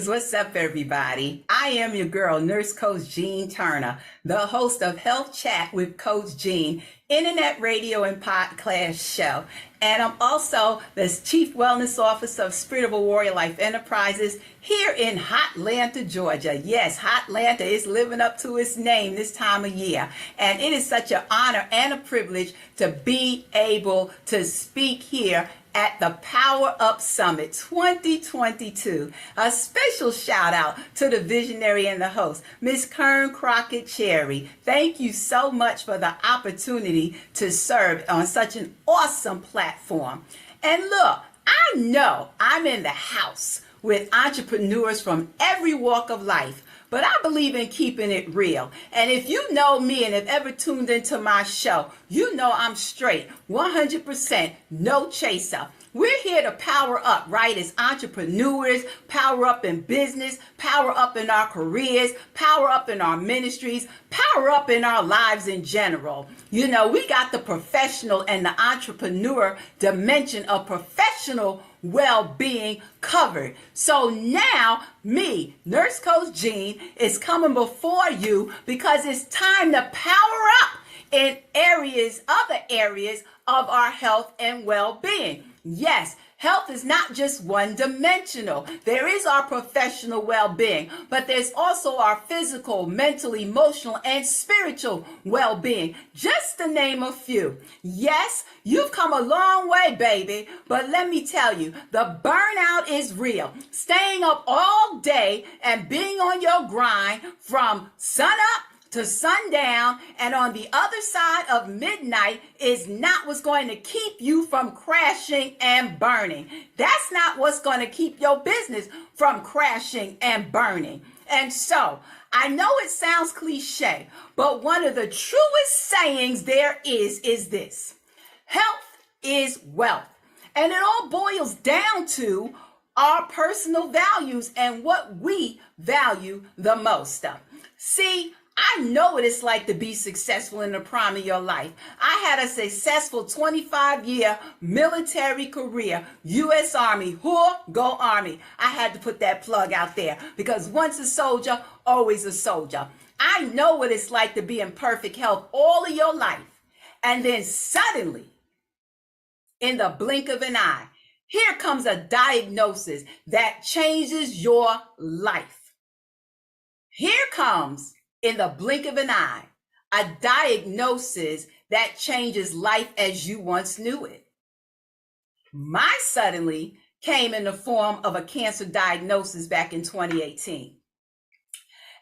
What's up, everybody? I am your girl, Nurse Coach Jean Turner, the host of Health Chat with Coach Jean, internet radio and podcast show. And I'm also the Chief Wellness Officer of Spirit of a Warrior Life Enterprises here in Hotlanta, Georgia. Yes, Hotlanta is living up to its name this time of year. And it is such an honor and a privilege to be able to speak here at the Power Up Summit 2022. A special shout out to the visionary and the host, Miss Kern Crockett Cherry. Thank you so much for the opportunity to serve on such an awesome platform. And look, I know I'm in the house with entrepreneurs from every walk of life, but I believe in keeping it real. And if you know me and have ever tuned into my show, you know I'm straight, 100%, no chaser. We're here to power up, right, as entrepreneurs, power up in business, power up in our careers, power up in our ministries, power up in our lives in general. You know, we got the professional and the entrepreneur dimension of professional well-being covered. So now me, Nurse Coach Jean, is coming before you because it's time to power up in other areas of our health and well-being. Yes, health is not just one-dimensional. There is our professional well-being, but there's also our physical, mental, emotional, and spiritual well-being, just to name a few. Yes, you've come a long way, baby, but let me tell you, the burnout is real. Staying up all day and being on your grind from sun up to sundown and on the other side of midnight is not what's going to keep you from crashing and burning. That's not what's going to keep your business from crashing and burning. And so I know it sounds cliche, but one of the truest sayings there is this: health is wealth. And it all boils down to our personal values and what we value the most. See, I know what it's like to be successful in the prime of your life. I had a successful 25-year military career, U.S. Army, go Army. I had to put that plug out there because once a soldier, always a soldier. I know what it's like to be in perfect health all of your life. And then suddenly, in the blink of an eye, here comes a diagnosis that changes your life. Here comes, in the blink of an eye, a diagnosis that changes life as you once knew it. My suddenly came in the form of a cancer diagnosis back in 2018.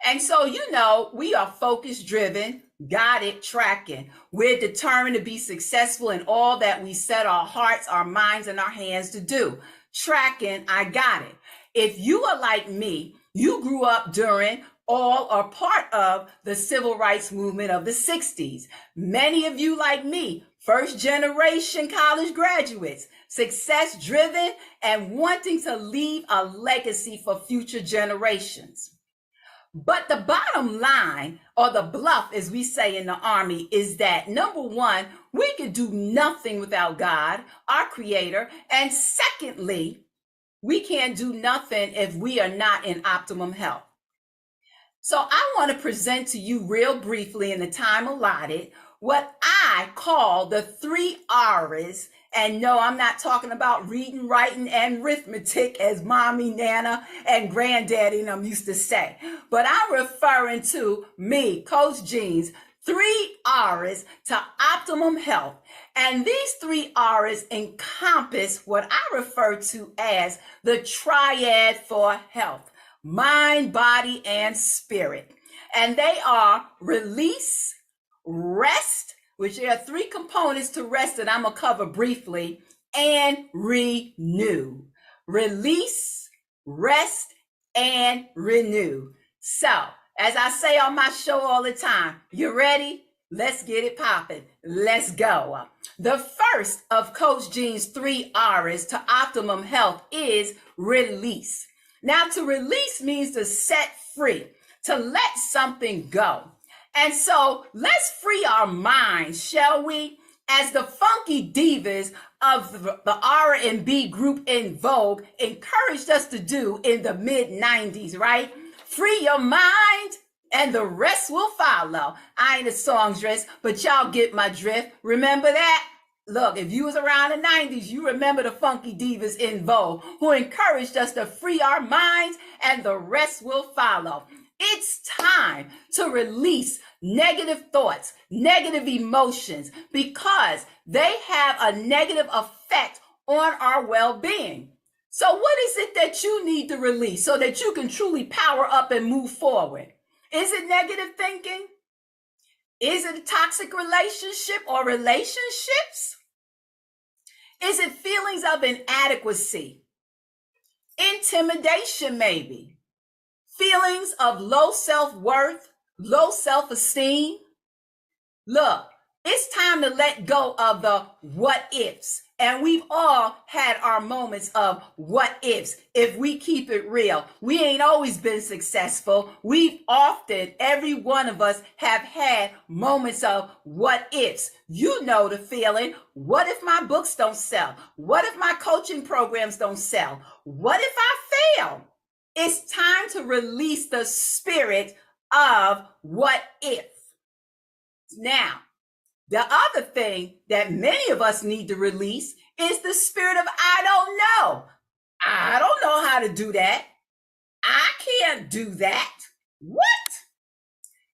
And so, you know, we are focus driven, guided, tracking. We're determined to be successful in all that we set our hearts, our minds, and our hands to do. Tracking, I got it. If you are like me, you grew up during all or part of the civil rights movement of the 60s. Many of you, like me, first generation college graduates, success driven and wanting to leave a legacy for future generations. But the bottom line, or the bluff, as we say in the Army, is that number one, we could do nothing without God, our creator. And secondly, we can't do nothing if we are not in optimum health. So I want to present to you real briefly in the time allotted what I call the 3 R's. And no, I'm not talking about reading, writing, and arithmetic as mommy, nana, and granddaddy and them used to say. But I'm referring to me, Coach Jean's 3 R's to optimum health. And these 3 R's encompass what I refer to as the triad for health: mind, body, and spirit. And they are release, rest, which there are 3 components to rest that I'm going to cover briefly, and renew. Release, rest, and renew. So, as I say on my show all the time, you ready? Let's get it popping. Let's go. The first of Coach Jean's 3 R's to optimum health is release. Now, to release means to set free, to let something go. And so let's free our minds, shall we? As the funky divas of the R&B group En Vogue encouraged us to do in the mid-90s, right? Free your mind and the rest will follow. I ain't a songstress, but y'all get my drift. Remember that? Look, if you was around the 90s, you remember the funky divas En Vogue who encouraged us to free our minds and the rest will follow. It's time to release negative thoughts, negative emotions, because they have a negative effect on our well-being. So what is it that you need to release so that you can truly power up and move forward? Is it negative thinking? Is it a toxic relationship or relationships? Is it feelings of inadequacy? Intimidation, maybe? Feelings of low self-worth, low self-esteem? Look, it's time to let go of the what ifs. And we've all had our moments of what ifs. If we keep it real, we ain't always been successful. We've often, every one of us have had moments of what ifs. You know the feeling. What if my books don't sell? What if my coaching programs don't sell? What if I fail? It's time to release the spirit of what if. Now, the other thing that many of us need to release is the spirit of I don't know. I don't know how to do that. I can't do that. What?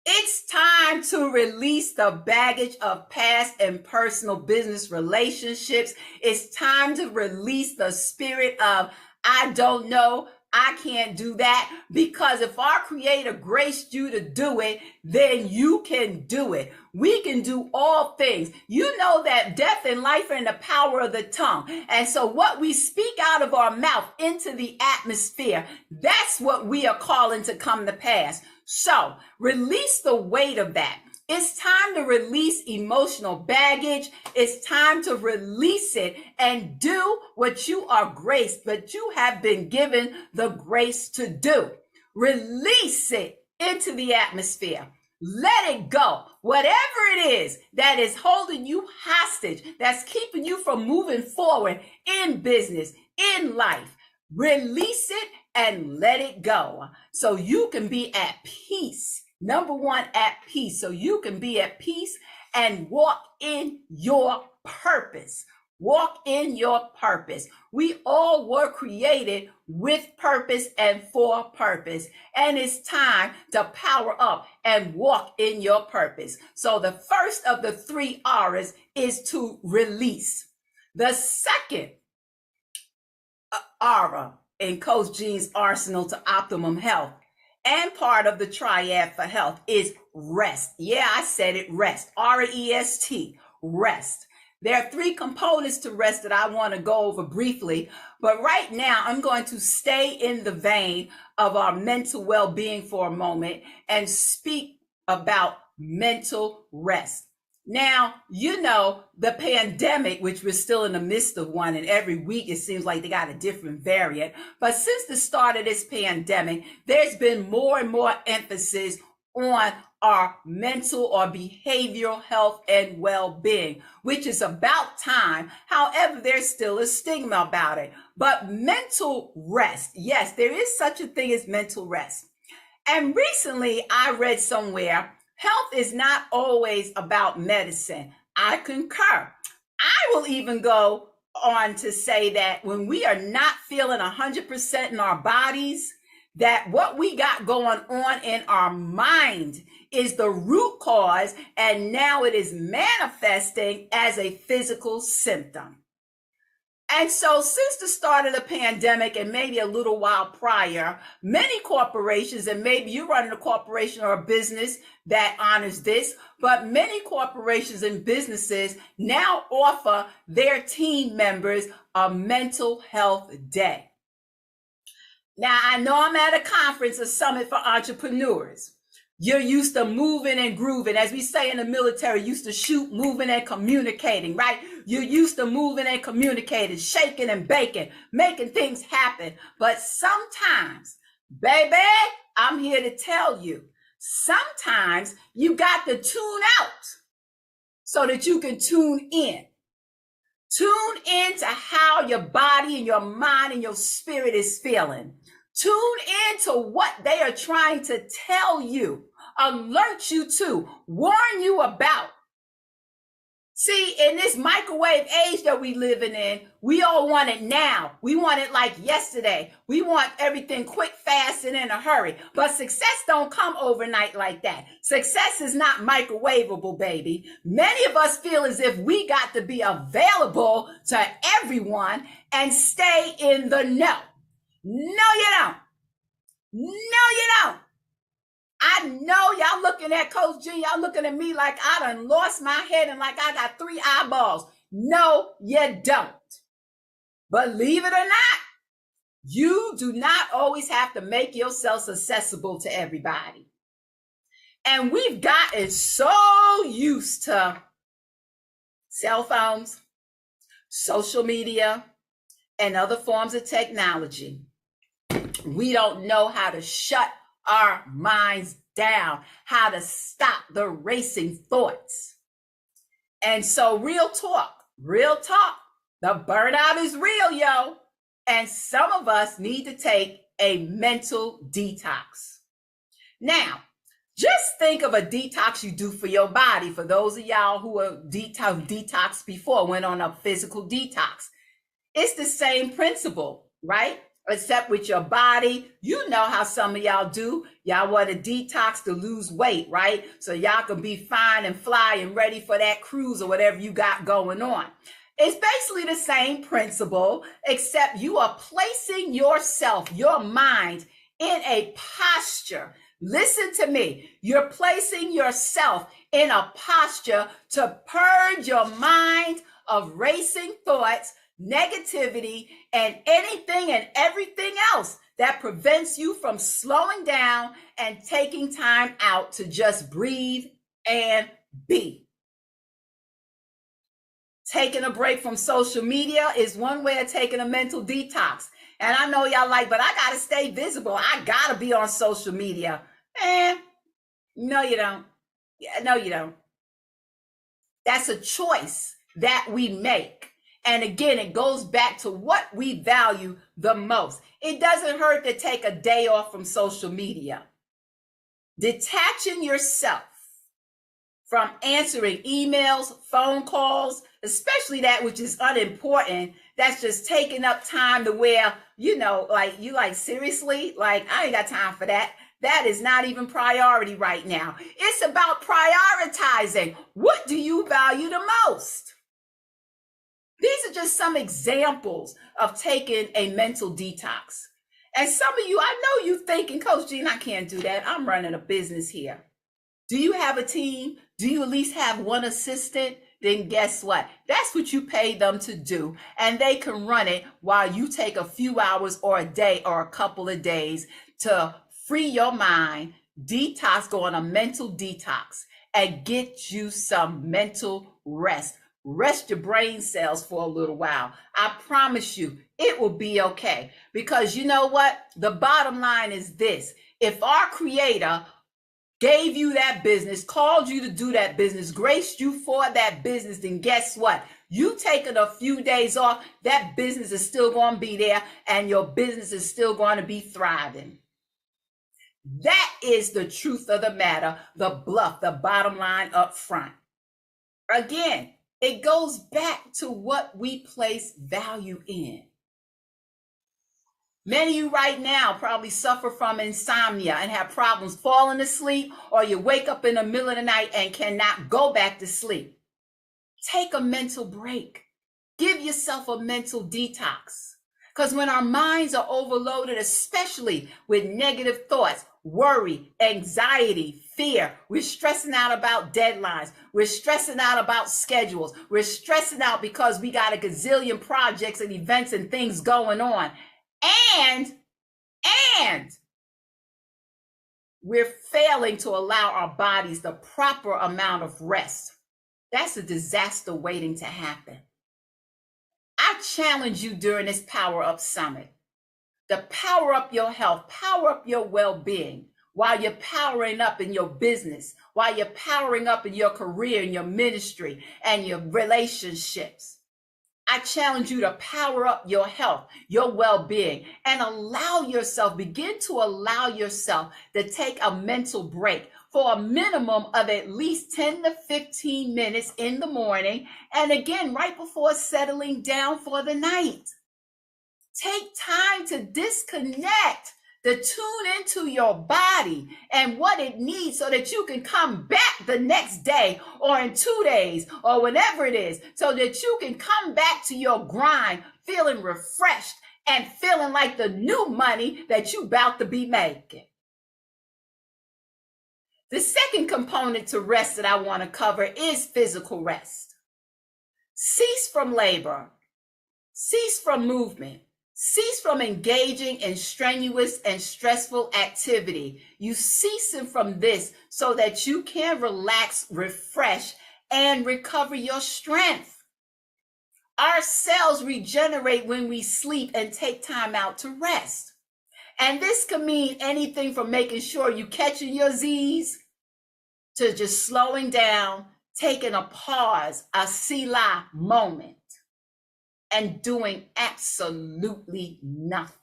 It's time to release the baggage of past and personal business relationships. It's time to release the spirit of I don't know. I can't do that, because if our Creator graced you to do it, then you can do it. We can do all things. You know that death and life are in the power of the tongue. And so what we speak out of our mouth into the atmosphere, that's what we are calling to come to pass. So release the weight of that. It's time to release emotional baggage. It's time to release it and do what you are graced, but you have been given the grace to do. Release it into the atmosphere. Let it go. Whatever it is that is holding you hostage, that's keeping you from moving forward in business, in life, release it and let it go so you can be at peace. Number one, at peace. So you can be at peace and walk in your purpose. Walk in your purpose. We all were created with purpose and for purpose. And it's time to power up and walk in your purpose. So the first of the 3 R's is to release. The second R in Coach Gene's arsenal to optimum health and part of the triad for health is rest. Yeah, I said it, rest. R-E-S-T, rest. There are 3 components to rest that I want to go over briefly, but right now I'm going to stay in the vein of our mental well-being for a moment and speak about mental rest. Now, you know, the pandemic, which we're still in the midst of one, and every week it seems like they got a different variant. But since the start of this pandemic, there's been more and more emphasis on our mental or behavioral health and well-being, which is about time. However, there's still a stigma about it. But mental rest, yes, there is such a thing as mental rest. And recently I read somewhere, health is not always about medicine. I concur. I will even go on to say that when we are not feeling 100% in our bodies, that what we got going on in our mind is the root cause, and now it is manifesting as a physical symptom. And so since the start of the pandemic and maybe a little while prior, many corporations, and maybe you're running a corporation or a business that honors this, but many corporations and businesses now offer their team members a mental health day. Now, I know I'm at a conference, a summit for entrepreneurs. You're used to moving and grooving. As we say in the military, used to shoot, moving, and communicating, right? You're used to moving and communicating, shaking and baking, making things happen. But sometimes, baby, I'm here to tell you, sometimes you got to tune out so that you can tune in. Tune into how your body and your mind and your spirit is feeling. Tune into what they are trying to tell you, alert you to, warn you about. See, in this microwave age that we living in, we all want it now. We want it like yesterday. We want everything quick, fast, and in a hurry. But success don't come overnight like that. Success is not microwavable, baby. Many of us feel as if we got to be available to everyone and stay in the know. No, you don't. No, you don't. I know y'all looking at Coach G, y'all looking at me like I done lost my head and like I got 3 eyeballs. No, you don't. Believe it or not, you do not always have to make yourself accessible to everybody. And we've gotten so used to cell phones, social media, and other forms of technology. We don't know how to shut our minds down, how to stop the racing thoughts. And so real talk, the burnout is real, yo. And some of us need to take a mental detox. Now, just think of a detox you do for your body. For those of y'all who are detox before, went on a physical detox. It's the same principle, right? Except with your body. You know how some of y'all do. Y'all want to detox to lose weight, right? So y'all can be fine and fly and ready for that cruise or whatever you got going on. It's basically the same principle, except you are placing yourself, your mind, in a posture. Listen to me. You're placing yourself in a posture to purge your mind of racing thoughts, negativity, and anything and everything else that prevents you from slowing down and taking time out to just breathe and be. Taking a break from social media is one way of taking a mental detox. And I know y'all like, but I got to stay visible. I got to be on social media. No, you don't. No, you don't. That's a choice that we make. And again, it goes back to what we value the most. It doesn't hurt to take a day off from social media. Detaching yourself from answering emails, phone calls, especially that which is unimportant, that's just taking up time to where, like seriously, like I ain't got time for that. That is not even priority right now. It's about prioritizing. What do you value the most? These are just some examples of taking a mental detox. And some of you, I know you thinking, Coach Jean, I can't do that. I'm running a business here. Do you have a team? Do you at least have one assistant? Then guess what? That's what you pay them to do. And they can run it while you take a few hours or a day or a couple of days to free your mind, detox, go on a mental detox, and get you some mental rest. Rest your brain cells for a little while. I promise you, it will be okay. Because you know what? The bottom line is this. If our Creator gave you that business, called you to do that business, graced you for that business, then guess what? You taking a few days off, that business is still going to be there and your business is still going to be thriving. That is the truth of the matter, the bluff, the bottom line up front. Again, it goes back to what we place value in. Many of you right now probably suffer from insomnia and have problems falling asleep, or you wake up in the middle of the night and cannot go back to sleep. Take a mental break. Give yourself a mental detox. Because when our minds are overloaded, especially with negative thoughts, worry, anxiety, fear, we're stressing out about deadlines. We're stressing out about schedules. We're stressing out because we got a gazillion projects and events and things going on. And we're failing to allow our bodies the proper amount of rest. That's a disaster waiting to happen. I challenge you during this Power Up Summit to power up your health, power up your well-being while you're powering up in your business, while you're powering up in your career, in your ministry, and your relationships. I challenge you to power up your health, your well-being, and begin to allow yourself to take a mental break for a minimum of at least 10 to 15 minutes in the morning, and again, right before settling down for the night. Take time to disconnect, to tune into your body and what it needs so that you can come back the next day or in 2 days or whenever it is, so that you can come back to your grind feeling refreshed and feeling like the new money that you about to be making. The second component to rest that I want to cover is physical rest. Cease from labor, cease from movement, cease from engaging in strenuous and stressful activity. You ceasing from this so that you can relax, refresh, and recover your strength. Our cells regenerate when we sleep and take time out to rest. And this can mean anything from making sure you catching your Z's to just slowing down, taking a pause, a Selah moment, and doing absolutely nothing.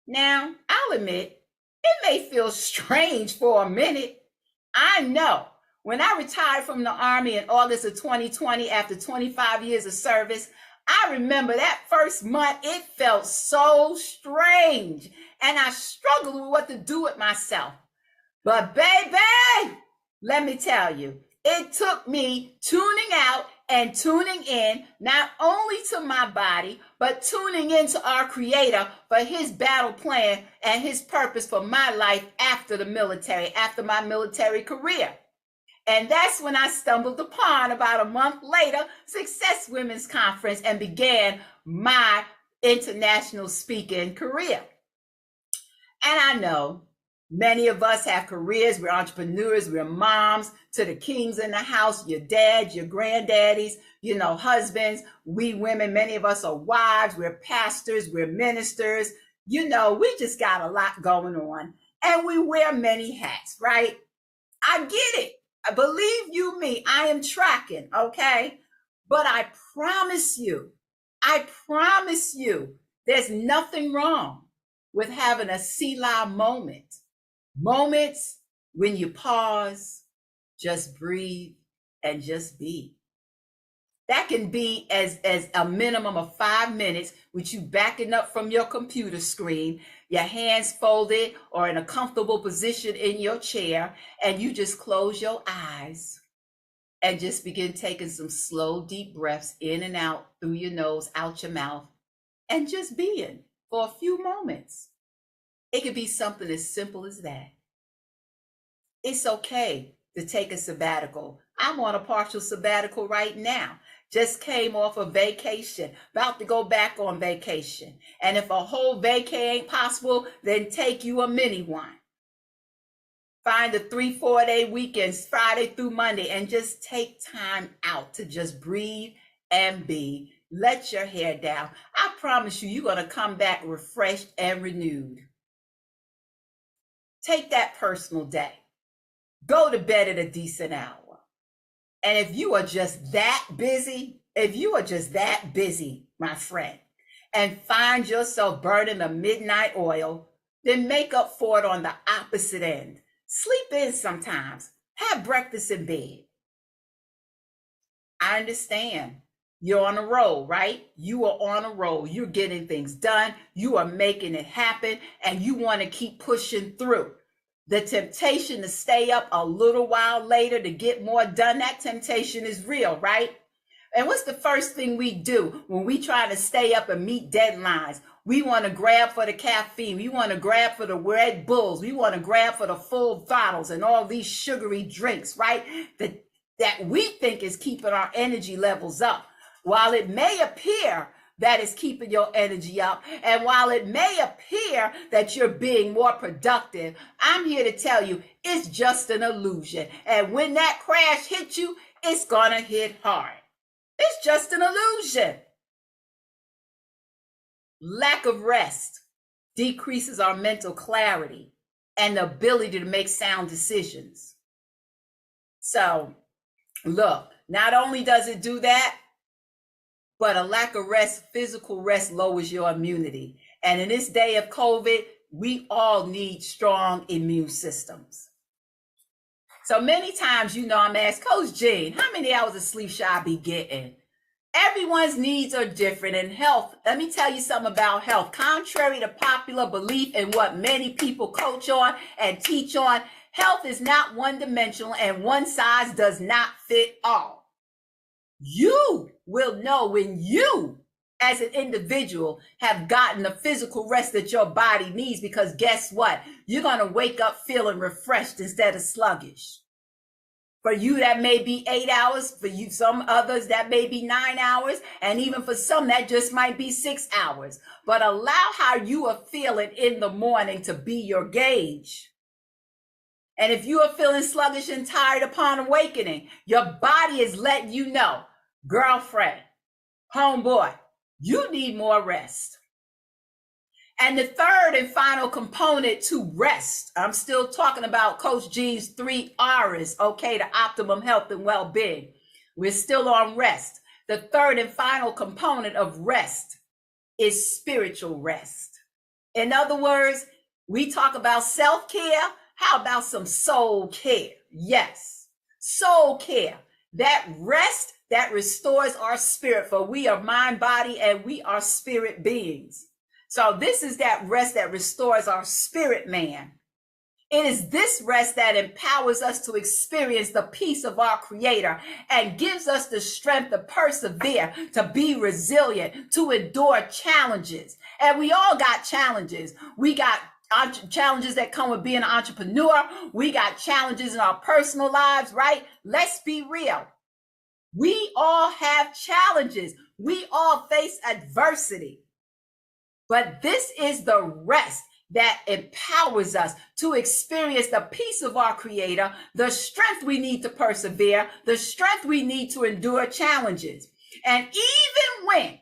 Now, I'll admit, it may feel strange for a minute. I know. When I retired from the Army in August of 2020 after 25 years of service, I remember that first month, it felt so strange, and I struggled with what to do with myself. But baby, let me tell you, it took me tuning out and tuning in, not only to my body, but tuning into our Creator for His battle plan and His purpose for my life after the military, after my military career. And that's when I stumbled upon, about a month later, Success Women's Conference and began my international speaking career. And I know many of us have careers. We're entrepreneurs. We're moms to the kings in the house, your dads, your granddaddies, husbands. We women, many of us are wives. We're pastors. We're ministers. We just got a lot going on. And we wear many hats, right? I get it. Believe you me, I am tracking, okay? But I promise you, there's nothing wrong with having a Selah moment. Moments when you pause, just breathe, and just be. That can be as a minimum of 5 minutes with you backing up from your computer screen, your hands folded or in a comfortable position in your chair, and you just close your eyes and just begin taking some slow, deep breaths in and out through your nose, out your mouth, and just being for a few moments. It could be something as simple as that. It's okay to take a sabbatical. I'm on a partial sabbatical right now. Just came off a vacation, about to go back on vacation. And if a whole vacay ain't possible, then take you a mini one. Find the 3-4 day weekends, Friday through Monday, and just take time out to just breathe and be. Let your hair down. I promise you, you're going to come back refreshed and renewed. Take that personal day. Go to bed at a decent hour. And if you are just that busy, my friend, and find yourself burning a midnight oil, then make up for it on the opposite end. Sleep in sometimes. Have breakfast in bed. I understand. You're on a roll, right? You are on a roll. You're getting things done. You are making it happen, and you want to keep pushing through. The temptation to stay up a little while later to get more done, that temptation is real, right? And what's the first thing we do when we try to stay up and meet deadlines? We want to grab for the caffeine. We want to grab for the Red Bulls. We want to grab for the full bottles and all these sugary drinks, right? That we think is keeping our energy levels up. While it may appear that is keeping your energy up, and while it may appear that you're being more productive, I'm here to tell you it's just an illusion. And when that crash hits you, it's gonna hit hard. It's just an illusion. Lack of rest decreases our mental clarity and the ability to make sound decisions. So look, not only does it do that, but a lack of rest, physical rest, lowers your immunity. And in this day of COVID, we all need strong immune systems. So many times, I'm asked, Coach Jean, how many hours of sleep should I be getting? Everyone's needs are different. In health, let me tell you something about health. Contrary to popular belief and what many people coach on and teach on, health is not one-dimensional and one size does not fit all. You will know when you, as an individual, have gotten the physical rest that your body needs, because guess what? You're going to wake up feeling refreshed instead of sluggish. For you, that may be 8 hours. For you, some others, that may be 9 hours. And even for some, that just might be 6 hours. But allow how you are feeling in the morning to be your gauge. And if you are feeling sluggish and tired upon awakening, your body is letting you know, girlfriend, homeboy, you need more rest. And the third and final component to rest, I'm still talking about Coach G's 3 R's, okay, to optimum health and well-being. We're still on rest. The third and final component of rest is spiritual rest. In other words, we talk about self-care. How about some soul care? Yes, soul care. That rest that restores our spirit, for we are mind, body, and we are spirit beings. So this is that rest that restores our spirit man. It is this rest that empowers us to experience the peace of our Creator and gives us the strength to persevere, to be resilient, to endure challenges. And we all got challenges. We got challenges that come with being an entrepreneur. We got challenges in our personal lives, right? Let's be real. We all have challenges. We all face adversity. But this is the rest that empowers us to experience the peace of our Creator, the strength we need to persevere, the strength we need to endure challenges. And even when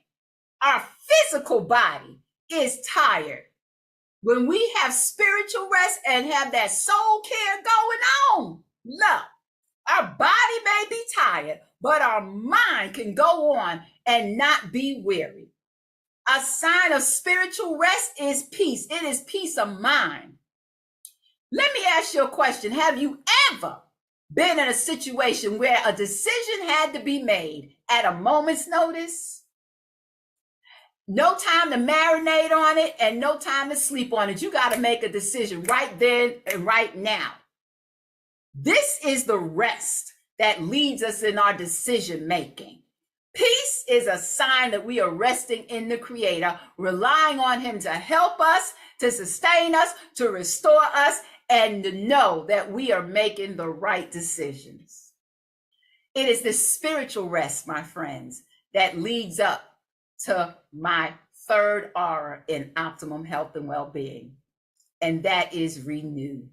our physical body is tired, when we have spiritual rest and have that soul care going on, look, our body may be tired, but our mind can go on and not be weary. A sign of spiritual rest is peace. It is peace of mind. Let me ask you a question. Have you ever been in a situation where a decision had to be made at a moment's notice? No time to marinate on it and no time to sleep on it. You got to make a decision right then and right now. This is the rest that leads us in our decision making. Peace is a sign that we are resting in the Creator, relying on Him to help us, to sustain us, to restore us, and to know that we are making the right decisions. It is this spiritual rest, my friends, that leads up to my third R in optimum health and well-being, and that is renew.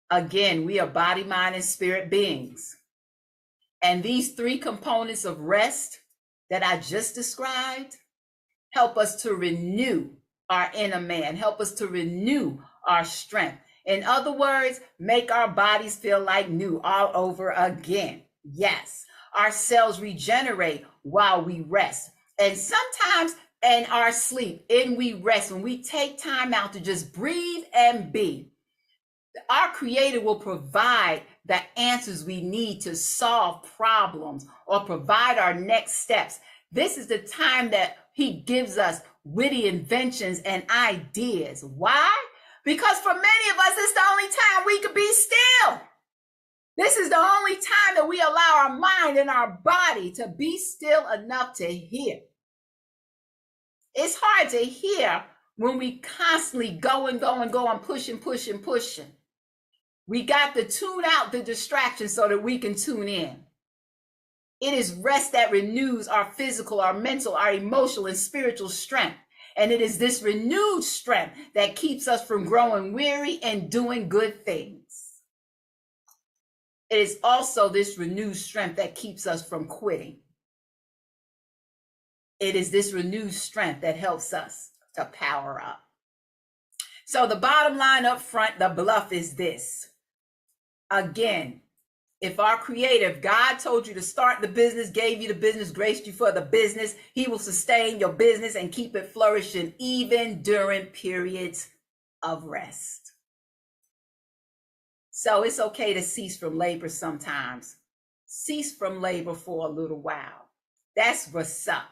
Again, we are body, mind, and spirit beings. And these 3 components of rest that I just described help us to renew our inner man, help us to renew our strength. In other words, make our bodies feel like new all over again. Yes, our cells regenerate while we rest. And sometimes in our sleep, we rest, when we take time out to just breathe and be, our Creator will provide the answers we need to solve problems or provide our next steps. This is the time that He gives us witty inventions and ideas. Why? Because for many of us, it's the only time we could be still. This is the only time that we allow our mind and our body to be still enough to hear. It's hard to hear when we constantly go and pushing. We got to tune out the distractions so that we can tune in. It is rest that renews our physical, our mental, our emotional, and spiritual strength. And it is this renewed strength that keeps us from growing weary and doing good things. It is also this renewed strength that keeps us from quitting. It is this renewed strength that helps us to power up. So the bottom line up front, the bluff is this. Again, If our creator, if God told you to start the business, gave you the business, graced you for the business, he will sustain your business and keep it flourishing even during periods of rest. So it's okay to cease from labor sometimes. Cease from labor for a little while. That's what's up.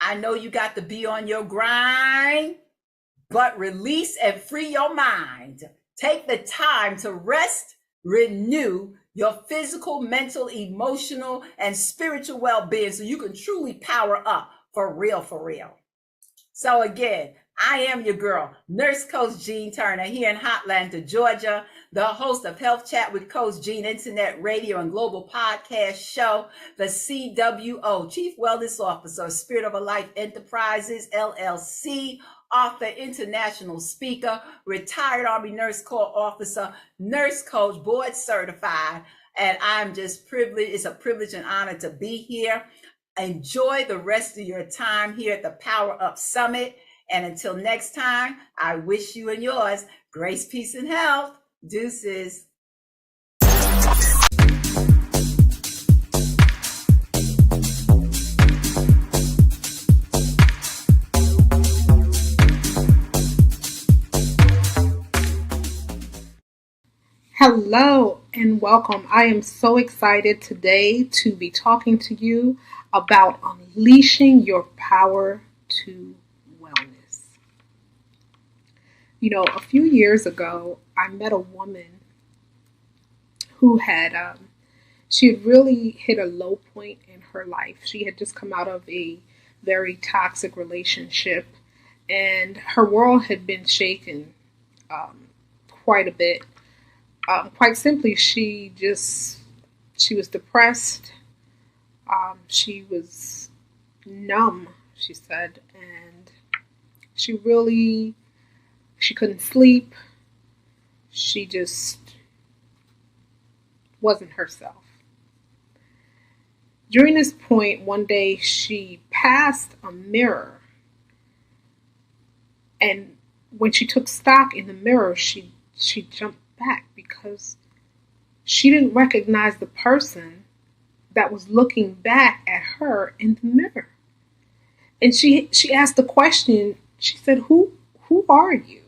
I know you got to be on your grind, but release and free your mind. Take the time to rest, renew your physical, mental, emotional, and spiritual well-being so you can truly power up for real, for real. So again, I am your girl, Nurse Coach Jean Turner, here in Hotlanta, Georgia, the host of Health Chat with Coach Jean, internet radio and global podcast show, the CWO, Chief Wellness Officer, Spirit of a Life Enterprises, LLC, author, international speaker, retired Army Nurse Corps officer, nurse coach, board certified, and I'm just privileged. It's a privilege and honor to be here. Enjoy the rest of your time here at the Power Up Summit. And until next time, I wish you and yours grace, peace, and health. Deuces. Hello and welcome. I am so excited today to be talking to you about unleashing your power to wellness. You know, a few years ago, I met a woman who she had really hit a low point in her life. She had just come out of a very toxic relationship, and her world had been shaken quite a bit. Quite simply, she was depressed. She was numb, she said, and she couldn't sleep. She just wasn't herself. During this point, one day she passed a mirror, and when she took stock in the mirror, she jumped back because she didn't recognize the person that was looking back at her in the mirror. And she asked the question, she said, who are you?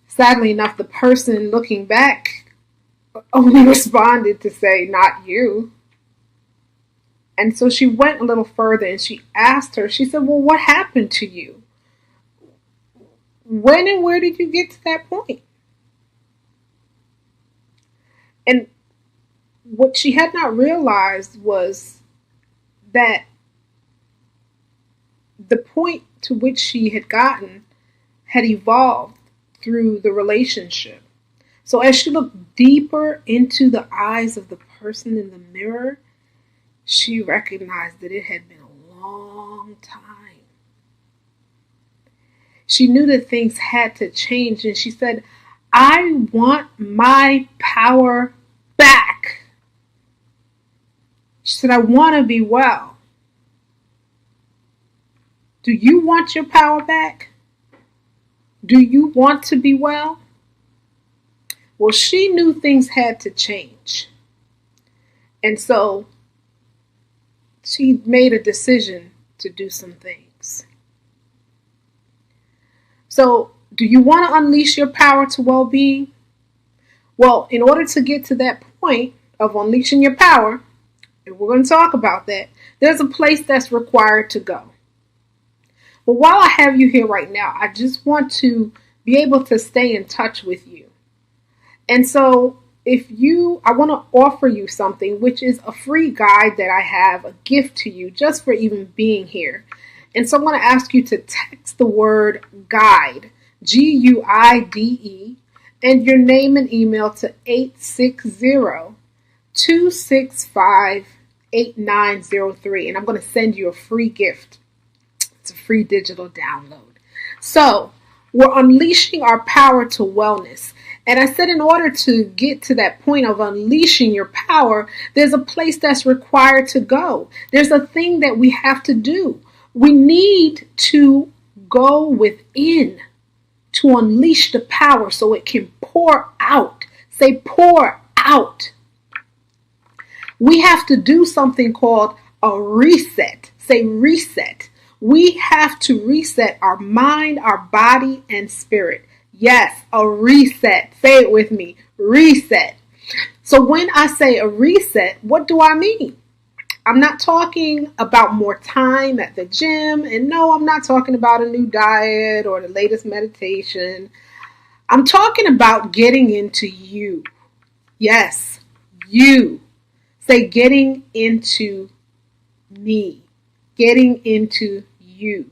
Sadly enough, the person looking back only responded to say, not you. And so she went a little further and she asked her, she said, well, what happened to you? When and where did you get to that point? And what she had not realized was that the point to which she had gotten had evolved through the relationship. So as she looked deeper into the eyes of the person in the mirror, she recognized that it had been a long time. She knew that things had to change, and she said, I want my power back. She said, I want to be well. Do you want your power back? Do you want to be well? Well, she knew things had to change. And so she made a decision to do some things. So, do you want to unleash your power to well-being? Well, in order to get to that point of unleashing your power, and we're going to talk about that, there's a place that's required to go. But while I have you here right now, I just want to be able to stay in touch with you. And so I want to offer you something, which is a free guide that I have, a gift to you just for even being here. And so I'm going to ask you to text the word guide, GUIDE, and your name and email to 860-265-8903. And I'm going to send you a free gift. It's a free digital download. So we're unleashing our power to wellness. And I said in order to get to that point of unleashing your power, there's a place that's required to go. There's a thing that we have to do. We need to go within to unleash the power so it can pour out Say pour out. We have to do something called a reset. Say reset. We have to reset our mind, our body, and spirit. Yes, a reset. Say it with me. Reset. So when I say a reset, what do I mean? I'm not talking about more time at the gym. And no, I'm not talking about a new diet or the latest meditation. I'm talking about getting into you. Yes, you. Say getting into me. Getting into you.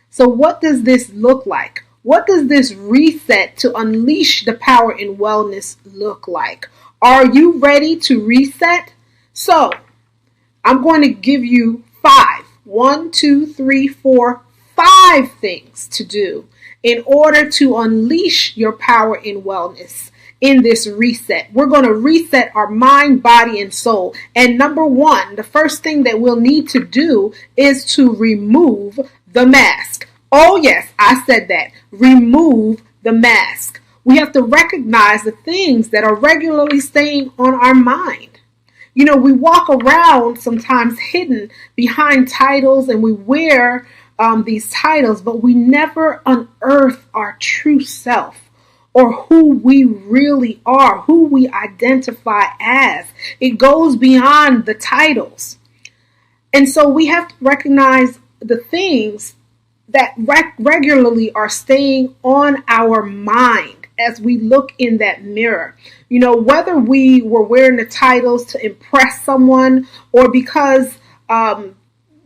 So what does this look like? What does this reset to unleash the power in wellness look like? Are you ready to reset? So I'm going to give you 5. 1, 2, 3, 4, 5 things to do in order to unleash your power in wellness in this reset. We're going to reset our mind, body, and soul. And number 1, the first thing that we'll need to do is to remove the mask. Oh, yes, I said that. Remove the mask. We have to recognize the things that are regularly staying on our mind. You know, we walk around sometimes hidden behind titles and we wear these titles, but we never unearth our true self or who we really are, who we identify as. It goes beyond the titles. And so we have to recognize the things that regularly are staying on our mind as we look in that mirror. You know, whether we were wearing the titles to impress someone or because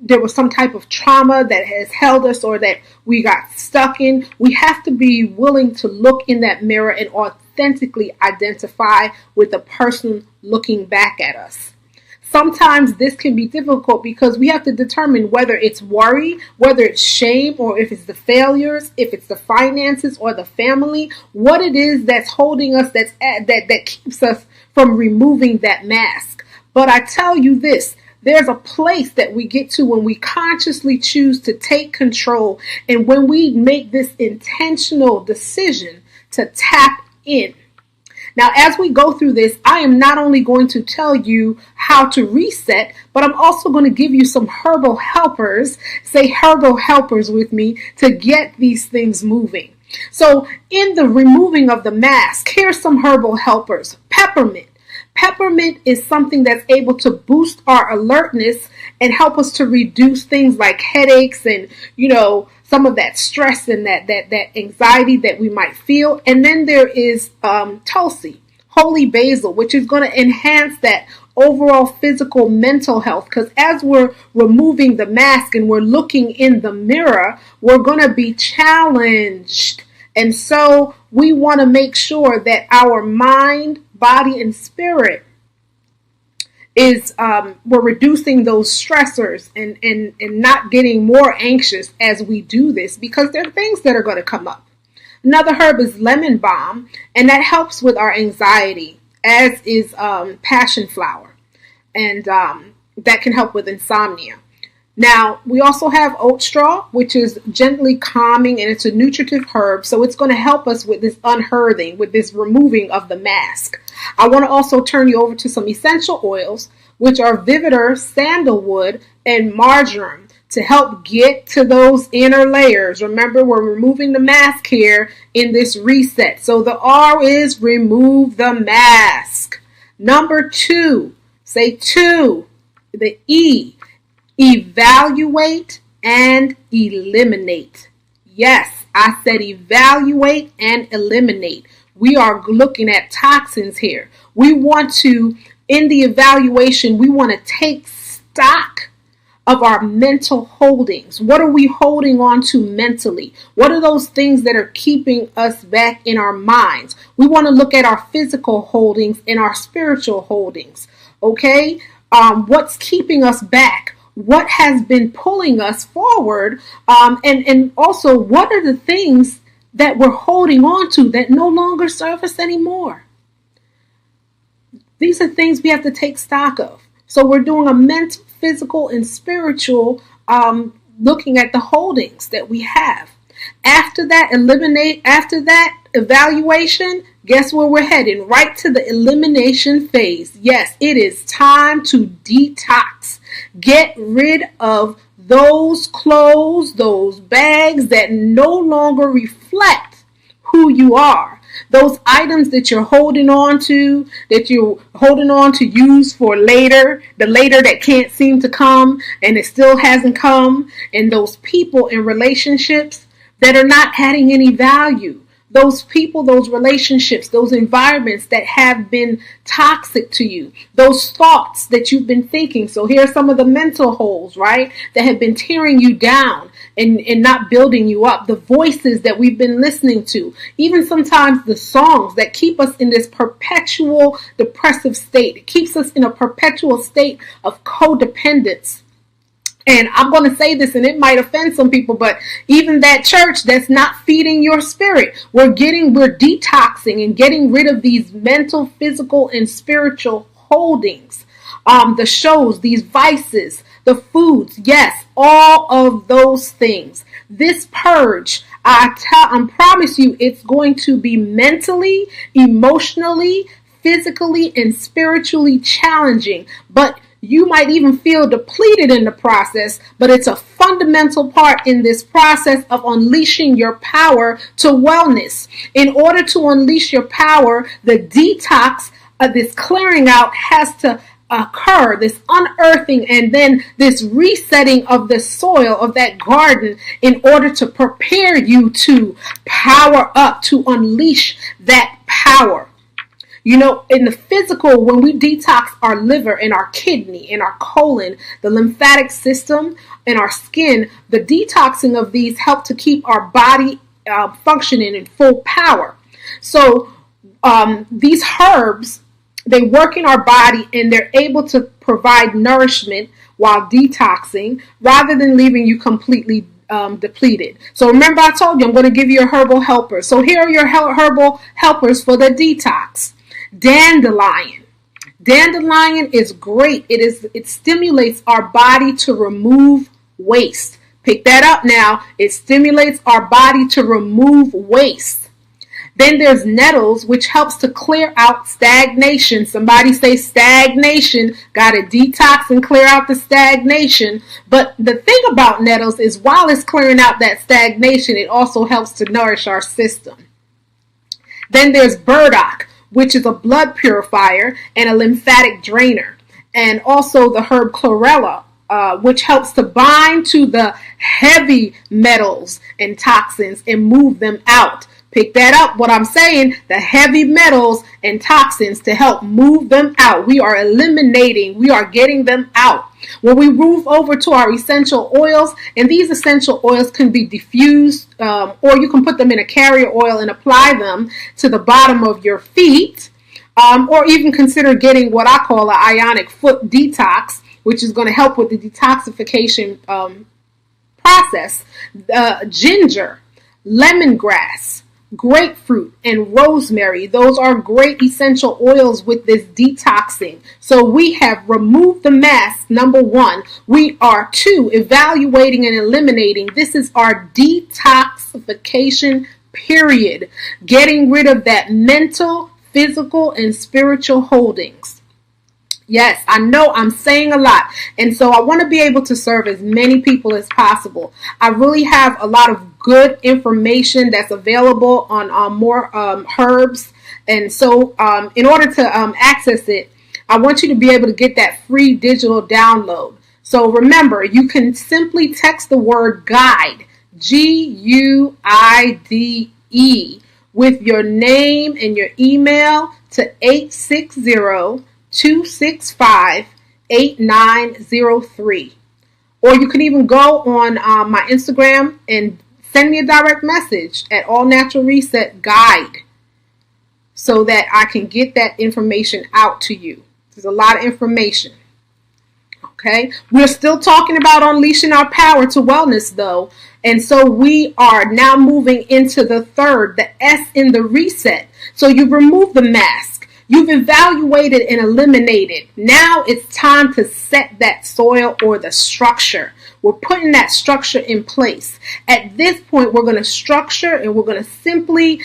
there was some type of trauma that has held us or that we got stuck in, we have to be willing to look in that mirror and authentically identify with the person looking back at us. Sometimes this can be difficult because we have to determine whether it's worry, whether it's shame, or if it's the failures, if it's the finances or the family, what it is that's holding us, that keeps us from removing that mask. But I tell you this, there's a place that we get to when we consciously choose to take control and when we make this intentional decision to tap in. Now, as we go through this, I am not only going to tell you how to reset, but I'm also going to give you some herbal helpers, say herbal helpers with me, to get these things moving. So in the removing of the mask, here's some herbal helpers. Peppermint. Peppermint is something that's able to boost our alertness and help us to reduce things like headaches and, some of that stress and that anxiety that we might feel. And then there is Tulsi, holy basil, which is going to enhance that overall physical mental health. Because as we're removing the mask and we're looking in the mirror, we're going to be challenged. And so we want to make sure that our mind, body, and spirit is we're reducing those stressors and not getting more anxious as we do this, because there are things that are going to come up. Another herb is lemon balm, and that helps with our anxiety, as is passion flower, and that can help with insomnia. Now, we also have oat straw, which is gently calming, and it's a nutritive herb, so it's going to help us with this unhearthing, with this removing of the mask. I want to also turn you over to some essential oils, which are Vivitar, sandalwood, and marjoram, to help get to those inner layers. Remember, we're removing the mask here in this reset. So the R is remove the mask. Number 2, say 2, the E. Evaluate and eliminate. Yes, I said evaluate and eliminate. We are looking at toxins here. We want to, in the evaluation, we want to take stock of our mental holdings. What are we holding on to mentally? What are those things that are keeping us back in our minds? We want to look at our physical holdings and our spiritual holdings. Okay? What's keeping us back? What has been pulling us forward, and also what are the things that we're holding on to that no longer serve us anymore? These are things we have to take stock of. So we're doing a mental, physical, and spiritual looking at the holdings that we have. After that, evaluation, guess where we're heading? Right to the elimination phase. Yes, it is time to detox. Get rid of those clothes, those bags that no longer reflect who you are. Those items that you're holding on to, use for later, the later that can't seem to come and it still hasn't come, and those people and relationships that are not adding any value. Those people, those relationships, those environments that have been toxic to you, those thoughts that you've been thinking. So here are some of the mental holes, right, that have been tearing you down and not building you up. The voices that we've been listening to, even sometimes the songs that keep us in this perpetual depressive state. It keeps us in a perpetual state of codependence. And I'm going to say this, and it might offend some people, but even that church that's not feeding your spirit, we're detoxing and getting rid of these mental, physical, and spiritual holdings. The shows, these vices, the foods, yes, all of those things. This purge, I promise you, it's going to be mentally, emotionally, physically, and spiritually challenging, but you might even feel depleted in the process, but it's a fundamental part in this process of unleashing your power to wellness. In order to unleash your power, the detox, this clearing out has to occur, this unearthing and then this resetting of the soil of that garden in order to prepare you to power up, to unleash that power. You know, in the physical, when we detox our liver and our kidney and our colon, the lymphatic system and our skin, the detoxing of these help to keep our body functioning in full power. So these herbs, they work in our body and they're able to provide nourishment while detoxing rather than leaving you completely depleted. So remember, I told you I'm going to give you a herbal helper. So here are your herbal helpers for the detox. Dandelion. Dandelion is great. It stimulates our body to remove waste. Pick that up now. It stimulates our body to remove waste. Then there's nettles, which helps to clear out stagnation. Somebody say stagnation. Got to detox and clear out the stagnation. But the thing about nettles is while it's clearing out that stagnation, it also helps to nourish our system. Then there's burdock, which is a blood purifier and a lymphatic drainer. And also the herb chlorella, which helps to bind to the heavy metals and toxins and move them out. Pick that up, what I'm saying, the heavy metals and toxins to help move them out. We are getting them out. When we move over to our essential oils, and these essential oils can be diffused, or you can put them in a carrier oil and apply them to the bottom of your feet, or even consider getting what I call an ionic foot detox, which is going to help with the detoxification process. Ginger, lemongrass, grapefruit, and rosemary. Those are great essential oils with this detoxing. So we have removed the mask, number one. We are, two, evaluating and eliminating. This is our detoxification period. Getting rid of that mental, physical, and spiritual holdings. Yes, I know I'm saying a lot. And so I want to be able to serve as many people as possible. I really have a lot of good information that's available on more herbs. And so in order to access it, I want you to be able to get that free digital download. So remember, you can simply text the word guide, GUIDE, with your name and your email to 860-265-8903. Or you can even go on my Instagram and send me a direct message at All Natural Reset Guide so that I can get that information out to you. There's a lot of information. Okay, we're still talking about unleashing our power to wellness though. And so we are now moving into the third, the S in the reset. So you remove the mask. You've evaluated and eliminated. Now it's time to set that soil or the structure. We're putting that structure in place. At this point, we're going to structure and we're going to simply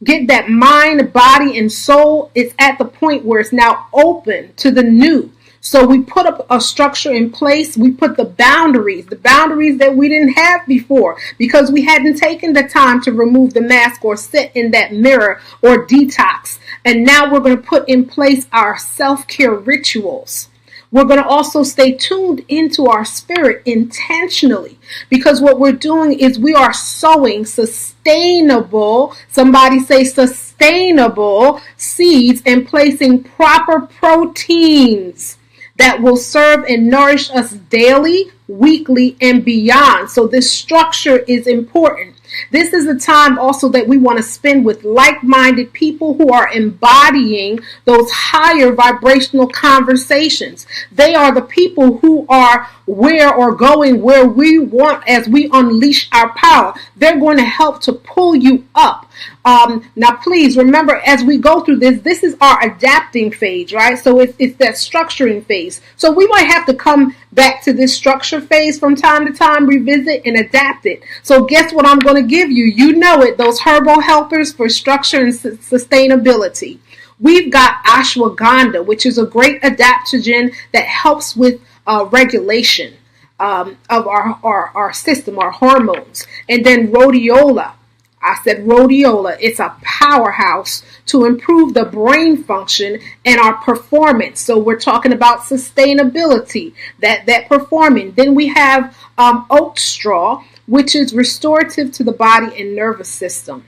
get that mind, body, and soul. It's at the point where it's now open to the new. So we put up a structure in place. We put the boundaries that we didn't have before because we hadn't taken the time to remove the mask or sit in that mirror or detox. And now we're going to put in place our self-care rituals. We're going to also stay tuned into our spirit intentionally because what we're doing is we are sowing sustainable, somebody say sustainable seeds and placing proper proteins that will serve and nourish us daily, weekly, and beyond. So this structure is important. This is a time also that we want to spend with like-minded people who are embodying those higher vibrational conversations. They are the people who are going where we want as we unleash our power. They're going to help to pull you up. Now, please remember, as we go through this is our adapting phase, right? So it's that structuring phase. So we might have to come back to this structure phase from time to time, revisit and adapt it. So guess what I'm going to give you? You know it, those herbal helpers for structure and sustainability. We've got ashwagandha, which is a great adaptogen that helps with regulation of our system, our hormones. And then rhodiola. I said rhodiola. It's a powerhouse to improve the brain function and our performance. So we're talking about sustainability, that performing. Then we have oat straw, which is restorative to the body and nervous system.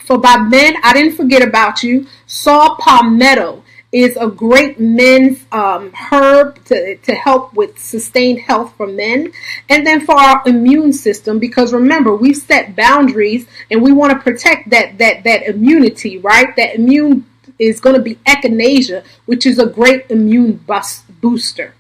For by men, I didn't forget about you. Saw palmetto is a great men's herb to help with sustained health for men. And then for our immune system, because remember, we've set boundaries and we want to protect that immunity, right? That immune is going to be echinacea, which is a great immune booster.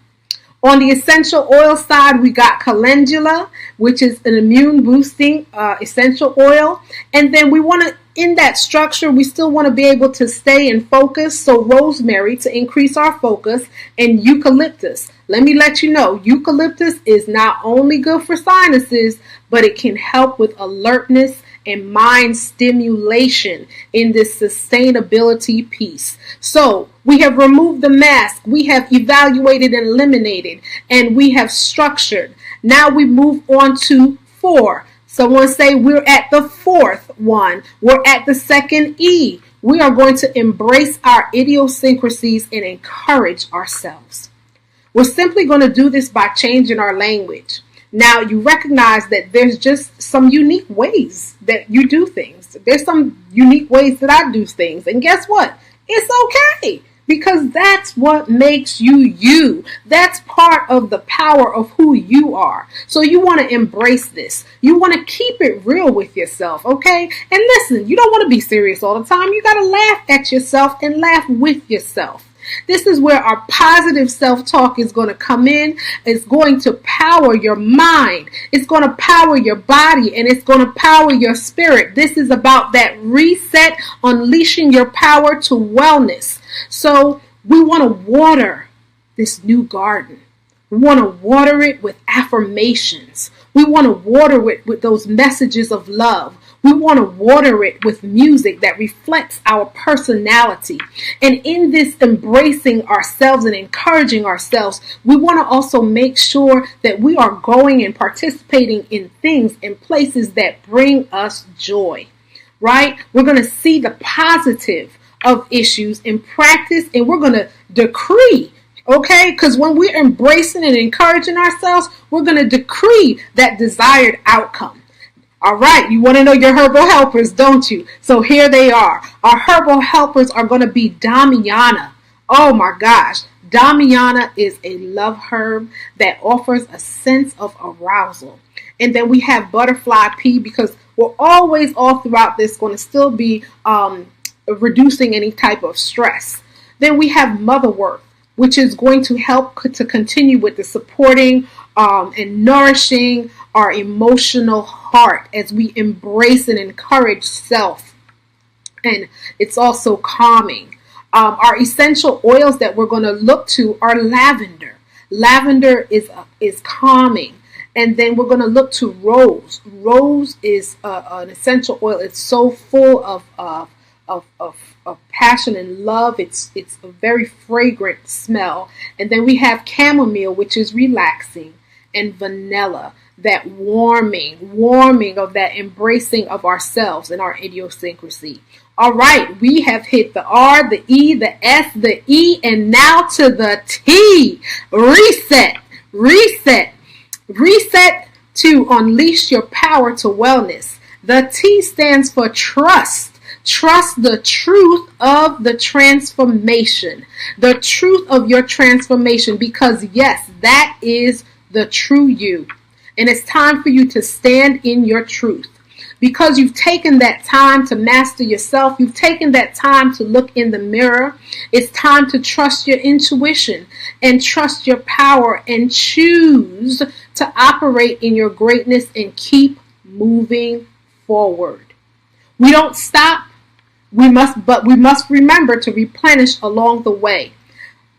On the essential oil side, we got calendula, which is an immune boosting essential oil. And then we want to, in that structure, we still want to be able to stay and focus. So rosemary to increase our focus, and eucalyptus. Let me let you know, eucalyptus is not only good for sinuses, but it can help with alertness and mind stimulation in this sustainability piece. So we have removed the mask, we have evaluated and eliminated, and we have structured. Now we move on to 4. Someone say we're at the 4th one. We're at the second E. We are going to embrace our idiosyncrasies and encourage ourselves. We're simply going to do this by changing our language. Now, you recognize that there's just some unique ways that you do things. There's some unique ways that I do things. And guess what? It's okay. Because that's what makes you you. That's part of the power of who you are. So you want to embrace this. You want to keep it real with yourself, okay? And listen, you don't want to be serious all the time. You got to laugh at yourself and laugh with yourself. This is where our positive self-talk is going to come in. It's going to power your mind. It's going to power your body, and it's going to power your spirit. This is about that reset, unleashing your power to wellness. So we want to water this new garden. We want to water it with affirmations. We want to water it with those messages of love. We want to water it with music that reflects our personality. And in this embracing ourselves and encouraging ourselves, we want to also make sure that we are going and participating in things and places that bring us joy, right? We're going to see the positive of issues in practice, and we're going to decree, okay? Because when we're embracing and encouraging ourselves, we're going to decree that desired outcome. All right, you want to know your herbal helpers, don't you? So here they are. Our herbal helpers are going to be Damiana. Oh my gosh. Damiana is a love herb that offers a sense of arousal. And then we have butterfly pea, because we're always all throughout this going to still be reducing any type of stress. Then we have motherwort, which is going to help to continue with the supporting and nourishing our emotional heart as we embrace and encourage self. and it's also calming. Our essential oils that we're going to look to are lavender. Lavender is calming. And then we're going to look to rose. Rose is an essential oil. It's so full of passion and love. It's a very fragrant smell. And then we have chamomile, which is relaxing, and vanilla, that warming of that embracing of ourselves and our idiosyncrasy. All right, we have hit the R, the E, the S, the E, and now to the T. Reset, reset, reset to unleash your power to wellness. The T stands for trust. Trust the truth of the transformation, the truth of your transformation, because yes, that is the true you. And it's time for you to stand in your truth. Because you've taken that time to master yourself, you've taken that time to look in the mirror, it's time to trust your intuition and trust your power and choose to operate in your greatness and keep moving forward. We don't stop, but we must remember to replenish along the way.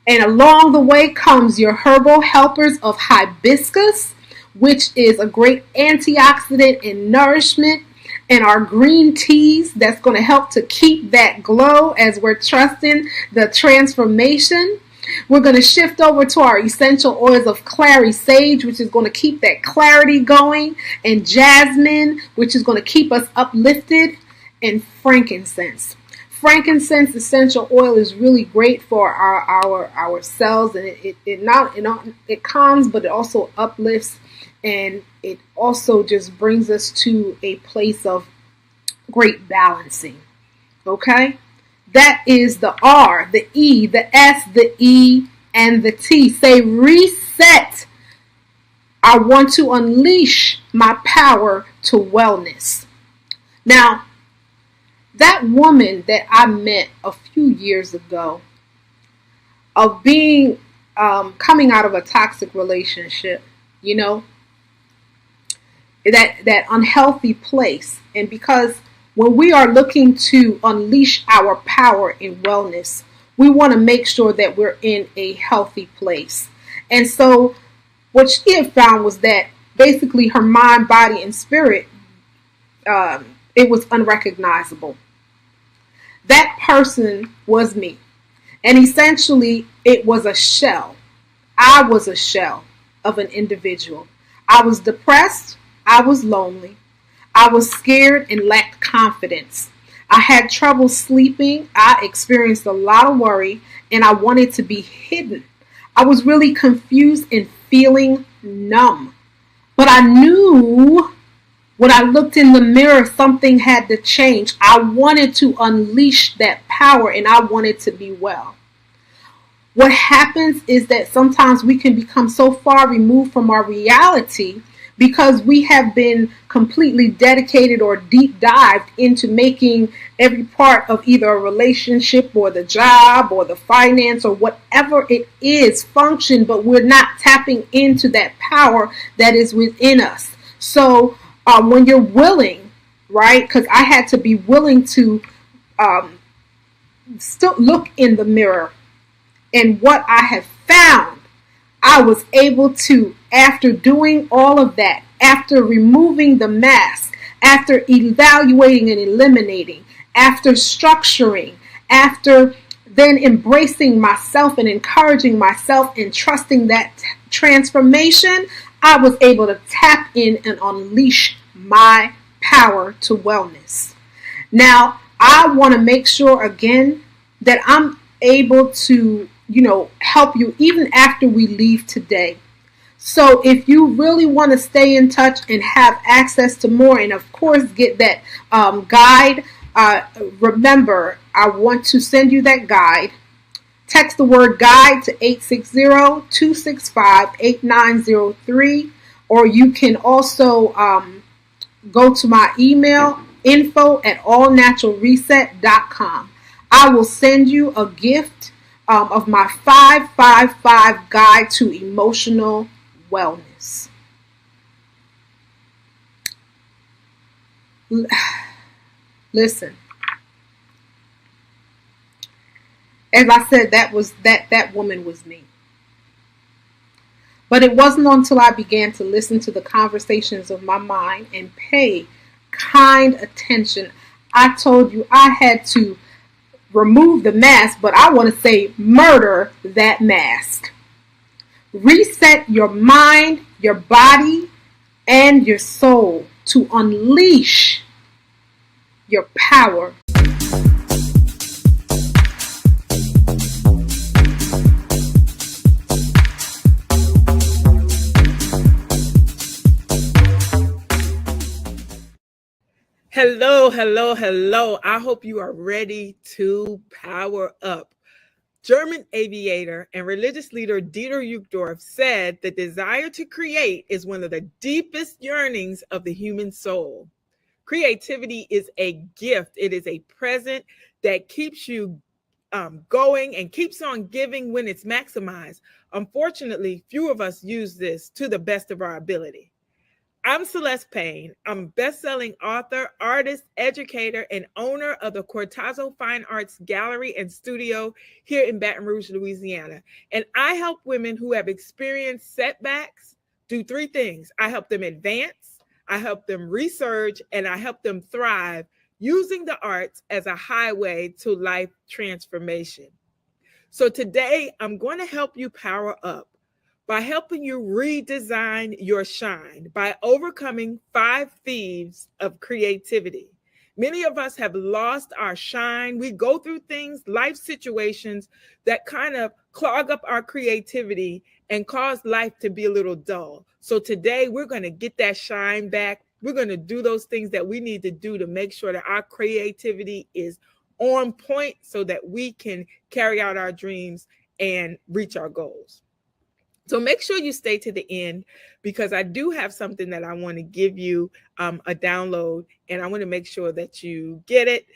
And along the way comes your herbal helpers of hibiscus, which is a great antioxidant and nourishment, and our green teas that's going to help to keep that glow as we're trusting the transformation. We're going to shift over to our essential oils of clary sage, which is going to keep that clarity going, and jasmine, which is going to keep us uplifted, and frankincense. Frankincense essential oil is really great for our cells, and it calms, but it also uplifts, and it also just brings us to a place of great balancing. Okay? That is the R, the E, the S, the E, and the T. Say reset. I want to unleash my power to wellness. Now, that woman that I met a few years ago, of being coming out of a toxic relationship, that unhealthy place, and because when we are looking to unleash our power in wellness, we want to make sure that we're in a healthy place. And so what she had found was that basically her mind, body, and spirit, it was unrecognizable. That person was me. And essentially, it was a shell. I was a shell of an individual. I was depressed. I was lonely. I was scared and lacked confidence. I had trouble sleeping. I experienced a lot of worry, and I wanted to be hidden. I was really confused and feeling numb. But I knew when I looked in the mirror, something had to change. I wanted to unleash that power, and I wanted to be well. What happens is that sometimes we can become so far removed from our reality because we have been completely dedicated or deep dived into making every part of either a relationship or the job or the finance or whatever it is function, but we're not tapping into that power that is within us. So when you're willing, right, because I had to be willing to still look in the mirror, and what I have found, I was able to, after doing all of that, after removing the mask, after evaluating and eliminating, after structuring, after then embracing myself and encouraging myself and trusting that transformation, I was able to tap in and unleash my power to wellness. Now, I want to make sure again that I'm able to help you even after we leave today. So if you really want to stay in touch and have access to more, and of course get that guide, remember, I want to send you that guide. Text the word guide to 860-265-8903, or you can also go to my email, info@allnaturalreset.com. I will send you a gift of my 555 guide to emotional wellness. Listen, As I said, that woman was me. But it wasn't until I began to listen to the conversations of my mind and pay kind attention. I told you I had to remove the mask, but I want to say murder that mask. Reset your mind, your body, and your soul to unleash your power. Hello, hello, hello. I hope you are ready to power up. German aviator and religious leader Dieter Uchtdorf said the desire to create is one of the deepest yearnings of the human soul. Creativity is a gift. It is a present that keeps you going and keeps on giving when it's maximized. Unfortunately, few of us use this to the best of our ability. I'm Celeste Payne. I'm a best-selling author, artist, educator, and owner of the Cortazzo Fine Arts Gallery and Studio here in Baton Rouge, Louisiana. And I help women who have experienced setbacks do three things. I help them advance, I help them resurge, and I help them thrive using the arts as a highway to life transformation. So today, I'm going to help you power up by helping you redesign your shine by overcoming 5 thieves of creativity. Many of us have lost our shine. We go through things, life situations that kind of clog up our creativity and cause life to be a little dull. So today we're going to get that shine back. We're going to do those things that we need to do to make sure that our creativity is on point so that we can carry out our dreams and reach our goals. So make sure you stay to the end because I do have something that I want to give you a download, and I want to make sure that you get it.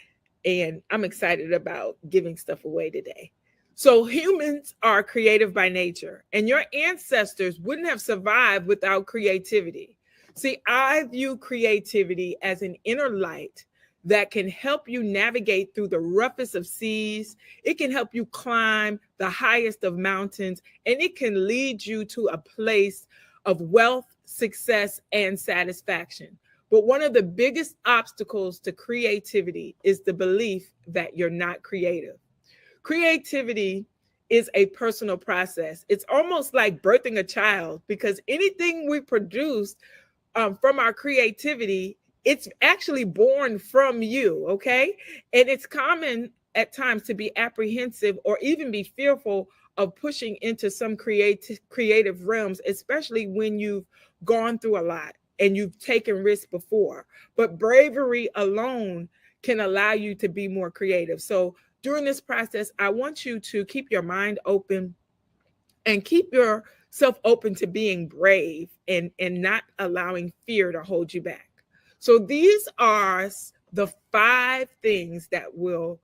And I'm excited about giving stuff away today. So humans are creative by nature, and your ancestors wouldn't have survived without creativity. See, I view creativity as an inner light that can help you navigate through the roughest of seas. It can help you climb the highest of mountains, and it can lead you to a place of wealth, success, and satisfaction. But one of the biggest obstacles to creativity is the belief that you're not creative. Creativity is a personal process. It's almost like birthing a child because anything we produce from our creativity, it's actually born from you, okay? And it's common at times to be apprehensive or even be fearful of pushing into some creative realms, especially when you've gone through a lot and you've taken risks before. But bravery alone can allow you to be more creative. So during this process, I want you to keep your mind open and keep yourself open to being brave and not allowing fear to hold you back. So these are the 5 things that will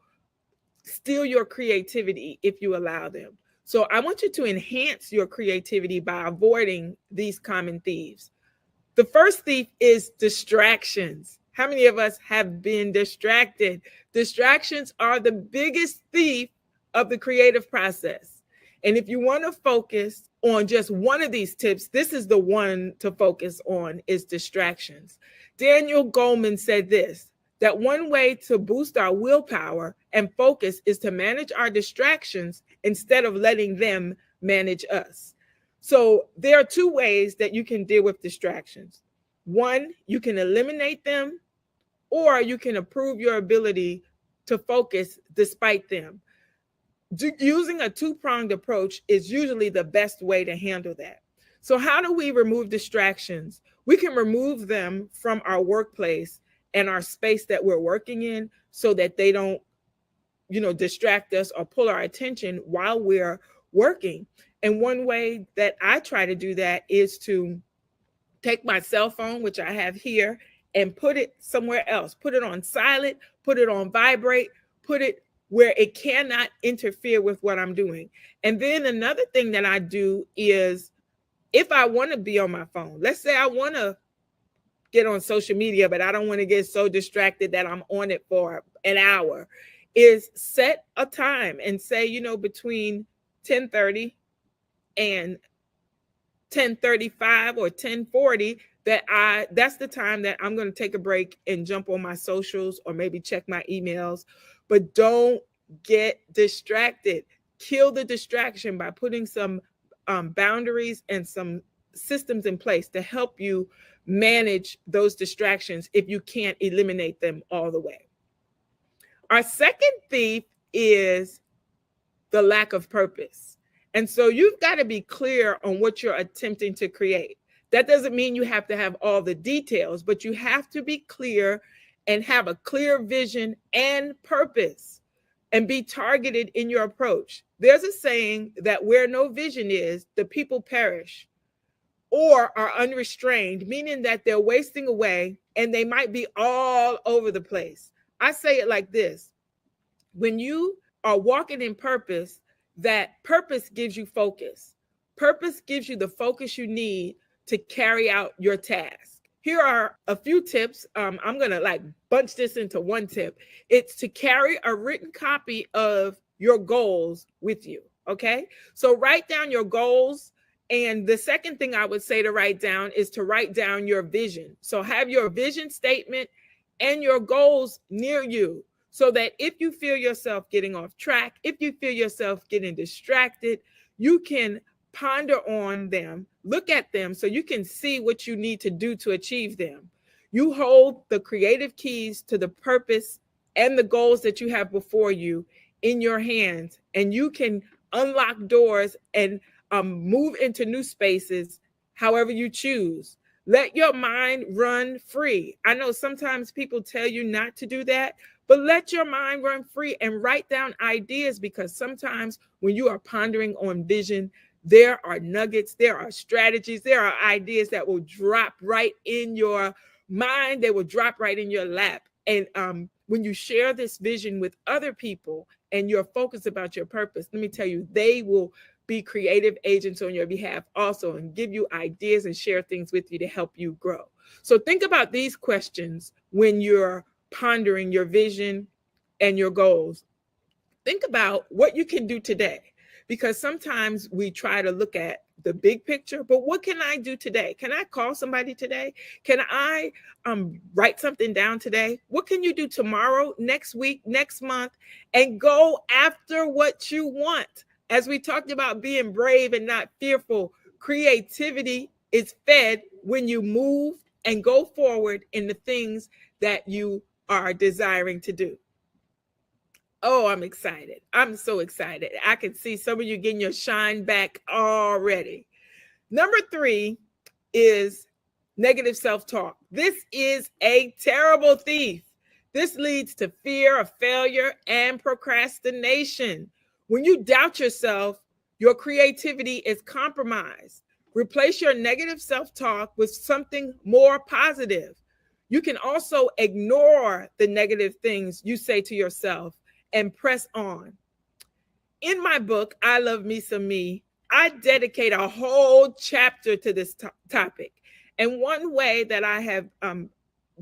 steal your creativity if you allow them. So I want you to enhance your creativity by avoiding these common thieves. The first thief is distractions. How many of us have been distracted? Distractions are the biggest thief of the creative process. And if you want to focus on just one of these tips, this is the one to focus on is distractions. Daniel Goleman said this, that one way to boost our willpower and focus is to manage our distractions instead of letting them manage us. So there are 2 ways that you can deal with distractions. One, you can eliminate them, or you can improve your ability to focus despite them. Using a 2-pronged approach is usually the best way to handle that. So how do we remove distractions? We can remove them from our workplace and our space that we're working in so that they don't, distract us or pull our attention while we're working. And one way that I try to do that is to take my cell phone, which I have here, and put it somewhere else. Put it on silent, put it on vibrate, put it where it cannot interfere with what I'm doing. And then another thing that I do is if I want to be on my phone, let's say I want to get on social media, but I don't want to get so distracted that I'm on it for an hour. is set a time and say, between 10:30 and 10:35 or 10:40, that's the time that I'm going to take a break and jump on my socials or maybe check my emails. But don't get distracted. Kill the distraction by putting some boundaries and some systems in place to help you manage those distractions if you can't eliminate them all the way. Our second thief is the lack of purpose. And so you've got to be clear on what you're attempting to create. That doesn't mean you have to have all the details, but you have to be clear and have a clear vision and purpose and be targeted in your approach. There's a saying that where no vision is, the people perish or are unrestrained, meaning that they're wasting away and they might be all over the place. I say it like this: when you are walking in purpose, that purpose gives you focus. Purpose gives you the focus you need to carry out your task. Here are a few tips. I'm going to bunch this into one tip. It's to carry a written copy of your goals with you. Okay. So write down your goals. And the second thing I would say to write down is to write down your vision. So have your vision statement and your goals near you, so that if you feel yourself getting off track, if you feel yourself getting distracted, you can ponder on them, look at them so you can see what you need to do to achieve them. You hold the creative keys to the purpose and the goals that you have before you in your hands, and you can unlock doors and move into new spaces however you choose. Let your mind run free. I know sometimes people tell you not to do that, but let your mind run free and write down ideas, because sometimes when you are pondering on vision, there are nuggets, there are strategies, there are ideas that will drop right in your mind. They will drop right in your lap. And when you share this vision with other people and you're focused about your purpose, let me tell you, they will be creative agents on your behalf also and give you ideas and share things with you to help you grow. So think about these questions when you're pondering your vision and your goals. Think about what you can do today, because sometimes we try to look at the big picture, but what can I do today? Can I call somebody today? Can I write something down today? What can you do tomorrow, next week, next month, and go after what you want? As we talked about being brave and not fearful, creativity is fed when you move and go forward in the things that you are desiring to do. Oh, I'm excited. I'm so excited. I can see some of you getting your shine back already. Number 3 is negative self-talk. This is a terrible thief. This leads to fear of failure and procrastination. When you doubt yourself, your creativity is compromised. Replace your negative self-talk with something more positive. You can also ignore the negative things you say to yourself and press on. In my book, I Love Me Some Me, I dedicate a whole chapter to this topic. And one way that I have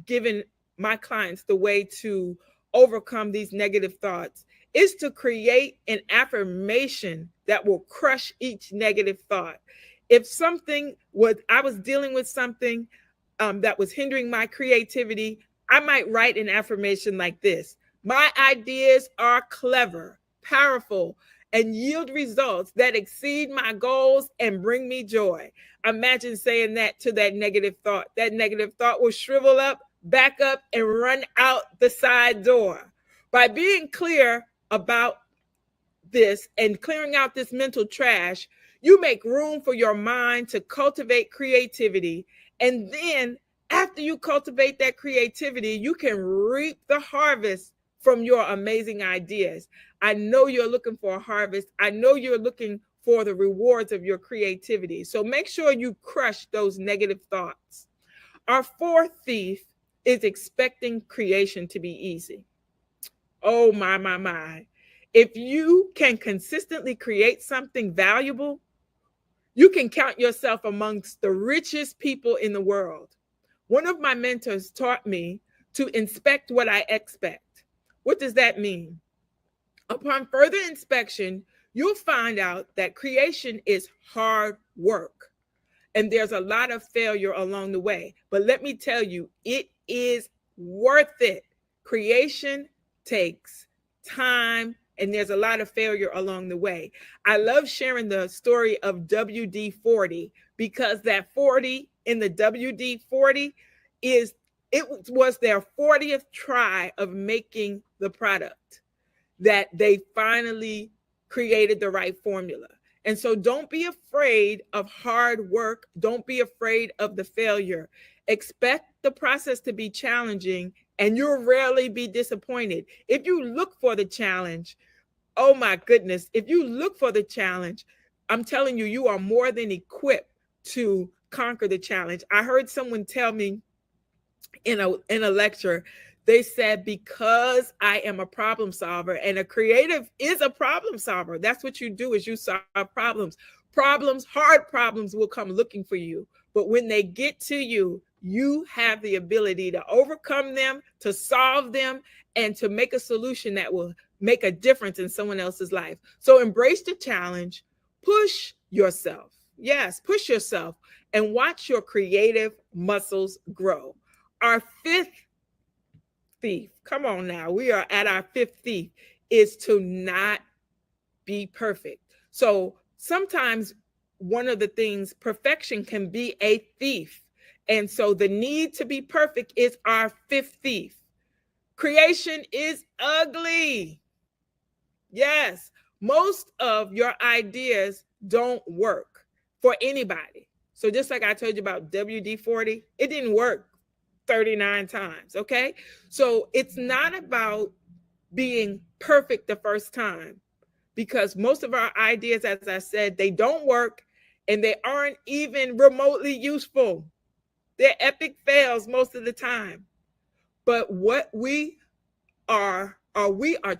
given my clients the way to overcome these negative thoughts is to create an affirmation that will crush each negative thought. If I was dealing with something that was hindering my creativity, I might write an affirmation like this: my ideas are clever, powerful, and yield results that exceed my goals and bring me joy. Imagine saying that to that negative thought. That negative thought will shrivel up, back up, and run out the side door. By being clear about this and clearing out this mental trash, you make room for your mind to cultivate creativity. And then after you cultivate that creativity, you can reap the harvest from your amazing ideas. I know you're looking for a harvest. I know you're looking for the rewards of your creativity. So make sure you crush those negative thoughts. Our 4th thief is expecting creation to be easy. Oh, my. If you can consistently create something valuable, you can count yourself amongst the richest people in the world. One of my mentors taught me to inspect what I expect. What does that mean? Upon further inspection, you'll find out that creation is hard work and there's a lot of failure along the way. But let me tell you, it is worth it. Creation takes time and there's a lot of failure along the way. I love sharing the story of WD-40 because that 40 in the WD-40 was their 40th try of making the product that they finally created the right formula. And so don't be afraid of hard work. Don't be afraid of the failure. Expect the process to be challenging and you'll rarely be disappointed. If you look for the challenge, oh my goodness, if you look for the challenge, I'm telling you, you are more than equipped to conquer the challenge. I heard someone tell me in a lecture, they said, because I am a problem solver, and a creative is a problem solver. That's what you do, is you solve problems. Hard problems will come looking for you. But when they get to you, you have the ability to overcome them, to solve them, and to make a solution that will make a difference in someone else's life. So embrace the challenge, push yourself. Yes, push yourself and watch your creative muscles grow. Our fifth thief, come on now, we are at our fifth thief, is to not be perfect. So sometimes one of the things, perfection can be a thief. And so the need to be perfect is our fifth thief. Creation is ugly. Yes, most of your ideas don't work for anybody. So just like I told you about WD-40, it didn't work 39 times, okay? So it's not about being perfect the first time, because most of our ideas, as I said, they don't work and they aren't even remotely useful. They're epic fails most of the time. But what we are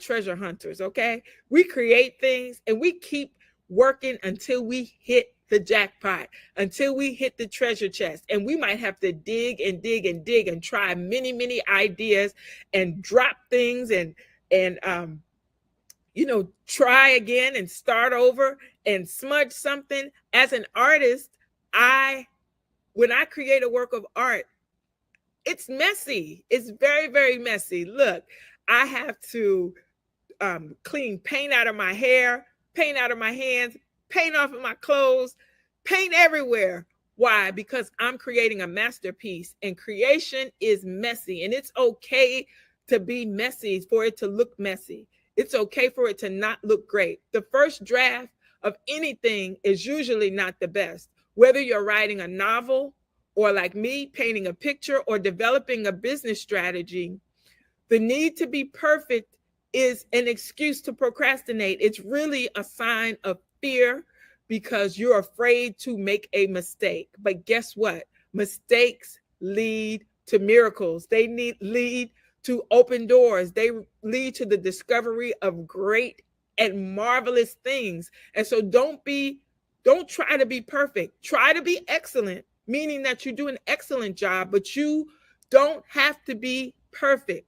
treasure hunters, okay? We create things and we keep working until we hit the jackpot, until we hit the treasure chest. And we might have to dig and dig and dig and try many, many ideas and drop things and try again and start over and smudge something. As an artist, when I create a work of art, it's messy. It's very, very messy. Look, I have to clean paint out of my hair, paint out of my hands, paint off of my clothes, paint everywhere. Why? Because I'm creating a masterpiece, and creation is messy, and it's okay to be messy, for it to look messy. It's okay for it to not look great. The first draft of anything is usually not the best. Whether you're writing a novel or, like me, painting a picture or developing a business strategy, the need to be perfect is an excuse to procrastinate. It's really a sign of fear because you're afraid to make a mistake. But guess what? Mistakes lead to miracles. They lead to open doors. They lead to the discovery of great and marvelous things. And so don't try to be perfect. Try to be excellent, meaning that you do an excellent job, but you don't have to be perfect.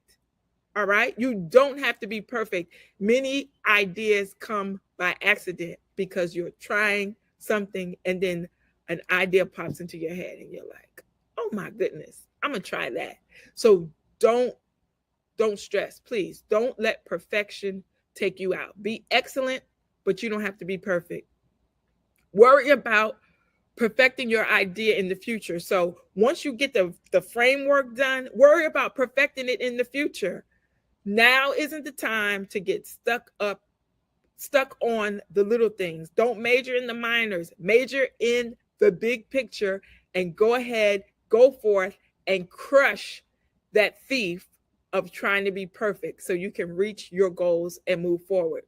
All right? You don't have to be perfect. Many ideas come by accident because you're trying something and then an idea pops into your head and you're like, oh my goodness, I'm going to try that. So don't stress, please. Don't let perfection take you out. Be excellent, but you don't have to be perfect. Worry about perfecting your idea in the future. So once you get the framework done, worry about perfecting it in the future. Now isn't the time to get stuck on the little things. Don't major in the minors. Major in the big picture and go ahead, go forth and crush that thief of trying to be perfect so you can reach your goals and move forward.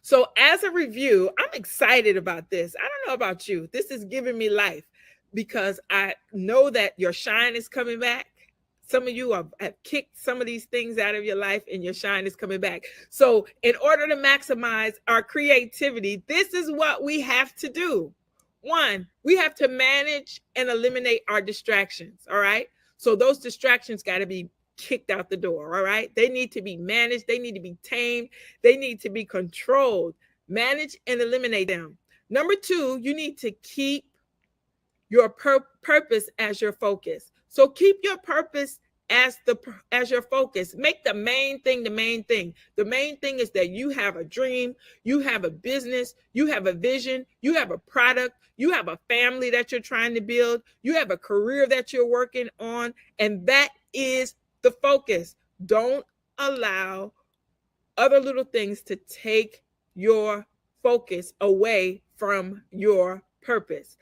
So as a review, I'm excited about this. I don't know about you. This is giving me life because I know that your shine is coming back. Some of you have kicked some of these things out of your life and your shine is coming back. So in order to maximize our creativity, this is what we have to do. One, we have to manage and eliminate our distractions. All right. So those distractions got to be kicked out the door. All right. They need to be managed. They need to be tamed. They need to be controlled. Manage and eliminate them. Number two, you need to keep your purpose as your focus. So keep your purpose as your focus. Make the main thing the main thing. The main thing is that you have a dream, you have a business, you have a vision, you have a product, you have a family that you're trying to build, you have a career that you're working on, and that is the focus. Don't allow other little things to take your focus away from your purpose.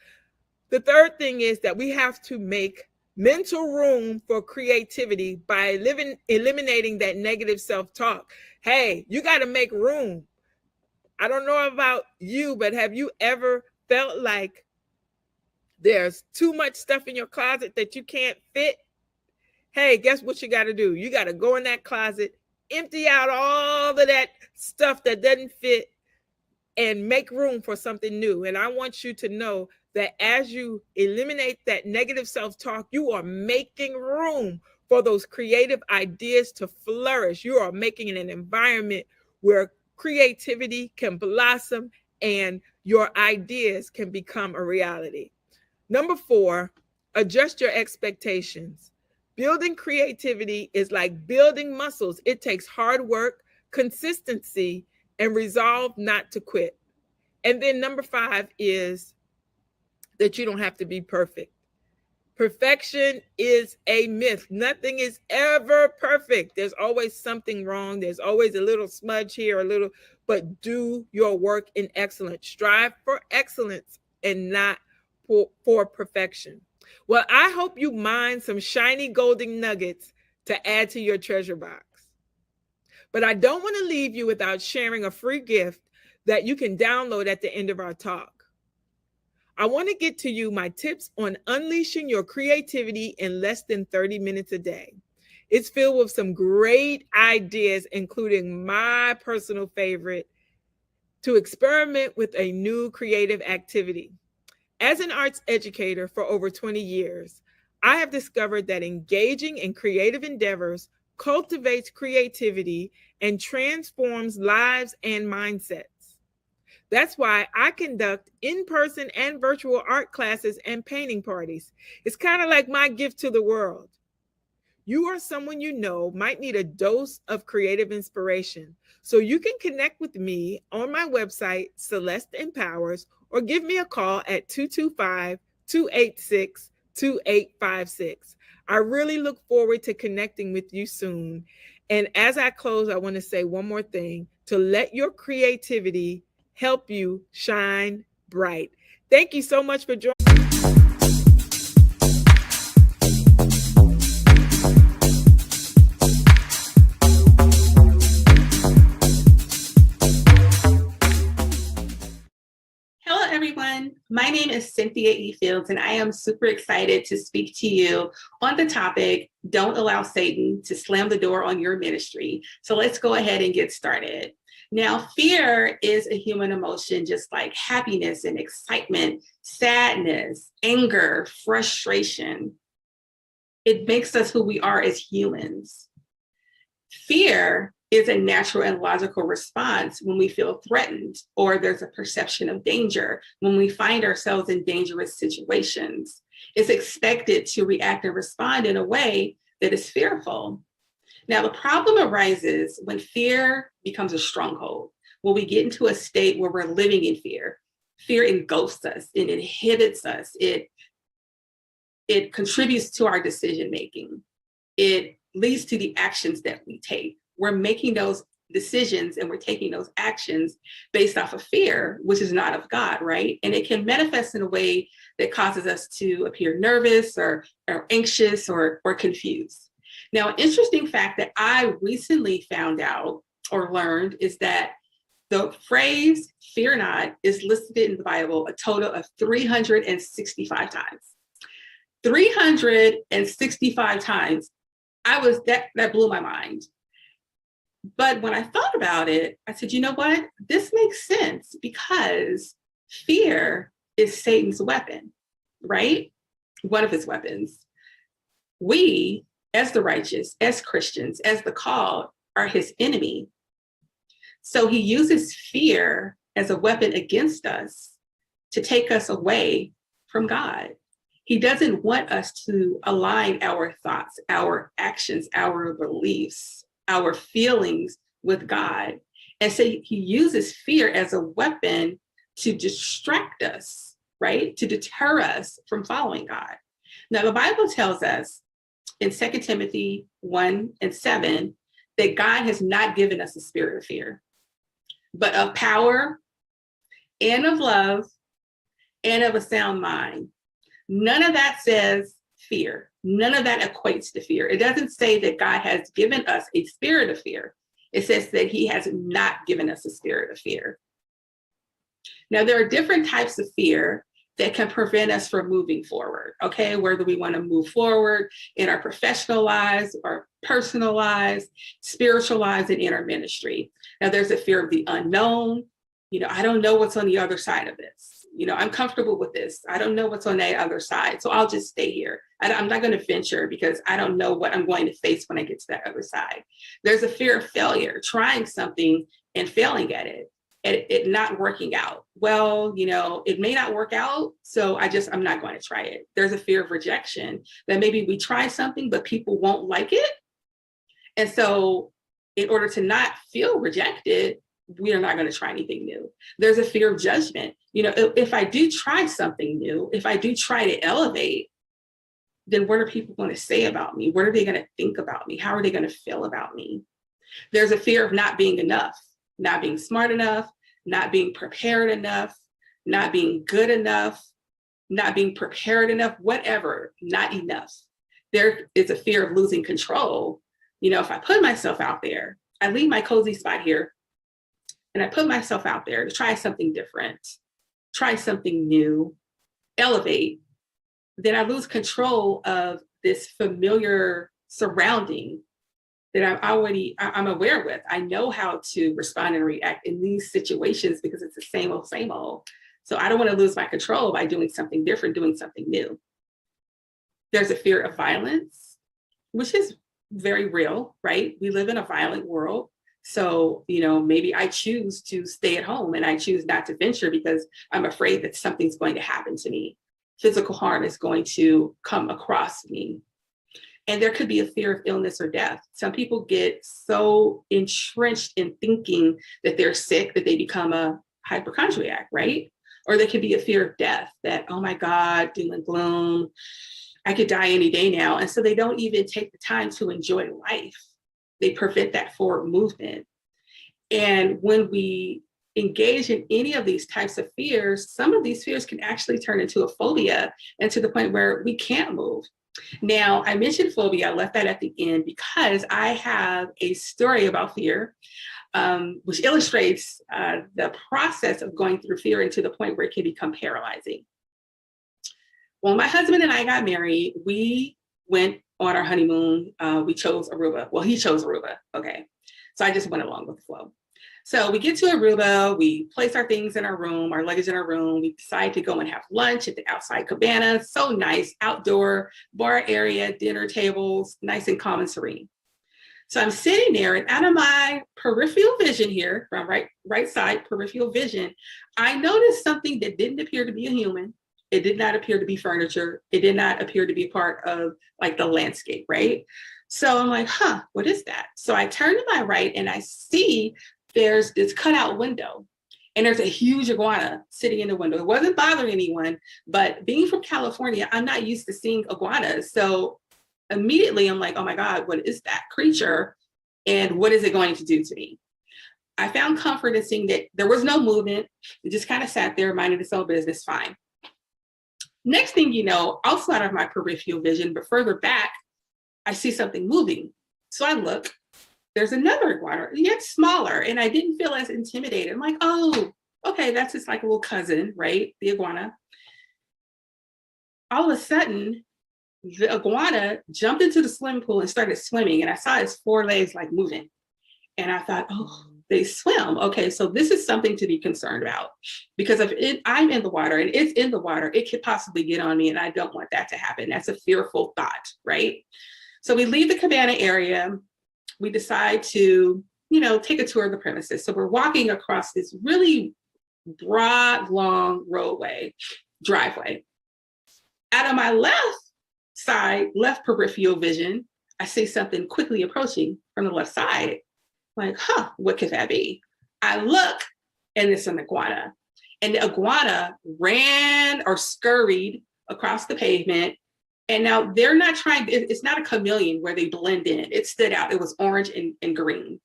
The third thing is that we have to make mental room for creativity by eliminating that negative self-talk. Hey, you got to make room. I don't know about you, but have you ever felt like there's too much stuff in your closet that you can't fit? Hey, guess what you got to do? You got to go in that closet, empty out all of that stuff that doesn't fit, and make room for something new. And I want you to know that as you eliminate that negative self-talk, you are making room for those creative ideas to flourish. You are making an environment where creativity can blossom and your ideas can become a reality. Number 4, adjust your expectations. Building creativity is like building muscles. It takes hard work, consistency, and resolve not to quit. And then number 5 is that you don't have to be perfect. Perfection is a myth. Nothing is ever perfect. There's always something wrong. There's always a little smudge here, but do your work in excellence. Strive for excellence and not for perfection. Well, I hope you mine some shiny golden nuggets to add to your treasure box. But I don't want to leave you without sharing a free gift that you can download at the end of our talk. I want to get to you my tips on unleashing your creativity in less than 30 minutes a day. It's filled with some great ideas, including my personal favorite, to experiment with a new creative activity. As an arts educator for over 20 years, I have discovered that engaging in creative endeavors cultivates creativity and transforms lives and mindsets. That's why I conduct in-person and virtual art classes and painting parties. It's kind of like my gift to the world. You or someone you know might need a dose of creative inspiration. So you can connect with me on my website, Celeste Empowers, or give me a call at 225-286-2856. I really look forward to connecting with you soon. And as I close, I want to say one more thing: to let your creativity help you shine bright. Thank you so much for joining. Hello, everyone. My name is Cynthia E. Fields, and I am super excited to speak to you on the topic, don't allow Satan to slam the door on your ministry. So let's go ahead and get started. Now, fear is a human emotion, just like happiness and excitement, sadness, anger, frustration. It makes us who we are as humans. Fear is a natural and logical response when we feel threatened or there's a perception of danger, when we find ourselves in dangerous situations. It's expected to react and respond in a way that is fearful. Now, the problem arises when fear becomes a stronghold, when we get into a state where we're living in fear. Fear engulfs us, it inhibits us, it contributes to our decision-making. It leads to the actions that we take. We're making those decisions and we're taking those actions based off of fear, which is not of God, right? And it can manifest in a way that causes us to appear nervous or anxious or confused. Now, an interesting fact that I recently found out or learned is that the phrase fear not is listed in the Bible a total of 365 times. 365 times. That blew my mind. But when I thought about it, I said, you know what? This makes sense because fear is Satan's weapon, right? One of his weapons. We, as the righteous, as Christians, as the called, are his enemy. So he uses fear as a weapon against us to take us away from God. He doesn't want us to align our thoughts, our actions, our beliefs, our feelings with God. And so he uses fear as a weapon to distract us, right? To deter us from following God. Now, the Bible tells us in 2 Timothy 1:7 that God has not given us a spirit of fear, but of power and of love and of a sound mind. None of that says fear. None of that equates to fear. It doesn't say that God has given us a spirit of fear. It says that he has not given us a spirit of fear. Now, there are different types of fear that can prevent us from moving forward, okay? Whether we want to move forward in our professional lives or personal lives, spiritual lives, and in our ministry. Now, there's a fear of the unknown. I don't know what's on the other side of this. I'm comfortable with this. I don't know what's on the other side, so I'll just stay here. I'm not going to venture because I don't know what I'm going to face when I get to that other side. There's a fear of failure, trying something and failing at it. It not working out. Well, it may not work out, so I'm not going to try it. There's a fear of rejection, that maybe we try something, but people won't like it. And so in order to not feel rejected, we are not going to try anything new. There's a fear of judgment. If I do try something new, if I do try to elevate, then what are people going to say about me? What are they going to think about me? How are they going to feel about me? There's a fear of not being enough, not being smart enough, not being prepared enough, not being good enough, not being prepared enough, whatever, not enough. There is a fear of losing control. If I put myself out there, I leave my cozy spot here and I put myself out there to try something different, try something new, elevate, then I lose control of this familiar surrounding that I'm aware with. I know how to respond and react in these situations because it's the same old, same old. So I don't want to lose my control by doing something different, doing something new. There's a fear of violence, which is very real, right? We live in a violent world. So, maybe I choose to stay at home and I choose not to venture because I'm afraid that something's going to happen to me. Physical harm is going to come across me. And there could be a fear of illness or death. Some people get so entrenched in thinking that they're sick that they become a hypochondriac, right? Or there could be a fear of death, that, oh my God, doom and gloom, I could die any day now. And so they don't even take the time to enjoy life. They prevent that forward movement. And when we engage in any of these types of fears, some of these fears can actually turn into a phobia, and to the point where we can't move. Now, I mentioned phobia, I left that at the end because I have a story about fear, which illustrates the process of going through fear and to the point where it can become paralyzing. When my husband and I got married, we went on our honeymoon. We chose Aruba. Well, he chose Aruba. Okay. So I just went along with the flow. So we get to Aruba, we place our things in our room, our luggage in our room. We decide to go and have lunch at the outside cabana. So nice, outdoor bar area, dinner tables, nice and calm and serene. So I'm sitting there, and out of my peripheral vision here, from right side peripheral vision, I noticed something that didn't appear to be a human. It did not appear to be furniture. It did not appear to be part of the landscape, right? So I'm like, what is that? So I turn to my right and I see there's this cutout window, and there's a huge iguana sitting in the window. It wasn't bothering anyone, but being from California, I'm not used to seeing iguanas. So immediately I'm like, oh my God, what is that creature? And what is it going to do to me? I found comfort in seeing that there was no movement. It just kind of sat there, minding its own business, fine. Next thing you know, also out of my peripheral vision, but further back, I see something moving. So I look, there's another iguana, yet smaller, and I didn't feel as intimidated. I'm like, oh, okay, that's just like a little cousin, right? The iguana. All of a sudden, the iguana jumped into the swimming pool and started swimming, and I saw its four legs moving. And I thought, oh, they swim. Okay, so this is something to be concerned about, because if I'm in the water and it's in the water, it could possibly get on me, and I don't want that to happen. That's a fearful thought, right? So we leave the cabana area. We decide to, take a tour of the premises. So we're walking across this really broad, long driveway. Out of my left peripheral vision, I see something quickly approaching from the left side. Like, what could that be? I look, and it's an iguana. And the iguana ran or scurried across the pavement. And now they're not it's not a chameleon where they blend in. It stood out. It was orange and green.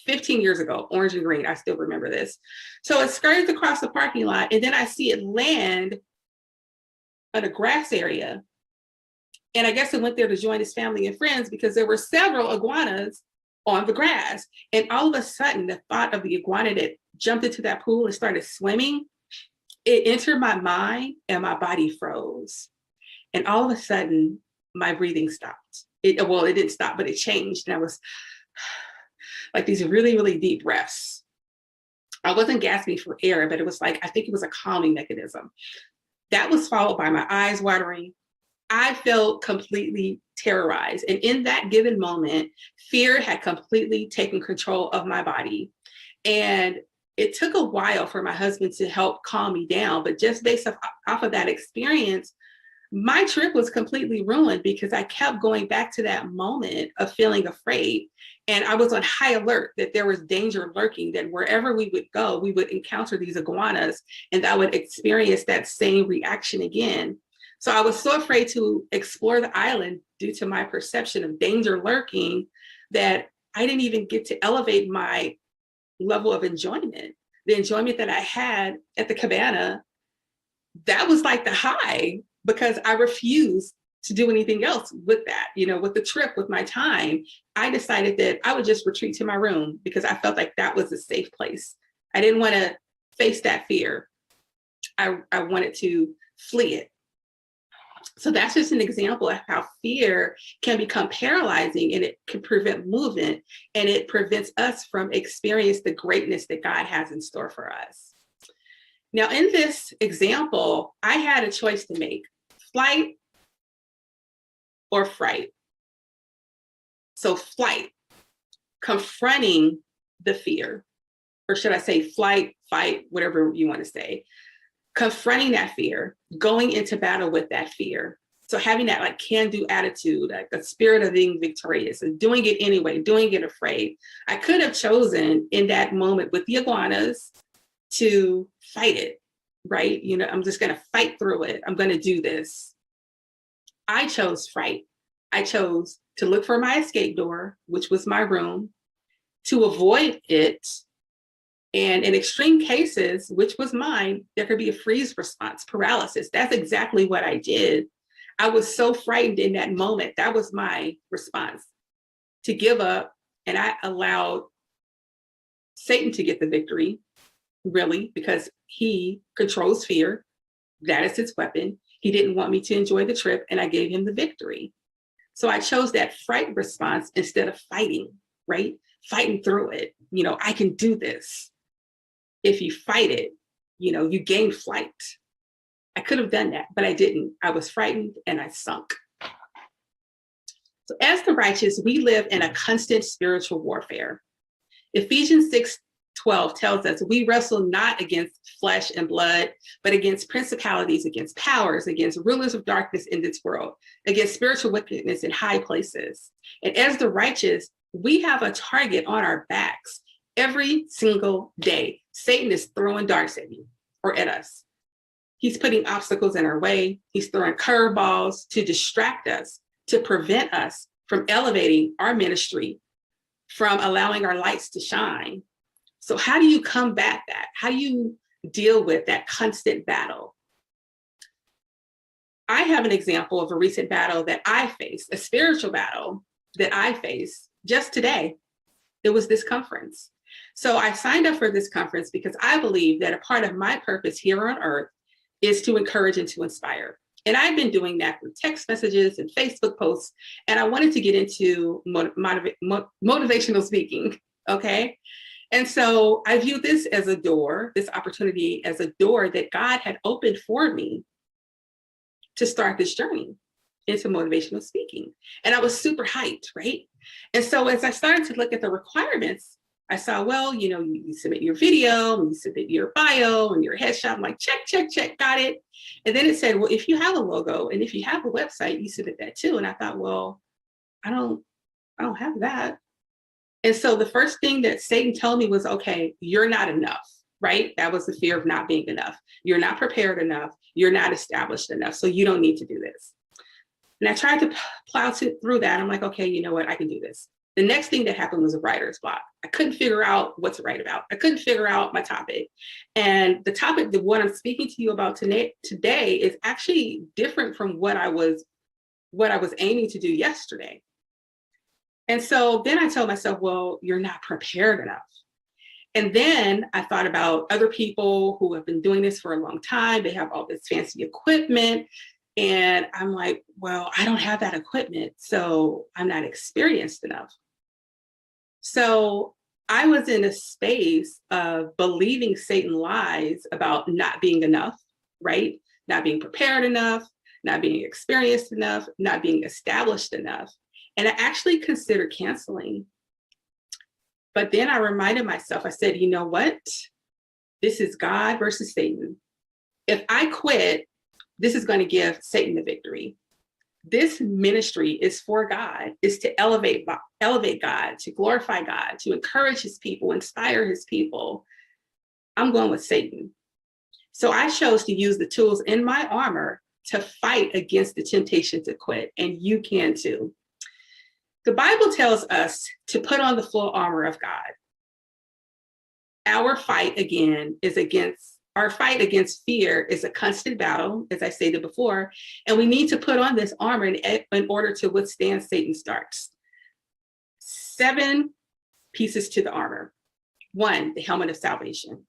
15 years ago, orange and green. I still remember this. So it scurries across the parking lot, and then I see it land on a grass area. And I guess it went there to join his family and friends because there were several iguanas on the grass. And all of a sudden, the thought of the iguana that jumped into that pool and started swimming, it entered my mind and my body froze. And all of a sudden, my breathing stopped. It didn't stop, but it changed. And I was like these really, really deep breaths. I wasn't gasping for air, but it was like, I think it was a calming mechanism. That was followed by my eyes watering. I felt completely terrorized. And in that given moment, fear had completely taken control of my body. And it took a while for my husband to help calm me down. But just based off of that experience, my trip was completely ruined because I kept going back to that moment of feeling afraid. And I was on high alert that there was danger lurking, that wherever we would go, we would encounter these iguanas and I would experience that same reaction again. So I was so afraid to explore the island due to my perception of danger lurking that I didn't even get to elevate my level of enjoyment. The enjoyment that I had at the cabana, that was like the high, because I refused to do anything else with that, with the trip, with my time. I decided that I would just retreat to my room because I felt like that was a safe place. I didn't want to face that fear. I wanted to flee it. So that's just an example of how fear can become paralyzing, and it can prevent movement, and it prevents us from experiencing the greatness that God has in store for us. Now, in this example, I had a choice to make: flight or fright. So flight, confronting the fear, or should I say flight, fight, whatever you want to say, confronting that fear, going into battle with that fear. So having that like can-do attitude, like a spirit of being victorious and doing it anyway, doing it afraid. I could have chosen in that moment with the iguanas to fight it, right? I'm just going to fight through it. I'm going to do this. I chose fright. I chose to look for my escape door, which was my room, to avoid it. And in extreme cases, which was mine, there could be a freeze response, paralysis. That's exactly what I did. I was so frightened in that moment. That was my response, to give up. And I allowed Satan to get the victory, really, because he controls fear. That is his weapon. He didn't want me to enjoy the trip, and I gave him the victory. So I chose that fright response instead of fighting, right? Fighting through it. I can do this. If you fight it, you gain flight. I could have done that, but I didn't. I was frightened and I sunk. So as the righteous, we live in a constant spiritual warfare. Ephesians 6:12 tells us we wrestle not against flesh and blood, but against principalities, against powers, against rulers of darkness in this world, against spiritual wickedness in high places. And as the righteous, we have a target on our backs every single day. Satan is throwing darts at you or at us. He's putting obstacles in our way. He's throwing curveballs to distract us, to prevent us from elevating our ministry, from allowing our lights to shine. So how do you combat that? How do you deal with that constant battle? I have an example of a recent battle that I faced, a spiritual battle that I faced just today. It was this conference. So I signed up for this conference because I believe that a part of my purpose here on earth is to encourage and to inspire. And I've been doing that through text messages and Facebook posts. And I wanted to get into motivational speaking, okay? And so I view this as a door, this opportunity as a door that God had opened for me to start this journey. into motivational speaking. And I was super hyped, right? And so as I started to look at the requirements, I saw, well, you submit your video, and you submit your bio and your headshot. I'm like, check, check, check, got it. And then it said, well, if you have a logo and if you have a website, you submit that too. And I thought, well, I don't have that. And so the first thing that Satan told me was, okay, you're not enough, right? That was the fear of not being enough. You're not prepared enough. You're not established enough. So you don't need to do this. And I tried to plow through that. I'm like, okay, you know what? I can do this. The next thing that happened was a writer's block. I couldn't figure out what to write about. I couldn't figure out my topic. And the topic that what I'm speaking to you about today is actually different from what I was aiming to do yesterday. And so then I told myself, well, you're not prepared enough. And then I thought about other people who have been doing this for a long time. They have all this fancy equipment. And I'm like, well, I don't have that equipment, so I'm not experienced enough. So I was in a space of believing Satan lies about not being enough, right? Not being prepared enough, not being experienced enough, not being established enough. And I actually considered canceling. But then I reminded myself, I said, you know what? This is God versus Satan. If I quit, this is going to give Satan the victory. This ministry is for God, is to elevate God, to glorify God, to encourage his people, inspire his people. I'm going with Satan. So I chose to use the tools in my armor to fight against the temptation to quit, and you can too. The Bible tells us to put on the full armor of God. Our fight against fear is a constant battle, as I stated before, and we need to put on this armor in order to withstand Satan's darts. 7 pieces to the armor. 1, the helmet of salvation.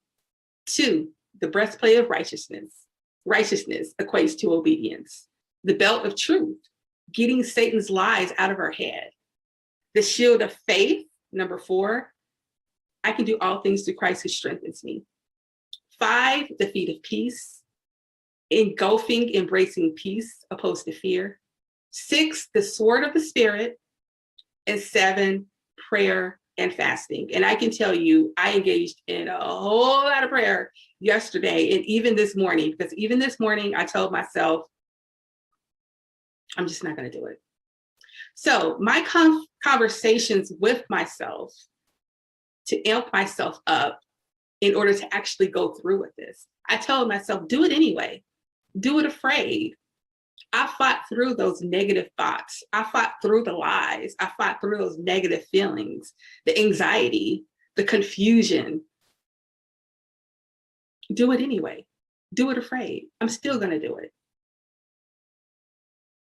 2, the breastplate of righteousness. Righteousness equates to obedience. The belt of truth, getting Satan's lies out of our head. The shield of faith, number 4, I can do all things through Christ who strengthens me. 5, the feet of peace, embracing peace opposed to fear. 6, the sword of the Spirit. And 7, prayer and fasting. And I can tell you, I engaged in a whole lot of prayer yesterday and even this morning, because even this morning I told myself, I'm just not going to do it. So my conversations with myself to amp myself up in order to actually go through with this. I told myself, do it anyway. Do it afraid. I fought through those negative thoughts. I fought through the lies. I fought through those negative feelings, the anxiety, the confusion. Do it anyway. Do it afraid. I'm still going to do it.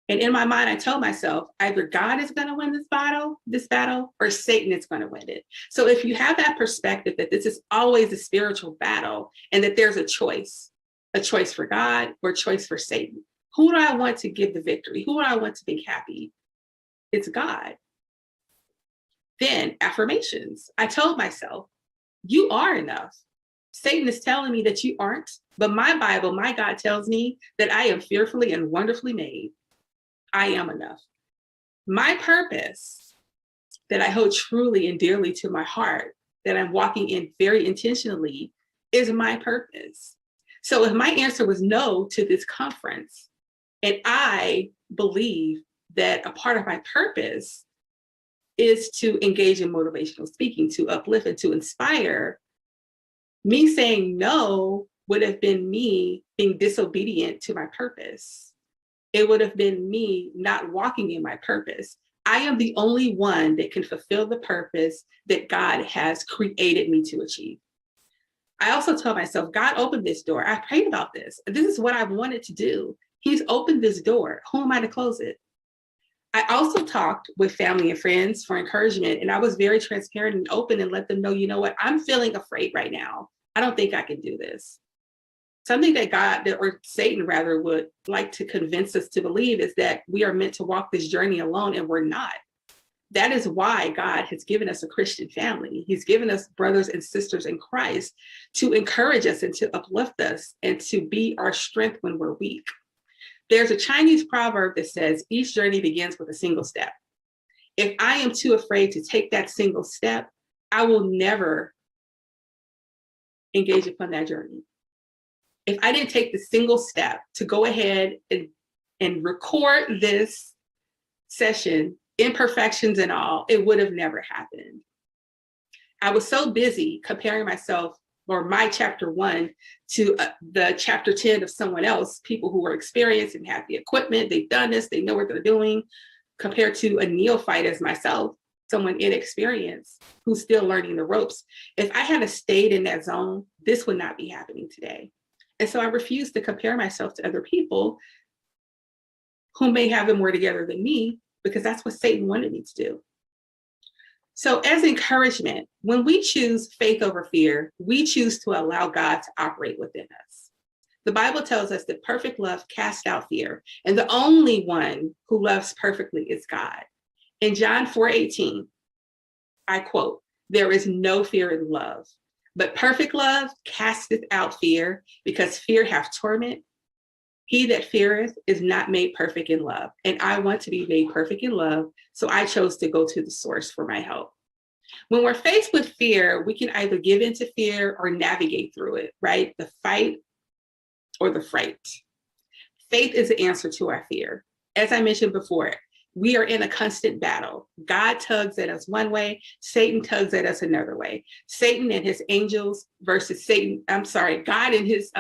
And in my mind, I told myself, either God is going to win this battle, or Satan is going to win it. So if you have that perspective that this is always a spiritual battle and that there's a choice for God or a choice for Satan, who do I want to give the victory? Who do I want to make happy? It's God. Then affirmations. I told myself, you are enough. Satan is telling me that you aren't, but my Bible, my God tells me that I am fearfully and wonderfully made. I am enough. My purpose that I hold truly and dearly to my heart, that I'm walking in very intentionally, is my purpose. So if my answer was no to this conference, and I believe that a part of my purpose is to engage in motivational speaking, to uplift and to inspire, me saying no would have been me being disobedient to my purpose. It would have been me not walking in my purpose. I am the only one that can fulfill the purpose that God has created me to achieve. I also told myself, God opened this door. I prayed about this. This is what I've wanted to do. He's opened this door. Who am I to close it? I also talked with family and friends for encouragement, and I was very transparent and open and let them know, you know what, I'm feeling afraid right now. I don't think I can do this. Something that God, or Satan rather, would like to convince us to believe is that we are meant to walk this journey alone, and we're not. That is why God has given us a Christian family. He's given us brothers and sisters in Christ to encourage us and to uplift us and to be our strength when we're weak. There's a Chinese proverb that says each journey begins with a single step. If I am too afraid to take that single step, I will never engage upon that journey. If I didn't take the single step to go ahead and record this session, imperfections and all, it would have never happened. I was so busy comparing myself or my chapter 1 to the chapter 10 of someone else, people who were experienced and have the equipment, they've done this, they know what they're doing, compared to a neophyte as myself, someone inexperienced who's still learning the ropes. If I had stayed in that zone, this would not be happening today. And so I refuse to compare myself to other people who may have it more together than me, because that's what Satan wanted me to do. So as encouragement, when we choose faith over fear, we choose to allow God to operate within us. The Bible tells us that perfect love casts out fear, and the only one who loves perfectly is God. In John 4:18, I quote, "There is no fear in love, but perfect love casteth out fear, because fear hath torment. He that feareth is not made perfect in love." And I want to be made perfect in love, so I chose to go to the source for my help. When we're faced with fear, we can either give into fear or navigate through it, right? The fight or the fright. Faith is the answer to our fear. As I mentioned before, we are in a constant battle. God tugs at us one way, Satan tugs at us another way. Satan and his angels versus God and his,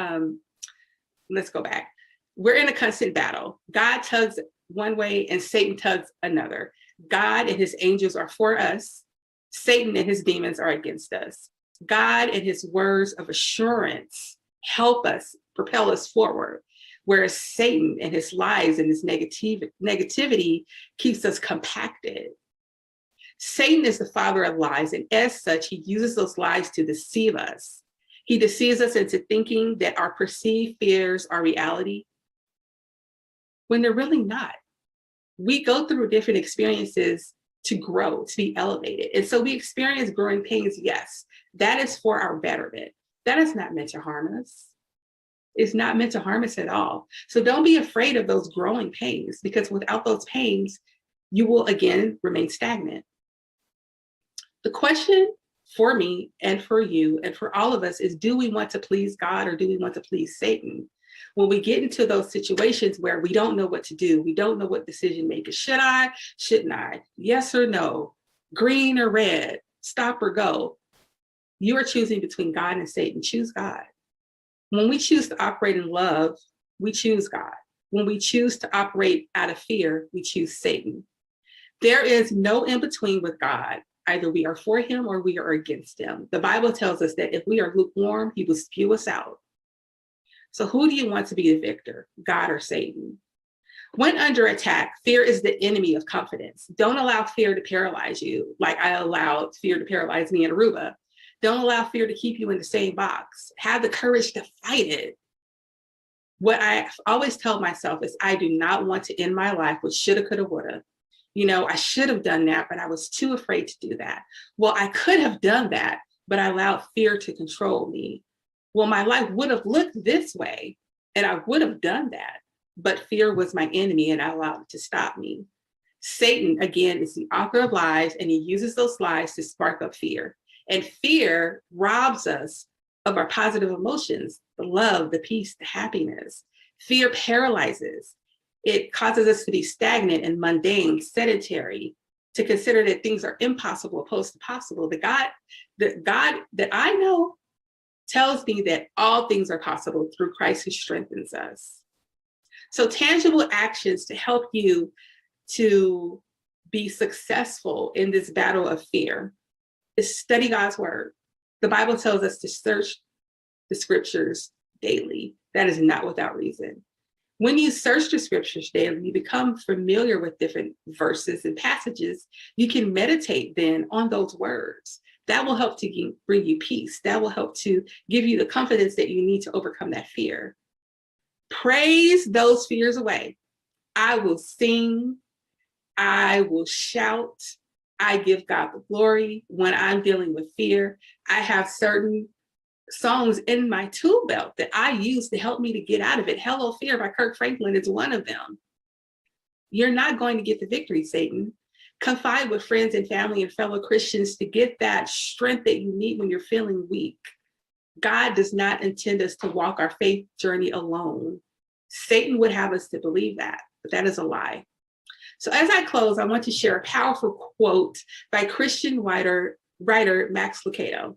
let's go back. We're in a constant battle. God tugs one way and Satan tugs another. God and his angels are for us. Satan and his demons are against us. God and his words of assurance help us, propel us forward, whereas Satan and his lies and his negativity keeps us compacted. Satan is the father of lies, and as such, he uses those lies to deceive us. He deceives us into thinking that our perceived fears are reality, when they're really not. We go through different experiences to grow, to be elevated. And so we experience growing pains, yes. That is for our betterment. That is not meant to harm us. It's not meant to harm us at all. So don't be afraid of those growing pains, because without those pains, you will again remain stagnant. The question for me and for you and for all of us is, do we want to please God or do we want to please Satan? When we get into those situations where we don't know what to do, we don't know what decision maker, should I, shouldn't I, yes or no, green or red, stop or go, you are choosing between God and Satan. Choose God. When we choose to operate in love, we choose God. When we choose to operate out of fear, we choose Satan. There is no in between with God. Either we are for him or we are against him. The Bible tells us that if we are lukewarm, he will spew us out. So who do you want to be the victor, God or Satan? When under attack, fear is the enemy of confidence. Don't allow fear to paralyze you like I allowed fear to paralyze me in Aruba. Don't allow fear to keep you in the same box. Have the courage to fight it. What I always tell myself is I do not want to end my life with shoulda, coulda, woulda. You know, I should have done that, but I was too afraid to do that. Well, I could have done that, but I allowed fear to control me. Well, my life would have looked this way and I would have done that, but fear was my enemy and I allowed it to stop me. Satan, again, is the author of lies, and he uses those lies to spark up fear. And fear robs us of our positive emotions, the love, the peace, the happiness. Fear paralyzes. It causes us to be stagnant and mundane, sedentary, to consider that things are impossible opposed to possible. The God that I know tells me that all things are possible through Christ who strengthens us. So tangible actions to help you to be successful in this battle of fear is study God's word. The Bible tells us to search the scriptures daily. That is not without reason. When you search the scriptures daily, you become familiar with different verses and passages. You can meditate then on those words. That will help to bring you peace. That will help to give you the confidence that you need to overcome that fear. Praise those fears away. I will sing. I will shout. I give God the glory when I'm dealing with fear. I have certain songs in my tool belt that I use to help me to get out of it. Hello Fear by Kirk Franklin is one of them. You're not going to get the victory, Satan. Confide with friends and family and fellow Christians to get that strength that you need when you're feeling weak. God does not intend us to walk our faith journey alone. Satan would have us to believe that, but that is a lie. So as I close, I want to share a powerful quote by Christian writer Max Lucado.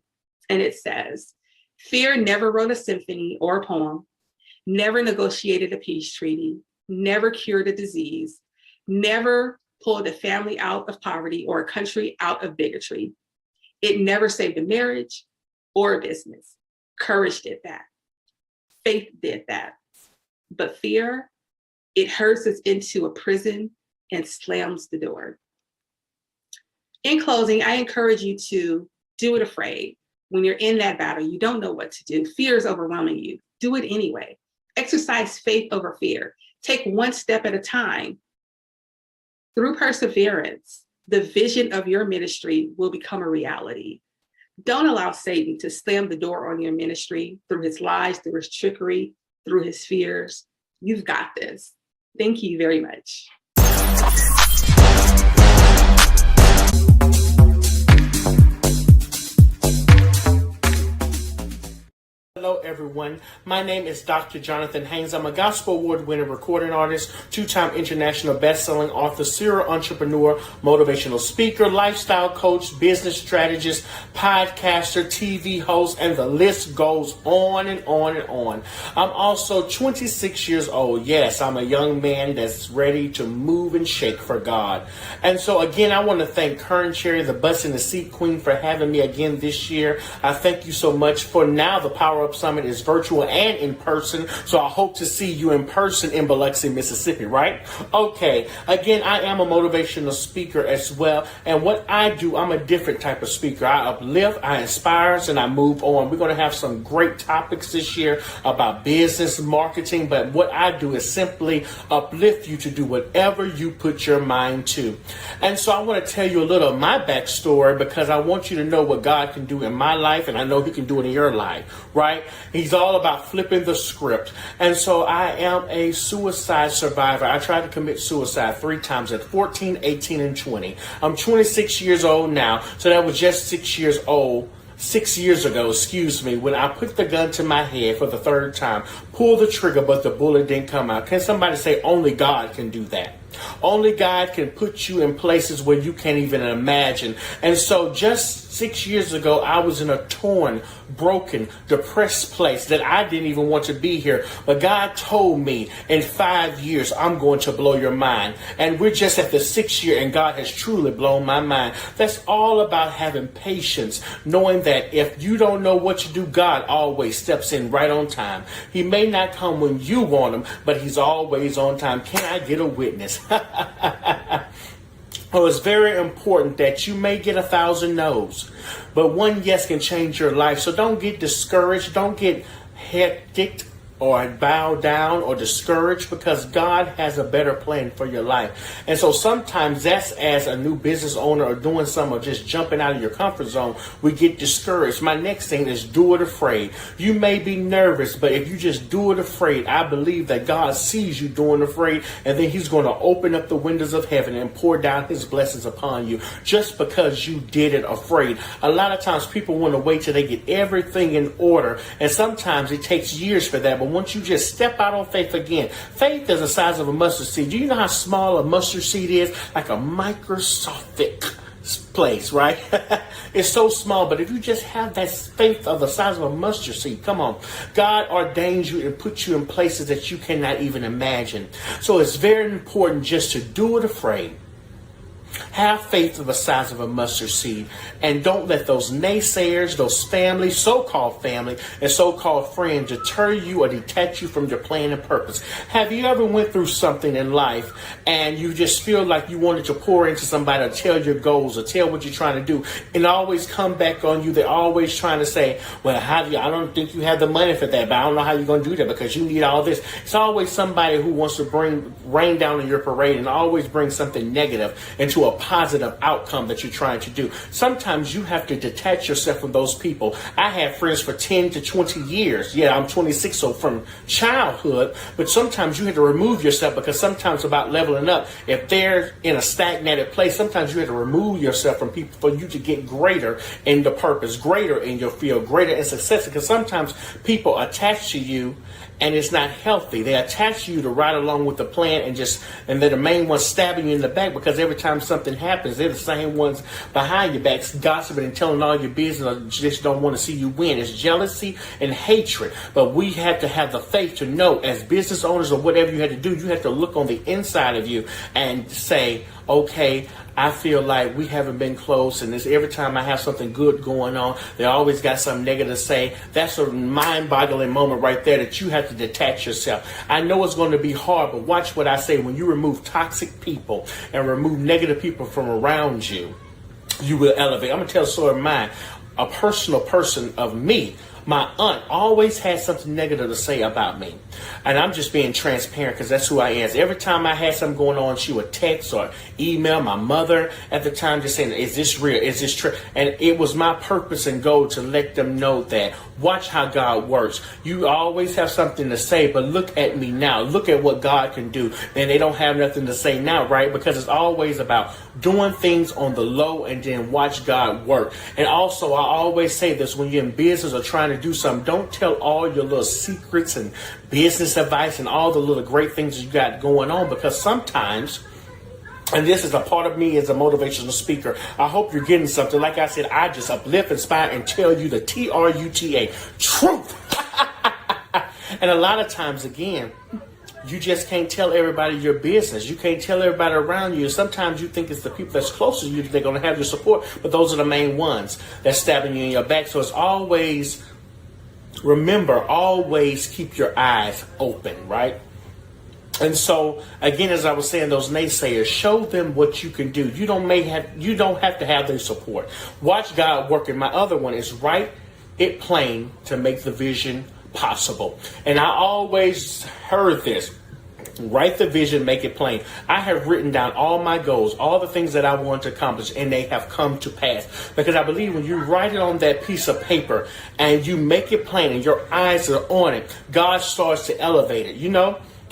And it says, "Fear never wrote a symphony or a poem, never negotiated a peace treaty, never cured a disease, never pulled a family out of poverty or a country out of bigotry. It never saved a marriage or a business. Courage did that. Faith did that. But fear, it hurts us into a prison and slams the door." In closing, I encourage you to do it afraid. When you're in that battle, you don't know what to do. Fear is overwhelming you. Do it anyway. Exercise faith over fear. Take one step at a time. Through perseverance, the vision of your ministry will become a reality. Don't allow Satan to slam the door on your ministry through his lies, through his trickery, through his fears. You've got this. Thank you very much. Hello everyone, my name is Dr. Jonathan Haynes. I'm a Gospel Award-winning recording artist, two-time international best-selling author, serial entrepreneur, motivational speaker, lifestyle coach, business strategist, podcaster, TV host, and the list goes on and on and on. I'm also 26 years old. Yes, I'm a young man that's ready to move and shake for God. And so again, I want to thank Kern Cherry, the Bus in the Seat Queen, for having me again this year. I thank you so much. For now, the Power Up Summit is virtual and in person, so I hope to see you in person in Biloxi, Mississippi, right? Okay, again, I am a motivational speaker as well, and what I do, I'm a different type of speaker. I uplift, I inspire, and I move on. We're going to have some great topics this year about business, marketing, but what I do is simply uplift you to do whatever you put your mind to. And so I want to tell you a little of my backstory, because I want you to know what God can do in my life, and I know He can do it in your life, right? He's all about flipping the script. And so I am a suicide survivor. I tried to commit suicide 3 times at 14, 18, and 20. I'm 26 years old now, so that was just 6 years ago, when I put the gun to my head for the 3rd time, pulled the trigger, but the bullet didn't come out. Can somebody say only God can do that? Only God can put you in places where you can't even imagine. And so just 6 years ago, I was in a torn, broken, depressed place that I didn't even want to be here. But God told me, in 5 years, I'm going to blow your mind. And we're just at the 6th year, and God has truly blown my mind. That's all about having patience, knowing that if you don't know what to do, God always steps in right on time. He may not come when you want him, but He's always on time. Can I get a witness? Oh, it's very important that you may get 1,000 no's, but one yes can change your life. So don't get discouraged. Don't get hectic or bow down or discouraged, because God has a better plan for your life. And so sometimes that's, as a new business owner or doing something or just jumping out of your comfort zone, we get discouraged. My next thing is do it afraid. You may be nervous, but if you just do it afraid, I believe that God sees you doing afraid, and then He's going to open up the windows of heaven and pour down His blessings upon you just because you did it afraid. A lot of times people want to wait till they get everything in order, and sometimes it takes years for that. But once you just step out on faith again, faith is the size of a mustard seed. Do you know how small a mustard seed is? Like a microscopic place, right? It's so small, but if you just have that faith of the size of a mustard seed, come on, God ordains you and puts you in places that you cannot even imagine. So it's very important just to do it afraid. Have faith of the size of a mustard seed, and don't let those naysayers, those family, so-called family, and so-called friends deter you or detach you from your plan and purpose. Have you ever went through something in life and you just feel like you wanted to pour into somebody or tell your goals or tell what you're trying to do, and always come back on you? They're always trying to say, well, I don't think you have the money for that, but I don't know how you're going to do that because you need all this. It's always somebody who wants to bring rain down on your parade and always bring something negative into into a positive outcome that you're trying to do. Sometimes you have to detach yourself from those people. I had friends for 10 to 20 years. Yeah, I'm 26, so from childhood, but sometimes you have to remove yourself, because sometimes about leveling up, if they're in a stagnated place, sometimes you have to remove yourself from people for you to get greater in the purpose, greater in your field, greater in success, because sometimes people attach to you and it's not healthy. They attach you to ride along with the plan, and they're the main ones stabbing you in the back, because every time something happens, they're the same ones behind your backs, gossiping and telling all your business, or just don't want to see you win. It's jealousy and hatred. But we have to have the faith to know, as business owners or whatever you have to do, you have to look on the inside of you and say, okay, I feel like we haven't been close, and every time I have something good going on, they always got something negative to say. That's a mind-boggling moment right there, that you have to detach yourself. I know it's going to be hard, but watch what I say. When you remove toxic people and remove negative people from around you, you will elevate. I'm going to tell a story of mine. A personal person of me. My aunt always had something negative to say about me. And I'm just being transparent, because that's who I am. Every time I had something going on, she would text or email my mother at the time, just saying, is this real? Is this true? And it was my purpose and goal to let them know that, watch how God works. You always have something to say, but look at me now. Look at what God can do. And they don't have nothing to say now, right? Because it's always about doing things on the low and then watch God work. And also, I always say this, when you're in business or trying to do something, don't tell all your little secrets and business advice and all the little great things you got going on, because sometimes, and this is a part of me as a motivational speaker, I hope you're getting something. Like I said, I just uplift, inspire, and tell you the TRUTA, truth. And a lot of times, again, you just can't tell everybody your business. You can't tell everybody around you. Sometimes you think it's the people that's closest to you that they're going to have your support, but those are the main ones that's stabbing you in your back. So it's always, remember, always keep your eyes open, right? And so, again, as I was saying, those naysayers, show them what you can do. You don't have to have their support. Watch God work. And my other one is write it plain to make the vision possible. And I always heard this. Write the vision, make it plain. I have written down all my goals, all the things that I want to accomplish, and they have come to pass. Because I believe when you write it on that piece of paper and you make it plain and your eyes are on it, God starts to elevate it,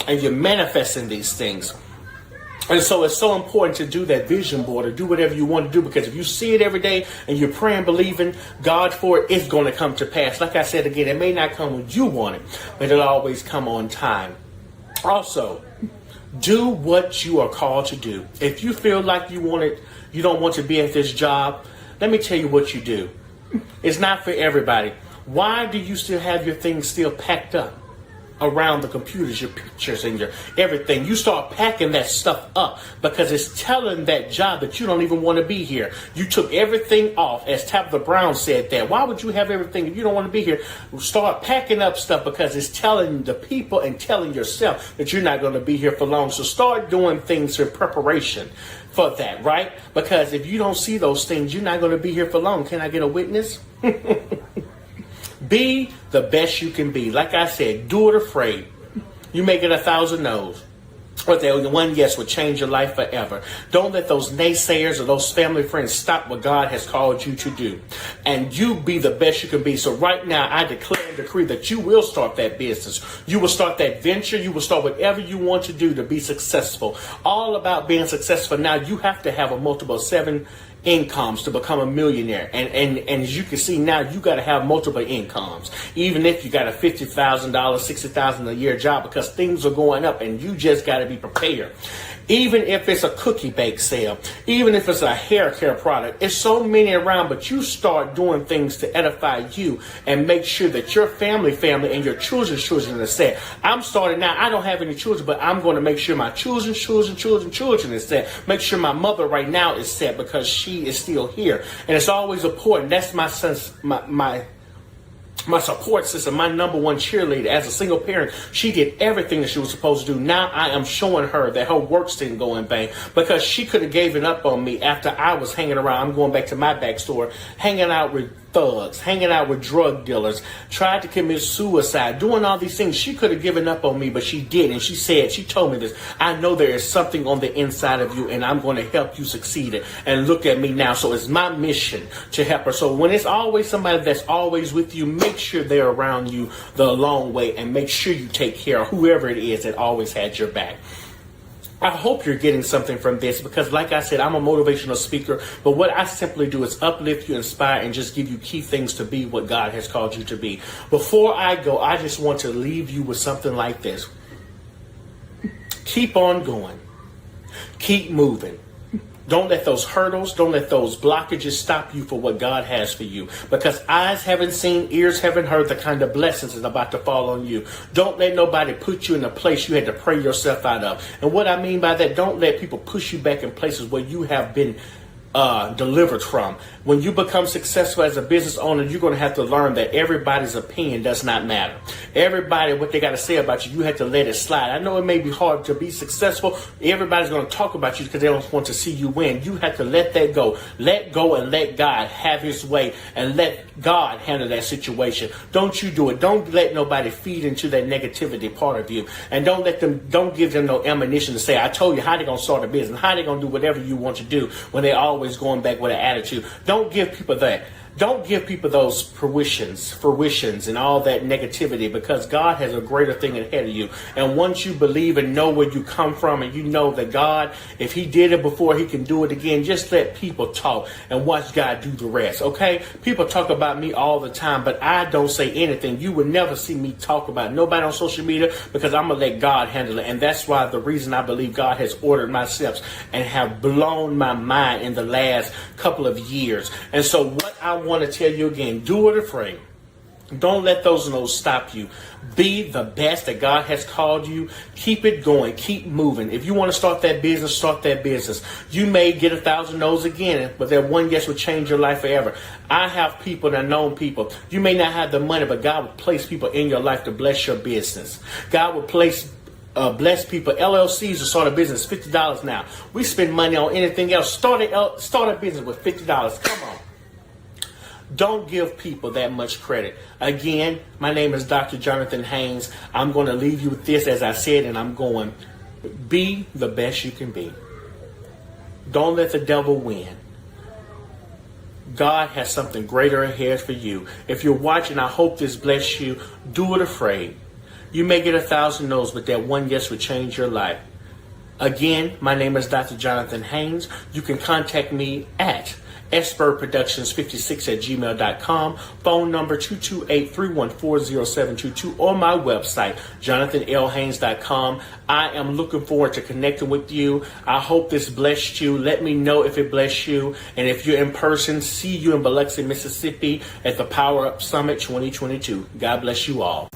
and you're manifesting these things. And so it's so important to do that vision board or do whatever you want to do, because if you see it every day and you're praying, believing God for it, it's going to come to pass. Like I said again, it may not come when you want it, but it'll always come on time. Also, do what you are called to do. If you feel like you don't want to be at this job, let me tell you what you do. It's not for everybody. Why do you still have your things still packed up around the computers, your pictures and your everything? You start packing that stuff up, because it's telling that job that you don't even want to be here. You took everything off, as Tabitha Brown said that. Why would you have everything if you don't want to be here? Start packing up stuff, because it's telling the people and telling yourself that you're not going to be here for long. So start doing things in preparation for that, right? Because if you don't see those things, you're not going to be here for long. Can I get a witness? Be the best you can be. Like I said, do it afraid. You make it 1,000 no's, but the one yes would change your life forever. Don't let those naysayers or those family friends stop what God has called you to do. And you be the best you can be. So right now, I declare and decree that you will start that business. You will start that venture. You will start whatever you want to do to be successful. All about being successful. Now, you have to have a multiple 7 incomes to become a millionaire. And as you can see now, you got to have multiple incomes. Even if you got a $50,000, $60,000 a year job, because things are going up and you just got to be prepared. Even if it's a cookie bake sale, even if it's a hair care product, it's so many around, but you start doing things to edify you and make sure that your family and your children's children are set. I'm starting now. I don't have any children, but I'm going to make sure my children's children is set. Make sure my mother right now is set, because she is still here. And it's always important. That's my son's, my support system, my number one cheerleader. As a single parent, she did everything that she was supposed to do. Now I am showing her that her works didn't go in vain, because she could have given up on me after I was hanging around. I'm going back to my backstory, hanging out with thugs, hanging out with drug dealers, tried to commit suicide, doing all these things. She could have given up on me, but she did. And she told me this, I know there is something on the inside of you and I'm going to help you succeed. And look at me now. So it's my mission to help her. So when it's always somebody that's always with you, make sure they're around you the long way and make sure you take care of whoever it is that always had your back. I hope you're getting something from this because, like I said, I'm a motivational speaker, but what I simply do is uplift you, inspire, and just give you key things to be what God has called you to be. Before I go, I just want to leave you with something like this. Keep on going. Keep moving. Don't let those hurdles, don't let those blockages stop you for what God has for you. Because eyes haven't seen, ears haven't heard the kind of blessings that's about to fall on you. Don't let nobody put you in a place you had to pray yourself out of. And what I mean by that, don't let people push you back in places where you have been delivered from. When you become successful as a business owner, you're going to have to learn that everybody's opinion does not matter. Everybody, what they got to say about you, you have to let it slide. I know it may be hard to be successful. Everybody's going to talk about you because they don't want to see you win. You have to let that go. Let go and let God have his way and let God handle that situation. Don't you do it. Don't let nobody feed into that negativity part of you. And don't give them no ammunition to say, I told you how they're going to start a business, how they're going to do whatever you want to do when they always going back with an attitude. Don't give people that. Don't give people those fruitions and all that negativity because God has a greater thing ahead of you. And once you believe and know where you come from and you know that God, if he did it before, he can do it again, just let people talk and watch God do the rest. Okay? People talk about me all the time, but I don't say anything. You would never see me talk about nobody on social media because I'm going to let God handle it. And that's why the reason I believe God has ordered my steps and have blown my mind in the last couple of years. And so what I want to tell you again, do it afraid. Don't let those no's stop you. Be the best that God has called you. Keep it going. Keep moving. If you want to start that business, start that business. You may get 1,000 no's again, but that one yes will change your life forever. I have people that know people. You may not have the money, but God will place people in your life to bless your business. God will bless people. LLCs to start a business, $50 now. We spend money on anything else. Start a business with $50. Come on. Don't give people that much credit. Again, my name is Dr. Jonathan Haynes. I'm going to leave you with this, as I said, and I'm going, be the best you can be. Don't let the devil win. God has something greater ahead for you. If you're watching, I hope this bless you. Do it afraid. You may get 1,000 no's, but that one yes will change your life. Again, my name is Dr. Jonathan Haynes. You can contact me at sbirdproductions56@gmail.com, phone number 228-314-0722, or my website, jonathanlhaynes.com. I am looking forward to connecting with you. I hope this blessed you. Let me know if it blessed you. And if you're in person, see you in Biloxi, Mississippi at the Power Up Summit 2022. God bless you all.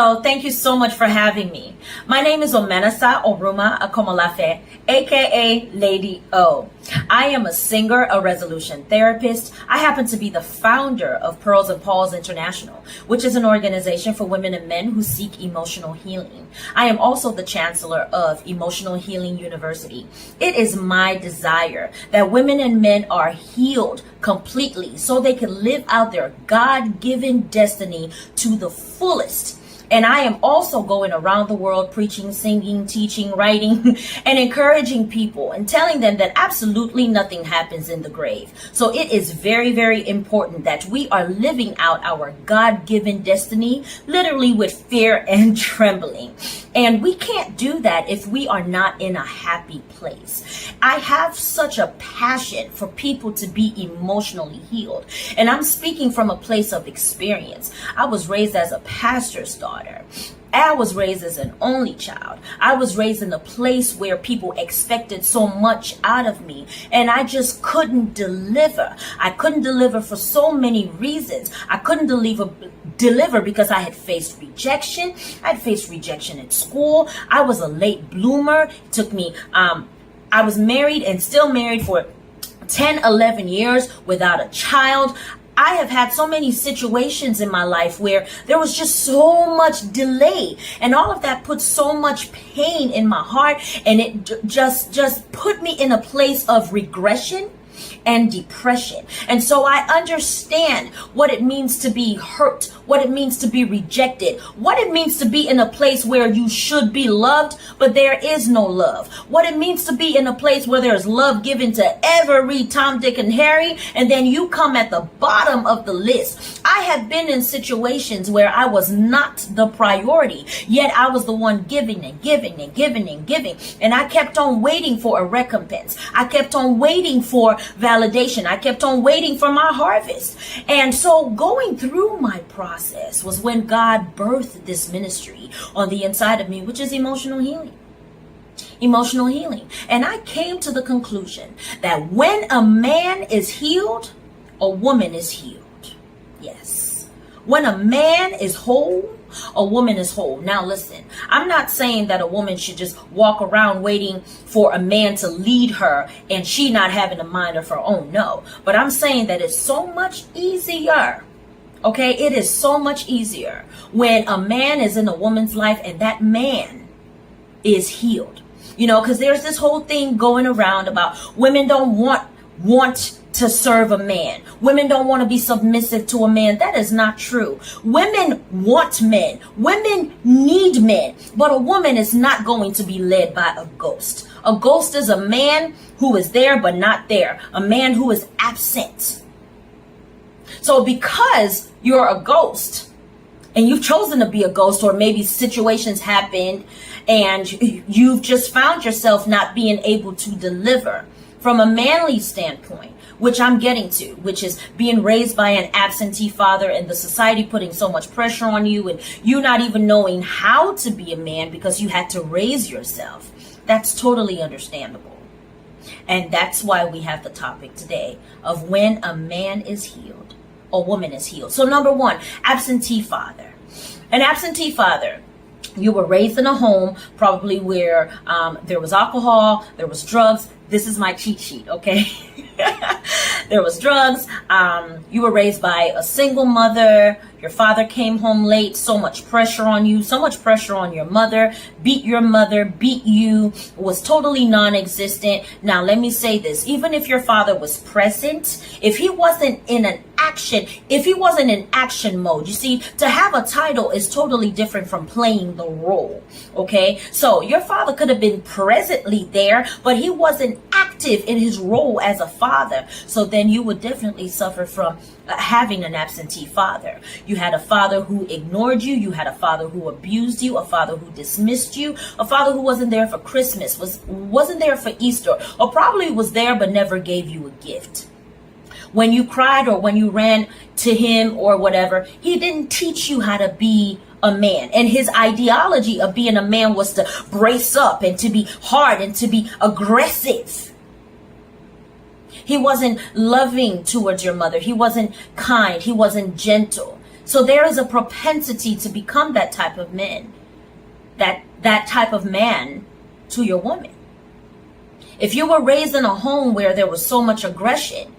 Hello, thank you so much for having me. My name is Omenasa Oruma Akomolafe, aka Lady O. I am a singer, a resolution therapist. I happen to be the founder of Pearls and Pauls International, which is an organization for women and men who seek emotional healing. I am also the chancellor of Emotional Healing University. It is my desire that women and men are healed completely so they can live out their God-given destiny to the fullest. And I am also going around the world preaching, singing, teaching, writing, and encouraging people and telling them that absolutely nothing happens in the grave. So it is very, very important that we are living out our God-given destiny, literally with fear and trembling. And we can't do that if we are not in a happy place. I have such a passion for people to be emotionally healed. And I'm speaking from a place of experience. I was raised as a pastor's daughter. I was raised as an only child. I was raised in a place where people expected so much out of me, and I just couldn't deliver. I couldn't deliver for so many reasons. I couldn't deliver because I had faced rejection. I'd faced rejection at school. I was a late bloomer. It took me, I was married and still married for 10, 11 years without a child. I have had so many situations in my life where there was just so much delay, and all of that put so much pain in my heart, and it just put me in a place of regression and depression. And so I understand what it means to be hurt, what it means to be rejected, what it means to be in a place where you should be loved, but there is no love. What it means to be in a place where there's love given to every Tom, Dick, and Harry, and then you come at the bottom of the list. I have been in situations where I was not the priority, yet I was the one giving and giving and giving and giving, and I kept on waiting for a recompense. I kept on waiting for validation. I kept on waiting for my harvest. And so going through my process was when God birthed this ministry on the inside of me, which is emotional healing. Emotional healing. And I came to the conclusion that when a man is healed, a woman is healed. Yes. When a man is whole, a woman is whole. Now listen, I'm not saying that a woman should just walk around waiting for a man to lead her and she not having a mind of her own. No, but I'm saying that it's so much easier. Okay, it is so much easier when a man is in a woman's life and that man is healed. You know, because there's this whole thing going around about women don't want to serve a man. Women don't want to be submissive to a man. That is not true. Women want men. Women need men. But a woman is not going to be led by a ghost. A ghost is a man who is there but not there. A man who is absent. So because you're a ghost and you've chosen to be a ghost, or maybe situations happened and you've just found yourself not being able to deliver from a manly standpoint, which I'm getting to, which is being raised by an absentee father and the society putting so much pressure on you and you not even knowing how to be a man because you had to raise yourself. That's totally understandable. And that's why we have the topic today of when a man is healed, a woman is healed. So number one, absentee father. An absentee father. You were raised in a home probably where there was alcohol, there was drugs. This is my cheat sheet, okay? There was drugs. You were raised by a single mother. Your father came home late. So much pressure on you. So much pressure on your mother. Beat your mother. Beat you. Was totally non-existent. Now, let me say this. Even if your father was present, if he wasn't in an action, if he wasn't in action mode, you see, to have a title is totally different from playing the role, okay? So your father could have been presently there, but he wasn't active in his role as a father. So then you would definitely suffer from having an absentee father. You had a father who ignored you. You had a father who abused you, a father who dismissed you, a father who wasn't there for Christmas, wasn't there for Easter, or probably was there but never gave you a gift. When you cried or when you ran to him or whatever, he didn't teach you how to be a man. And his ideology of being a man was to brace up and to be hard and to be aggressive. He wasn't loving towards your mother. He wasn't kind. He wasn't gentle. So there is a propensity to become that type of man, that type of man to your woman. If you were raised in a home where there was so much aggression,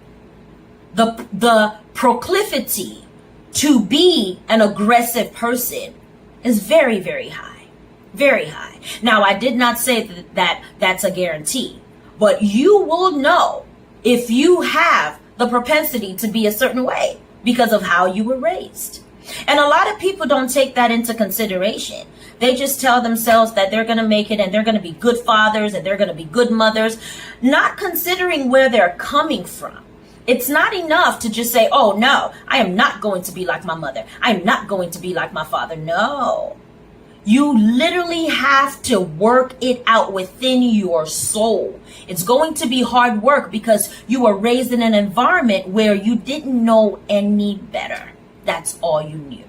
the proclivity to be an aggressive person is very, very high. Very high. Now, I did not say that that's a guarantee, but you will know if you have the propensity to be a certain way because of how you were raised. And a lot of people don't take that into consideration. They just tell themselves that they're going to make it and they're going to be good fathers and they're going to be good mothers, not considering where they're coming from. It's not enough to just say, oh, no, I am not going to be like my mother. I am not going to be like my father. No. You literally have to work it out within your soul. It's going to be hard work because you were raised in an environment where you didn't know any better. That's all you knew.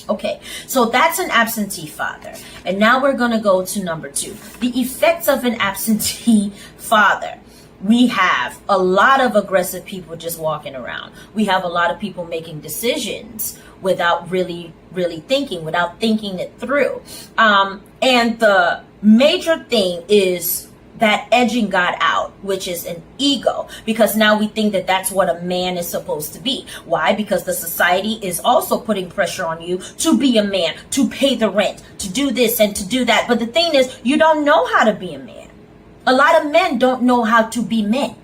Okay, so that's an absentee father. And now we're going to go to number 2. The effects of an absentee father. We have a lot of aggressive people just walking around. We have a lot of people making decisions without really thinking, without thinking it through. And the major thing is that edging God out, which is an ego, because now we think that that's what a man is supposed to be. Why? Because the society is also putting pressure on you to be a man, to pay the rent, to do this and to do that. But the thing is, you don't know how to be a man. A lot of men don't know how to be men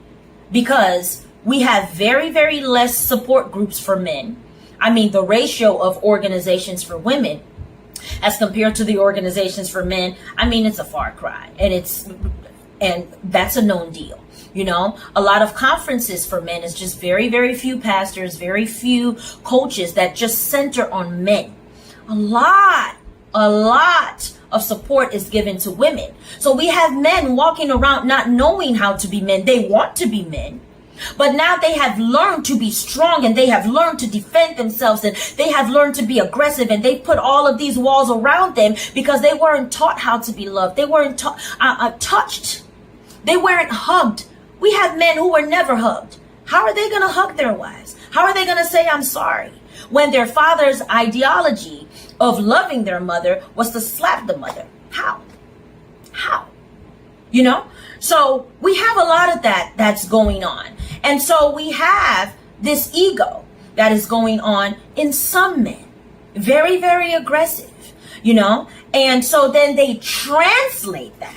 because we have very, very less support groups for men. I mean, the ratio of organizations for women as compared to the organizations for men, I mean, it's a far cry, and that's a known deal. You know, a lot of conferences for men is just very, very few pastors, very few coaches that just center on men. A lot of support is given to women. So we have men walking around not knowing how to be men. They want to be men, but now they have learned to be strong and they have learned to defend themselves and they have learned to be aggressive, and they put all of these walls around them because they weren't taught how to be loved. They weren't touched. They weren't hugged. We have men who were never hugged. How are they going to hug their wives? How are they going to say, I'm sorry, when their father's ideology of loving their mother was to slap the mother? How? You know? So we have a lot of that's going on. And so we have this ego that is going on in some men. Very, very aggressive, you know? And so then they translate that.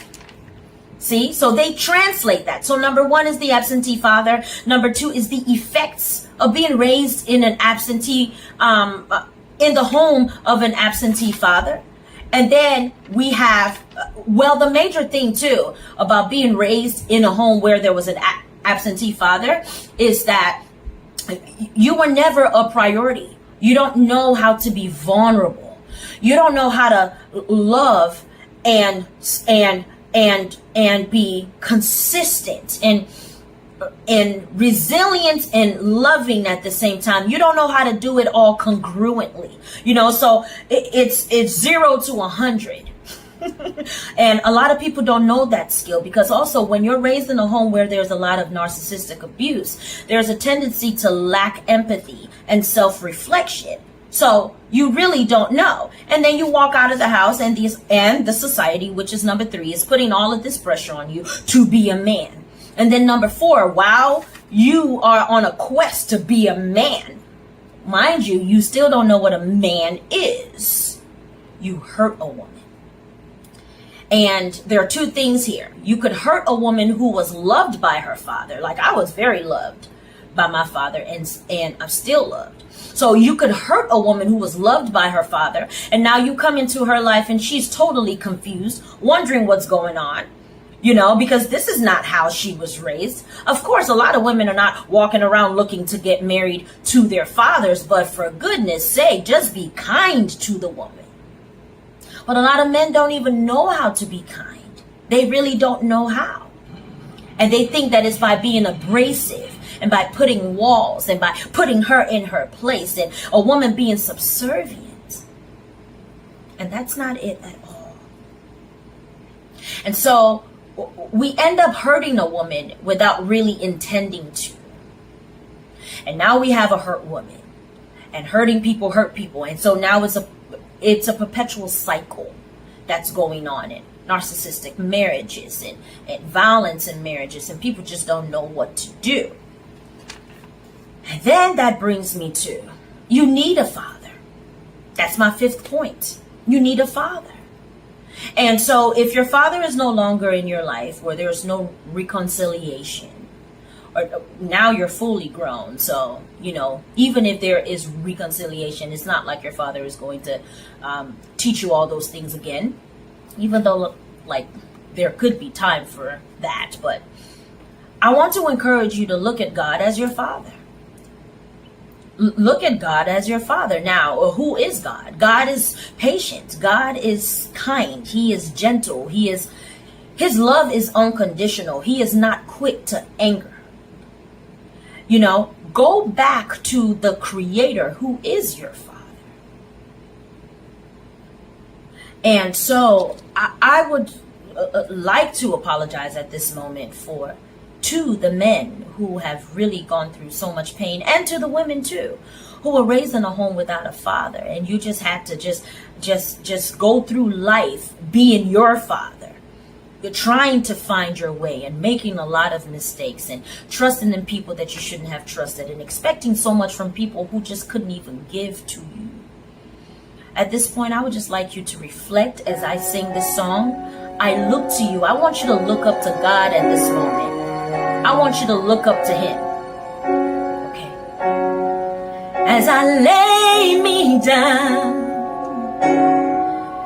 See? So they translate that. So number 1 is the absentee father. Number 2 is the effects of being raised in an absentee, in the home of an absentee father. And then we have, the major thing too about being raised in a home where there was an absentee father is that you were never a priority. You don't know how to be vulnerable. You don't know how to love and be consistent and resilient and loving at the same time. You don't know how to do it all congruently, you know. So it's 0 to 100. And a lot of people don't know that skill because also when you're raised in a home where there's a lot of narcissistic abuse, there's a tendency to lack empathy and self-reflection. So you really don't know. And then you walk out of the house and the society, which is number 3, is putting all of this pressure on you to be a man. And then number 4, while you are on a quest to be a man, mind you, you still don't know what a man is. You hurt a woman. And there are 2 things here. You could hurt a woman who was loved by her father. Like I was very loved by my father and I'm still loved. So you could hurt a woman who was loved by her father, and now you come into her life and she's totally confused, wondering what's going on, you know, because this is not how she was raised. Of course, a lot of women are not walking around looking to get married to their fathers, but for goodness sake, just be kind to the woman. But a lot of men don't even know how to be kind. They really don't know how. And they think that it's by being abrasive and by putting walls and by putting her in her place and a woman being subservient. And that's not it at all. And so we end up hurting a woman without really intending to. And now we have a hurt woman. and hurting people hurt people. And so now it's a perpetual cycle that's going on in narcissistic marriages and violence in marriages, and people just don't know what to do. And then that brings me to, you need a father. That's my fifth point. You need a father. And so if your father is no longer in your life, or there's no reconciliation, or now you're fully grown, so even if there is reconciliation, it's not like your father is going to teach you all those things again, even though like there could be time for that. But I want to encourage you to look at God as your father. Look at God as your father. Now, who is God? God is patient. God is kind. He is gentle. His love is unconditional. He is not quick to anger. Go back to the Creator who is your father. And so I would like to apologize at this moment to the men who have really gone through so much pain, and to the women too, who were raised in a home without a father, and you just had to just go through life being your father. You're trying to find your way and making a lot of mistakes and trusting in people that you shouldn't have trusted, and expecting so much from people who just couldn't even give to you. At this point, I would just like you to reflect as I sing this song. I look to you. I want you to look up to God at this moment. I want you to look up to Him. Okay. As I lay me down,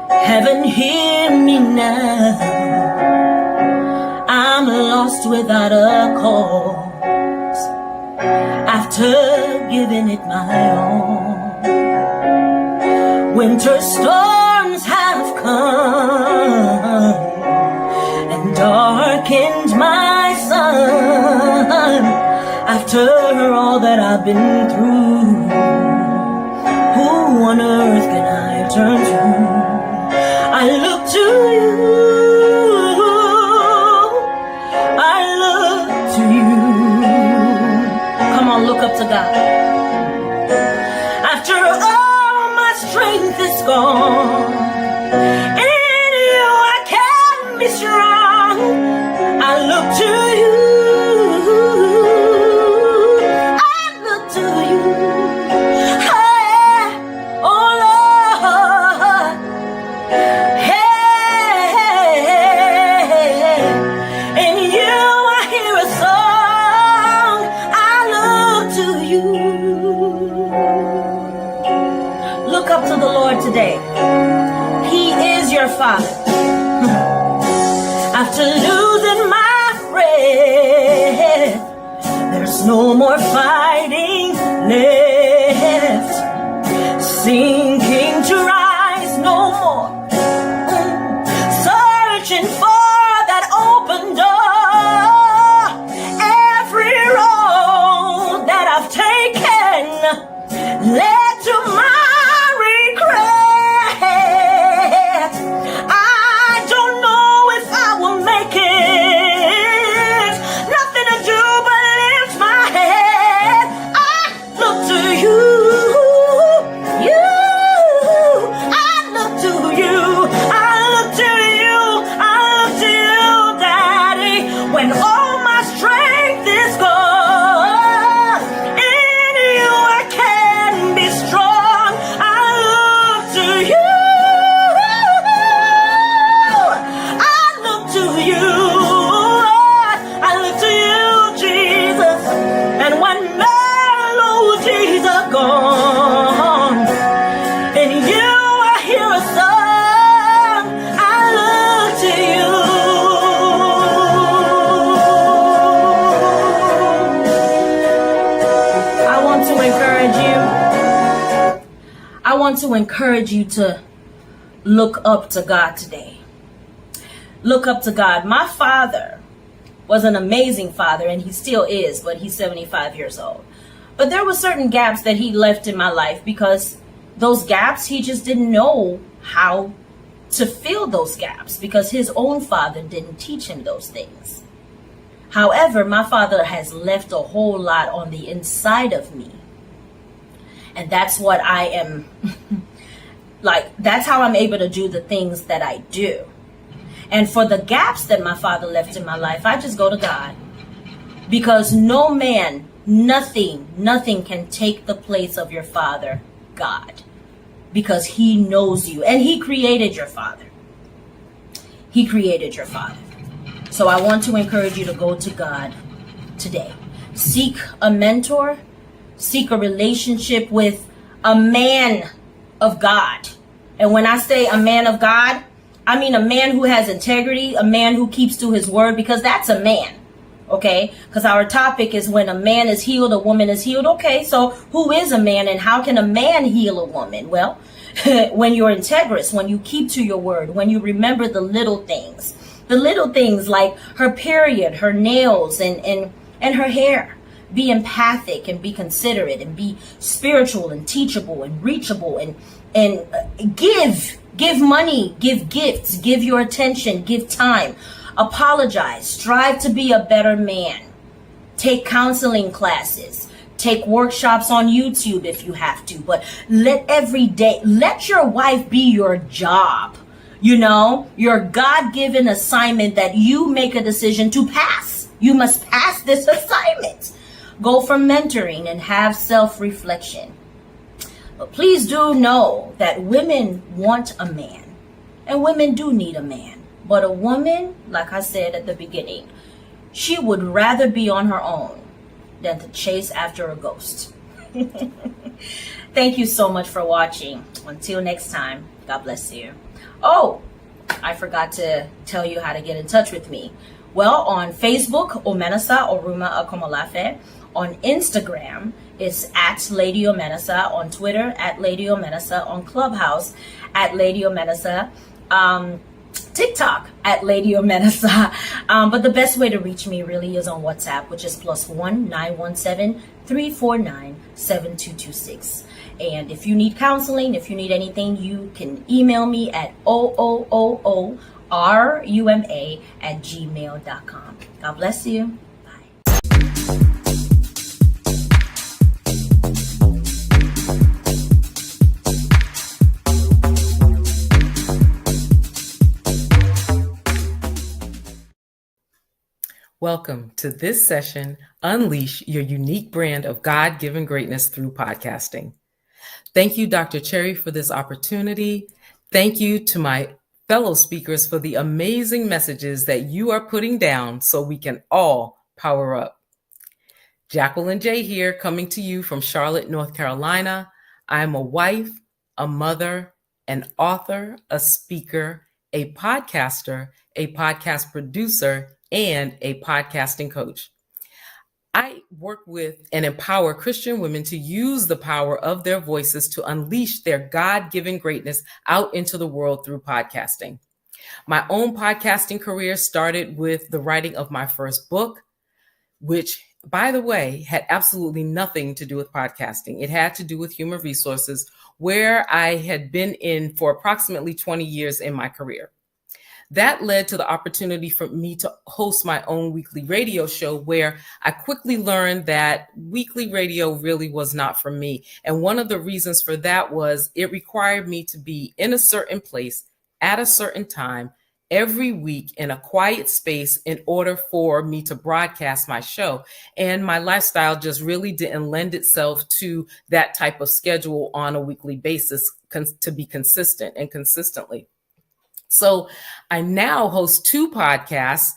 heaven hear me now. I'm lost without a cause, after giving it my all. Winter storms have come and darkened my sun. After all that I've been through, who on earth can I turn to? I look to you. I look to you. Come on, look up to God. After all my strength is gone, in you I can be strong. I look to you. I look to you. Hey, oh Lord. Hey, in you I hear a song. I look to you. Look up to the Lord today. He is your Father. After losing my friend, there's no more fighting left. Sinking to rise no more. Searching for that open door. Every road that I've taken led to my to encourage you to look up to God today. Look up to God. My father was an amazing father, and he still is, but he's 75 years old. But there were certain gaps that he left in my life, because those gaps, he just didn't know how to fill those gaps, because his own father didn't teach him those things. However, my father has left a whole lot on the inside of me. And that's what I am like, that's how I'm able to do the things that I do. And for the gaps that my father left in my life, I just go to God. Because no man, nothing can take the place of your father, God. Because he knows you and he created your father. He created your father. So I want to encourage you to go to God today. Seek a mentor. Seek a relationship with a man of God. And when I say a man of God, I mean a man who has integrity, a man who keeps to his word, because that's a man. Okay, because our topic is when a man is healed, a woman is healed. Okay, so who is a man and how can a man heal a woman? Well, when you're integrous, when you keep to your word, when you remember the little things like her period, her nails and her hair. Be empathic and be considerate and be spiritual and teachable and reachable and give money, give gifts, give your attention, give time. Apologize. Strive to be a better man. Take counseling classes. Take workshops on YouTube if you have to. But let your wife be your job. You know, your God-given assignment that you make a decision to pass. You must pass this assignment. Go for mentoring and have self-reflection. But please do know that women want a man. And women do need a man. But a woman, like I said at the beginning, she would rather be on her own than to chase after a ghost. Thank you so much for watching. Until next time, God bless you. Oh, I forgot to tell you how to get in touch with me. Well, on Facebook, Omenasa Oruma Akomolafe. On Instagram, it's at Lady Omenasa. On Twitter, at Lady Omenasa. On Clubhouse, at Lady Omenasa. TikTok at Lady Omenasa. But the best way to reach me really is on WhatsApp, which is +1 917 349 7226. And if you need counseling, if you need anything, you can email me at ooruma@gmail.com. God bless you. Welcome to this session, Unleash Your Unique Brand of God-Given Greatness Through Podcasting. Thank you, Dr. Cherry, for this opportunity. Thank you to my fellow speakers for the amazing messages that you are putting down so we can all power up. Jacqueline J. here, coming to you from Charlotte, North Carolina. I'm a wife, a mother, an author, a speaker, a podcaster, a podcast producer, and a podcasting coach. I work with and empower Christian women to use the power of their voices to unleash their God-given greatness out into the world through podcasting. My own podcasting career started with the writing of my first book, which, by the way, had absolutely nothing to do with podcasting. It had to do with human resources, where I had been in for approximately 20 years in my career. That led to the opportunity for me to host my own weekly radio show, where I quickly learned that weekly radio really was not for me. And one of the reasons for that was it required me to be in a certain place at a certain time every week in a quiet space in order for me to broadcast my show. And my lifestyle just really didn't lend itself to that type of schedule on a weekly basis to be consistent and consistently. So I now host 2 podcasts,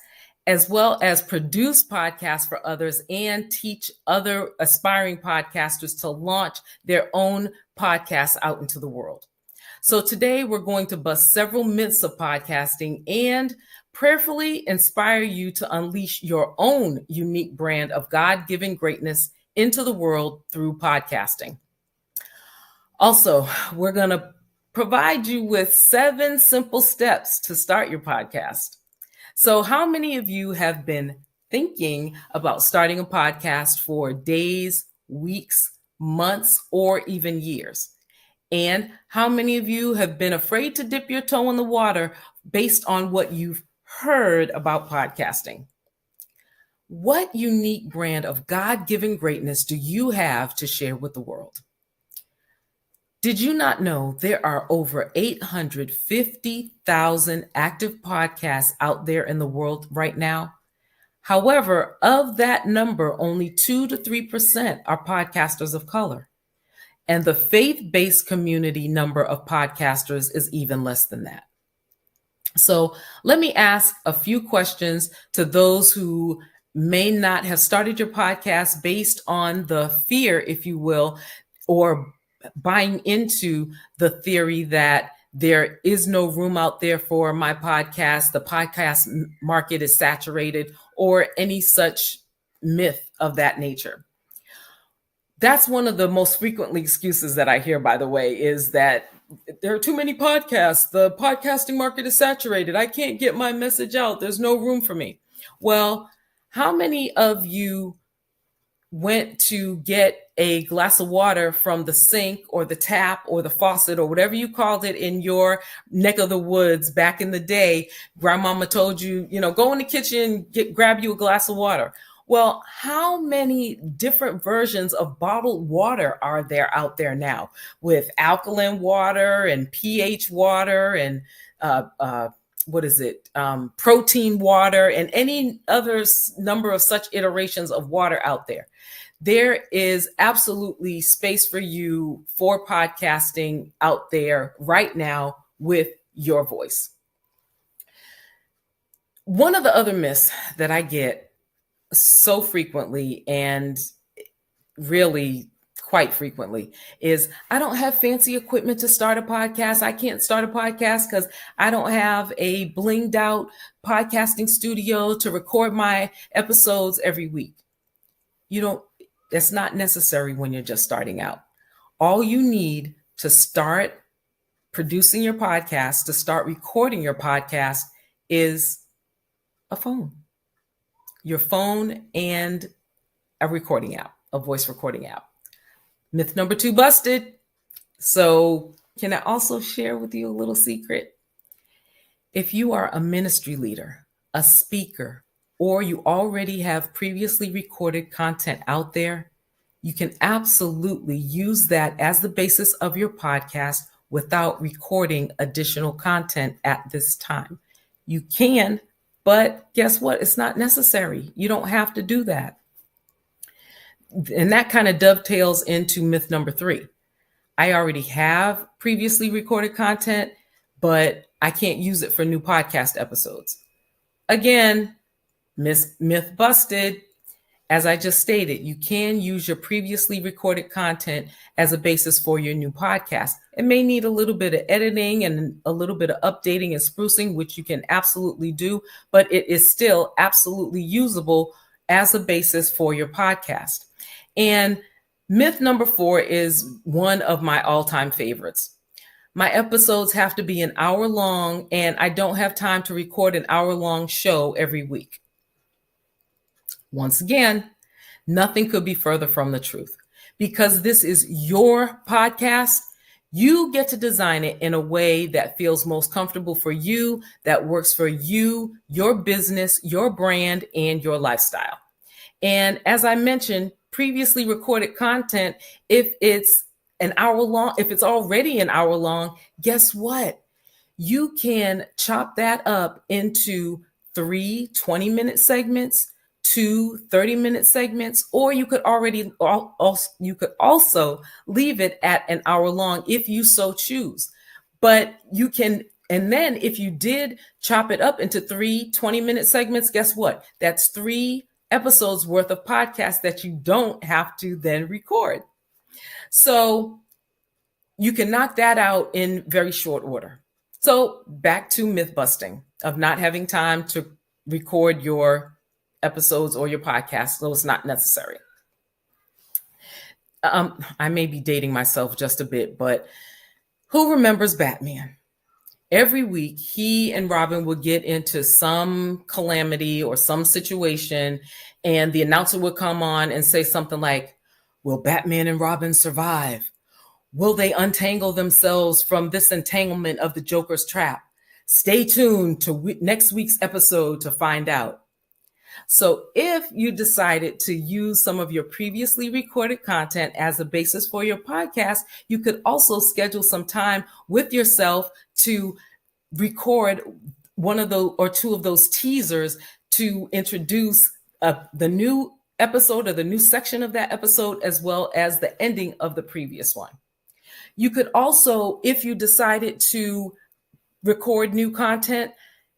as well as produce podcasts for others and teach other aspiring podcasters to launch their own podcasts out into the world. So today we're going to bust several myths of podcasting and prayerfully inspire you to unleash your own unique brand of God-given greatness into the world through podcasting. Also, we're going to provide you with 7 simple steps to start your podcast. So how many of you have been thinking about starting a podcast for days, weeks, months, or even years? And how many of you have been afraid to dip your toe in the water based on what you've heard about podcasting? What unique brand of God-given greatness do you have to share with the world? Did you not know there are over 850,000 active podcasts out there in the world right now? However, of that number, only 2 to 3% are podcasters of color. And the faith-based community number of podcasters is even less than that. So let me ask a few questions to those who may not have started your podcast based on the fear, if you will, or buying into the theory that there is no room out there for my podcast, the podcast market is saturated, or any such myth of that nature. That's one of the most frequently excuses that I hear, by the way, is that there are too many podcasts. The podcasting market is saturated. I can't get my message out. There's no room for me. Well, how many of you went to get a glass of water from the sink or the tap or the faucet or whatever you called it in your neck of the woods back in the day? Grandmama told you, go in the kitchen, grab you a glass of water. Well, how many different versions of bottled water are there out there now, with alkaline water and pH water and protein water and any other number of such iterations of water out there? There is absolutely space for you for podcasting out there right now with your voice. One of the other myths that I get so frequently, and really quite frequently, is I don't have fancy equipment to start a podcast. I can't start a podcast because I don't have a blinged out podcasting studio to record my episodes every week. That's not necessary when you're just starting out. All you need to start producing your podcast, to start recording your podcast, is a phone. Your phone and a recording app, a voice recording app. Myth number 2 busted. So can I also share with you a little secret? If you are a ministry leader, a speaker, or you already have previously recorded content out there, you can absolutely use that as the basis of your podcast without recording additional content at this time. You can, but guess what? It's not necessary. You don't have to do that. And that kind of dovetails into myth number 3. I already have previously recorded content, but I can't use it for new podcast episodes. Again, myth busted. As I just stated, you can use your previously recorded content as a basis for your new podcast. It may need a little bit of editing and a little bit of updating and sprucing, which you can absolutely do, but it is still absolutely usable as a basis for your podcast. And myth number 4 is one of my all-time favorites. My episodes have to be an hour long, and I don't have time to record an hour-long show every week. Once again, nothing could be further from the truth. Because this is your podcast, you get to design it in a way that feels most comfortable for you, that works for you, your business, your brand, and your lifestyle. And as I mentioned, previously recorded content, if it's an hour long, if it's already an hour long, guess what? You can chop that up into 3 20-minute segments, 2 30-minute segments, or you could also leave it at an hour long if you so choose. But you can, and then if you did chop it up into 3 20-minute segments, guess what? That's 3 episodes worth of podcasts that you don't have to then record. So you can knock that out in very short order. So back to myth busting of not having time to record your episodes or your podcast, so it's not necessary. I may be dating myself just a bit, but who remembers Batman? Every week, he and Robin would get into some calamity or some situation, and the announcer would come on and say something like, "Will Batman and Robin survive? Will they untangle themselves from this entanglement of the Joker's trap? Stay tuned to next week's episode to find out." So if you decided to use some of your previously recorded content as a basis for your podcast, you could also schedule some time with yourself to record one of those or two of those teasers to introduce the new episode or the new section of that episode, as well as the ending of the previous one. You could also, if you decided to record new content,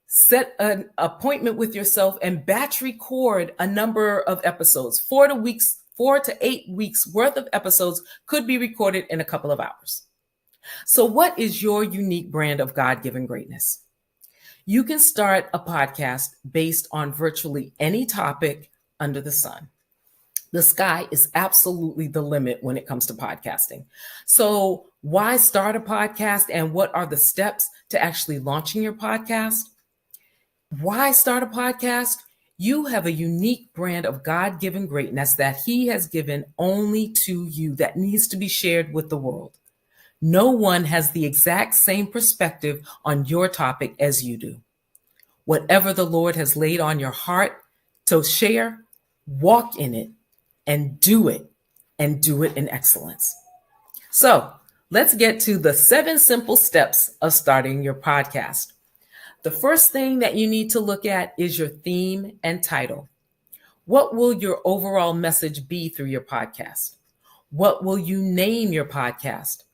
set an appointment with yourself and batch record a number of episodes. 4 to 8 weeks worth of episodes could be recorded in a couple of hours. So what is your unique brand of God-given greatness? You can start a podcast based on virtually any topic under the sun. The sky is absolutely the limit when it comes to podcasting. So why start a podcast, and what are the steps to actually launching your podcast? Why start a podcast? You have a unique brand of God-given greatness that He has given only to you that needs to be shared with the world. No one has the exact same perspective on your topic as you do. Whatever the Lord has laid on your heart to share, walk in it and do it in excellence. So let's get to the 7 simple steps of starting your podcast. The first thing that you need to look at is your theme and title. What will your overall message be through your podcast? What will you name your podcast?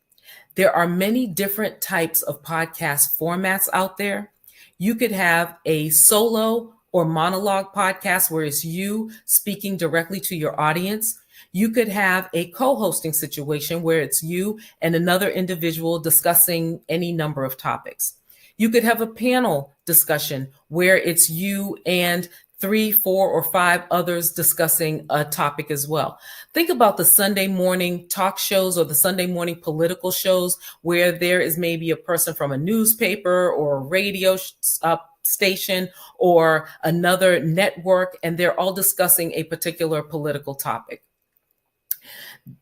There are many different types of podcast formats out there. You could have a solo or monologue podcast where it's you speaking directly to your audience. You could have a co-hosting situation where it's you and another individual discussing any number of topics. You could have a panel discussion where it's you and 3, 4, or 5 others discussing a topic as well. Think about the Sunday morning talk shows or the Sunday morning political shows where there is maybe a person from a newspaper or a radio station or another network, and they're all discussing a particular political topic.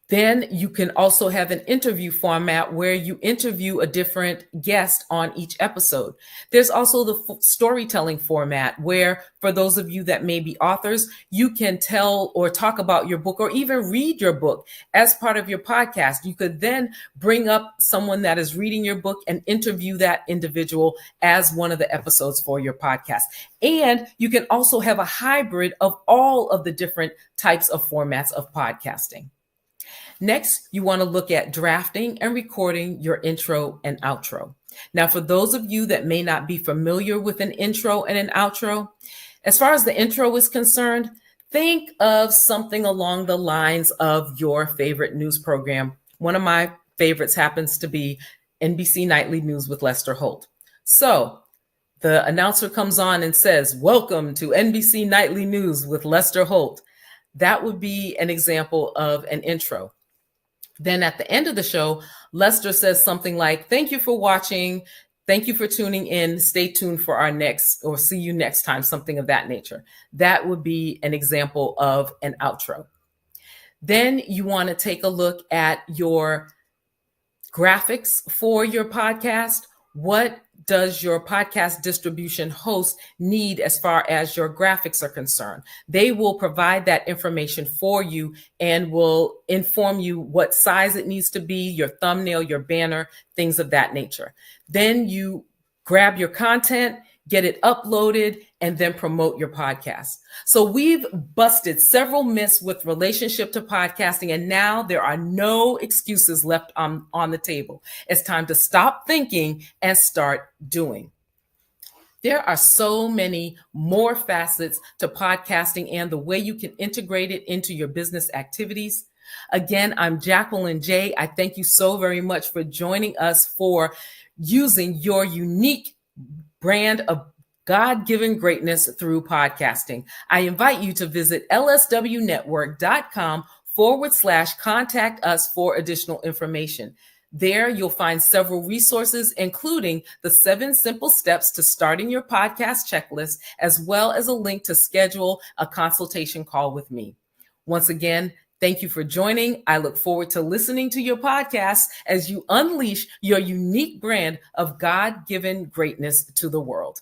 Then you can also have an interview format where you interview a different guest on each episode. There's also the storytelling format where, for those of you that may be authors, you can tell or talk about your book or even read your book as part of your podcast. You could then bring up someone that is reading your book and interview that individual as one of the episodes for your podcast. And you can also have a hybrid of all of the different types of formats of podcasting. Next, you want to look at drafting and recording your intro and outro. Now, for those of you that may not be familiar with an intro and an outro, as far as the intro is concerned, think of something along the lines of your favorite news program. One of my favorites happens to be NBC Nightly News with Lester Holt. So the announcer comes on and says, "Welcome to NBC Nightly News with Lester Holt." That would be an example of an intro. Then at the end of the show, Lester says something like, "Thank you for watching. Thank you for tuning in. Stay tuned for our next, or see you next time," something of that nature. That would be an example of an outro. Then you want to take a look at your graphics for your podcast. What does your podcast distribution host need as far as your graphics are concerned? They will provide that information for you and will inform you what size it needs to be, your thumbnail, your banner, things of that nature. Then you grab your content, get it uploaded, and then promote your podcast. So we've busted several myths with relationship to podcasting, and now there are no excuses left on the table. It's time to stop thinking and start doing. There are so many more facets to podcasting and the way you can integrate it into your business activities. Again, I'm Jacqueline J. I thank you so very much for joining us for using your unique brand of God-given greatness through podcasting. I invite you to visit lswnetwork.com/contact us for additional information. There you'll find several resources, including the 7 simple steps to starting your podcast checklist, as well as a link to schedule a consultation call with me. Once again, thank you for joining. I look forward to listening to your podcast as you unleash your unique brand of God-given greatness to the world.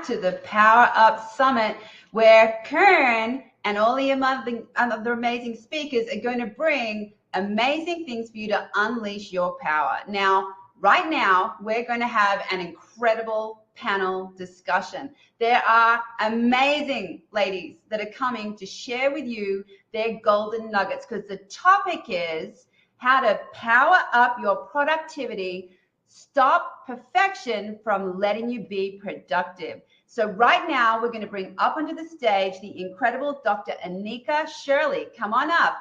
to the Power Up Summit, where Kern and all the other amazing speakers are going to bring amazing things for you to unleash your power. Now, right now, we're going to have an incredible panel discussion. There are amazing ladies that are coming to share with you their golden nuggets, because the topic is how to power up your productivity, stop perfection from letting you be productive. So right now, we're going to bring up onto the stage the incredible Dr. Anika Shirley. Come on up.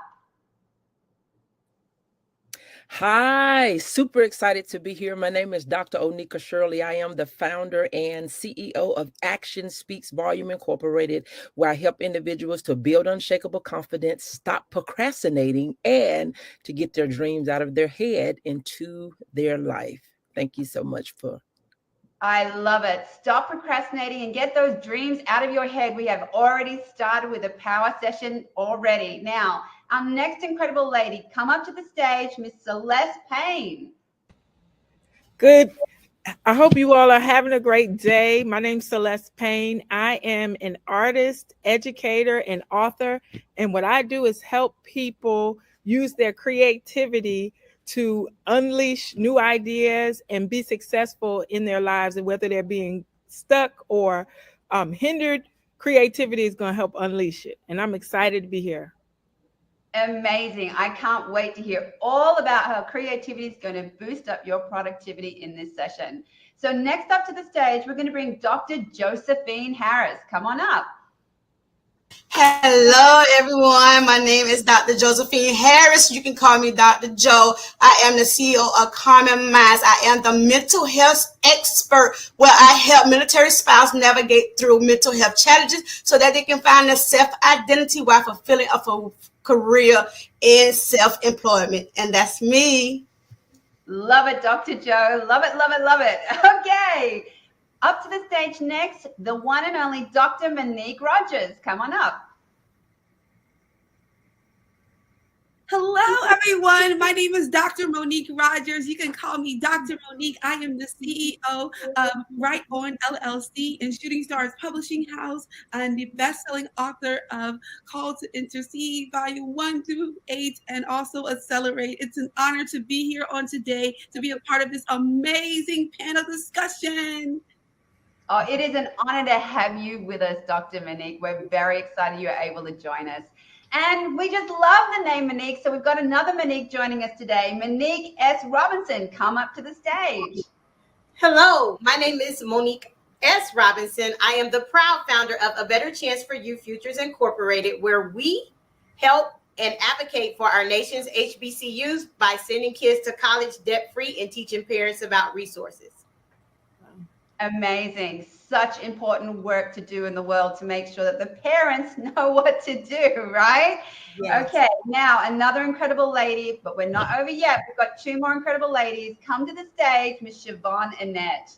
Hi, super excited to be here. My name is Dr. Onika Shirley. I am the founder and CEO of Action Speaks Volume Incorporated, where I help individuals to build unshakable confidence, stop procrastinating, and to get their dreams out of their head into their life. Thank you so much for. I love it. Stop procrastinating and get those dreams out of your head. We have already started with a power session already. Now, our next incredible lady, come up to the stage, Miss Celeste Payne. Good. I hope you all are having a great day. My name's Celeste Payne. I am an artist, educator, and author. And what I do is help people use their creativity to unleash new ideas and be successful in their lives. And whether they're being stuck or hindered, creativity is going to help unleash it. And I'm excited to be here. Amazing. I can't wait to hear all about how creativity is going to boost up your productivity in this session. So next up to the stage, we're going to bring Dr. Josephine Harris. Come on up. Hello, everyone. My name is Dr. Josephine Harris. You can call me Dr. Joe. I am the CEO of Carmen Minds. I am the mental health expert, where I help military spouses navigate through mental health challenges so that they can find their self-identity while fulfilling a career in self-employment. And that's me. Love it, Dr. Joe. Love it, love it, love it. Okay. Up to the stage next, the one and only Dr. Monique Rogers. Come on up. Hello, everyone. My name is Dr. Monique Rogers. You can call me Dr. Monique. I am the CEO of Right On LLC and Shooting Stars Publishing House. I'm the best-selling author of Call to Intercede, Volume 1 through 8, and also Accelerate. It's an honor to be here on today, to be a part of this amazing panel discussion. Oh, it is an honor to have you with us, Dr. Monique. We're very excited you're able to join us. And we just love the name Monique. So we've got another Monique joining us today. Monique S. Robinson, come up to the stage. Hello, my name is Monique S. Robinson. I am the proud founder of A Better Chance for You Futures Incorporated, where we help and advocate for our nation's HBCUs by sending kids to college debt-free and teaching parents about resources. Amazing. Such important work to do in the world to make sure that the parents know what to do, right? Yes. Okay, now another incredible lady, but we're not over yet. We've got two more incredible ladies. Come to the stage, Miss Siobhan Annette.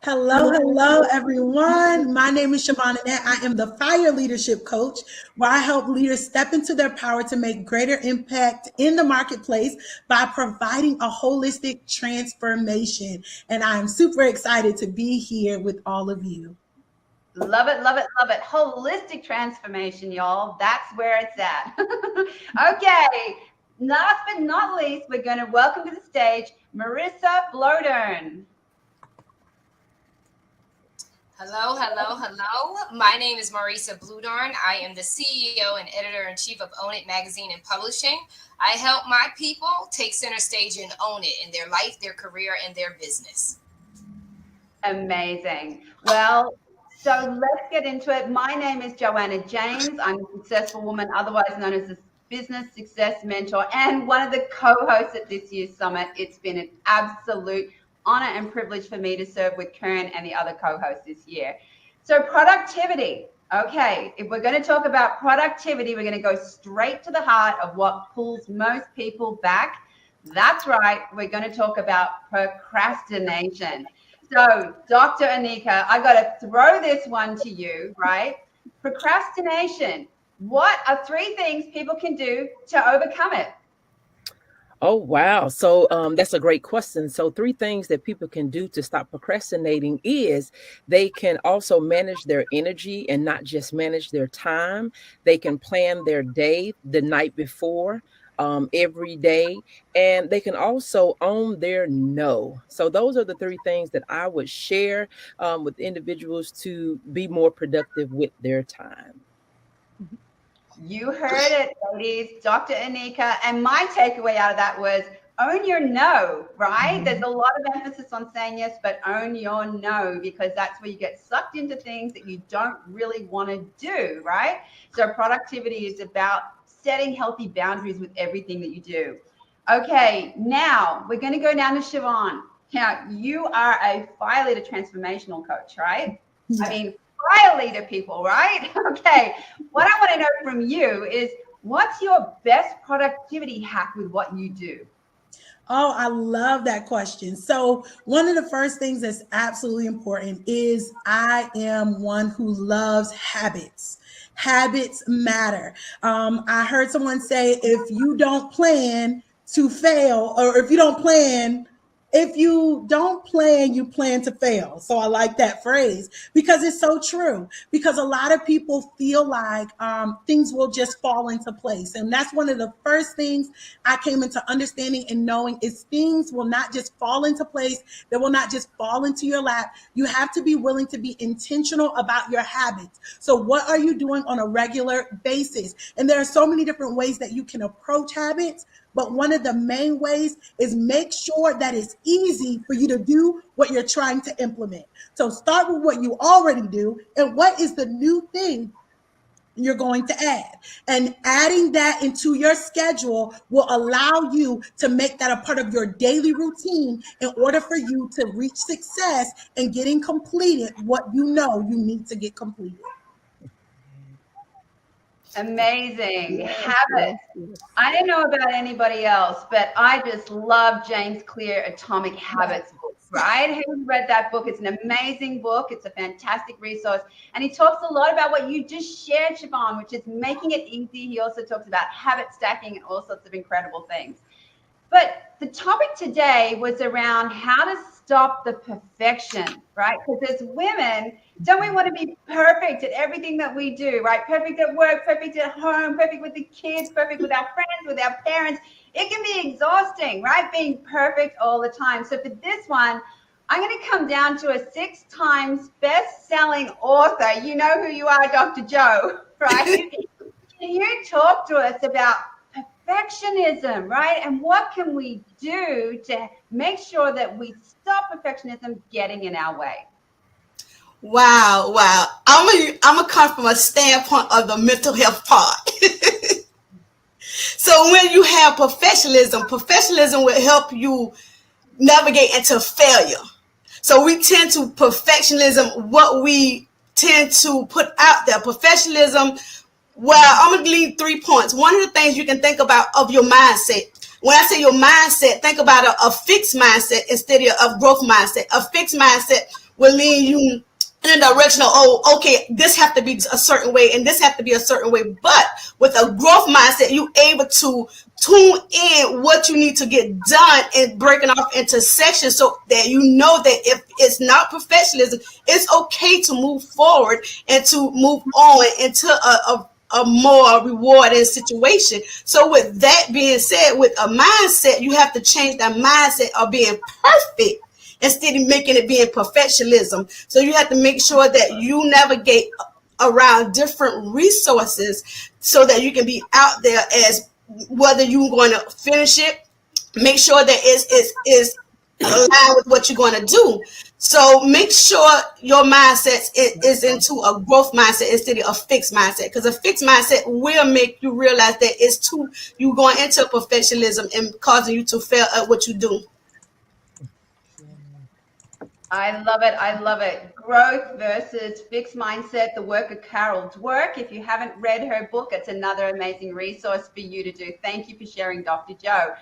Hello, everyone. My name is Siobhan Annette. I am the Fire Leadership Coach, where I help leaders step into their power to make greater impact in the marketplace by providing a holistic transformation. And I am super excited to be here with all of you. Love it, love it, love it. Holistic transformation, y'all. That's where it's at. Okay, last but not least, we're going to welcome to the stage Marissa Blodern. Hello. My name is Marissa Bludorn. I am the CEO and editor-in-chief of Own It Magazine and Publishing. I help my people take center stage and own it in their life, their career, and their business. Amazing. Well, so let's get into it. My name is Joanna James. I'm a successful woman, otherwise known as the Business Success Mentor, and one of the co-hosts at this year's summit. It's been an absolute honor and privilege for me to serve with Karen and the other co-hosts this year. So productivity. Okay, if we're going to talk about productivity, we're going to go straight to the heart of what pulls most people back. That's right. We're going to talk about procrastination. So Dr. Anika, I got to throw this one to you, right? Procrastination. What are 3 things people can do to overcome it? Oh, wow. So that's a great question. So 3 things that people can do to stop procrastinating is they can also manage their energy and not just manage their time. They can plan their day the night before, every day, and they can also own their no. So those are the 3 things that I would share with individuals to be more productive with their time. You heard it, ladies, Dr. Anika. And my takeaway out of that was own your no, right? There's a lot of emphasis on saying yes, but own your no, because that's where you get sucked into things that you don't really want to do, right? So productivity is about setting healthy boundaries with everything that you do. Okay, now we're going to go down to Siobhan. Now, you are a fire leader transformational coach, right? I mean, fire leader people, right? Okay. What I want to know from you is what's your best productivity hack with what you do? Oh, I love that question. So one of the first things that's absolutely important is I am one who loves habits. Habits matter. I heard someone say, if you don't plan to fail, or if you don't plan, you plan to fail. So I like that phrase because it's so true. Because a lot of people feel like things will just fall into place. And that's one of the first things I came into understanding and knowing is things will not just fall into place. They will not just fall into your lap. You have to be willing to be intentional about your habits. So what are you doing on a regular basis? And there are so many different ways that you can approach habits. But one of the main ways is make sure that it's easy for you to do what you're trying to implement. So start with what you already do and what is the new thing you're going to add. And adding that into your schedule will allow you to make that a part of your daily routine in order for you to reach success and getting completed what you know you need to get completed. Amazing. Habits. I didn't know about anybody else, but I just love James Clear Atomic Habits book, right? Who read that book? It's an amazing book. It's a fantastic resource. And he talks a lot about what you just shared, Siobhan, which is making it easy. He also talks about habit stacking and all sorts of incredible things. But the topic today was around how to stop the perfection, right? Because as women, don't we want to be perfect at everything that we do, right? Perfect at work, perfect at home, perfect with the kids, perfect with our friends, with our parents. It can be exhausting, right? Being perfect all the time. So for this one, I'm going to come down to a 6 times best-selling author. You know who you are, Dr. Joe, right? Can you talk to us about perfectionism, right? And what can we do to make sure that we stop perfectionism getting in our way? Wow. I'm gonna come from a standpoint of the mental health part. So when you have professionalism will help you navigate into failure. So we tend to perfectionism, what we tend to put out there. Professionalism, well, I'm going to leave 3 points. One of the things you can think about of your mindset. When I say your mindset, think about a fixed mindset instead of growth mindset. A fixed mindset will lead you in the direction of, oh, okay, this have to be a certain way and this have to be a certain way. But with a growth mindset, you're able to tune in what you need to get done and breaking off into sections so that you know that if it's not professionalism, it's okay to move forward and to move on into a more rewarding situation. So with that being said, with a mindset, you have to change that mindset of being perfect instead of making it being perfectionism. So you have to make sure that you navigate around different resources so that you can be out there as whether you're going to finish it, make sure that it's aligned with what you're going to do. So make sure your mindset is into a growth mindset instead of a fixed mindset, because a fixed mindset will make you realize that you're going into perfectionism and causing you to fail at what you do. I love it. I love it. Growth versus fixed mindset, the work of Carol Dweck. If you haven't read her book, it's another amazing resource for you to do. Thank you for sharing, Dr. Joe.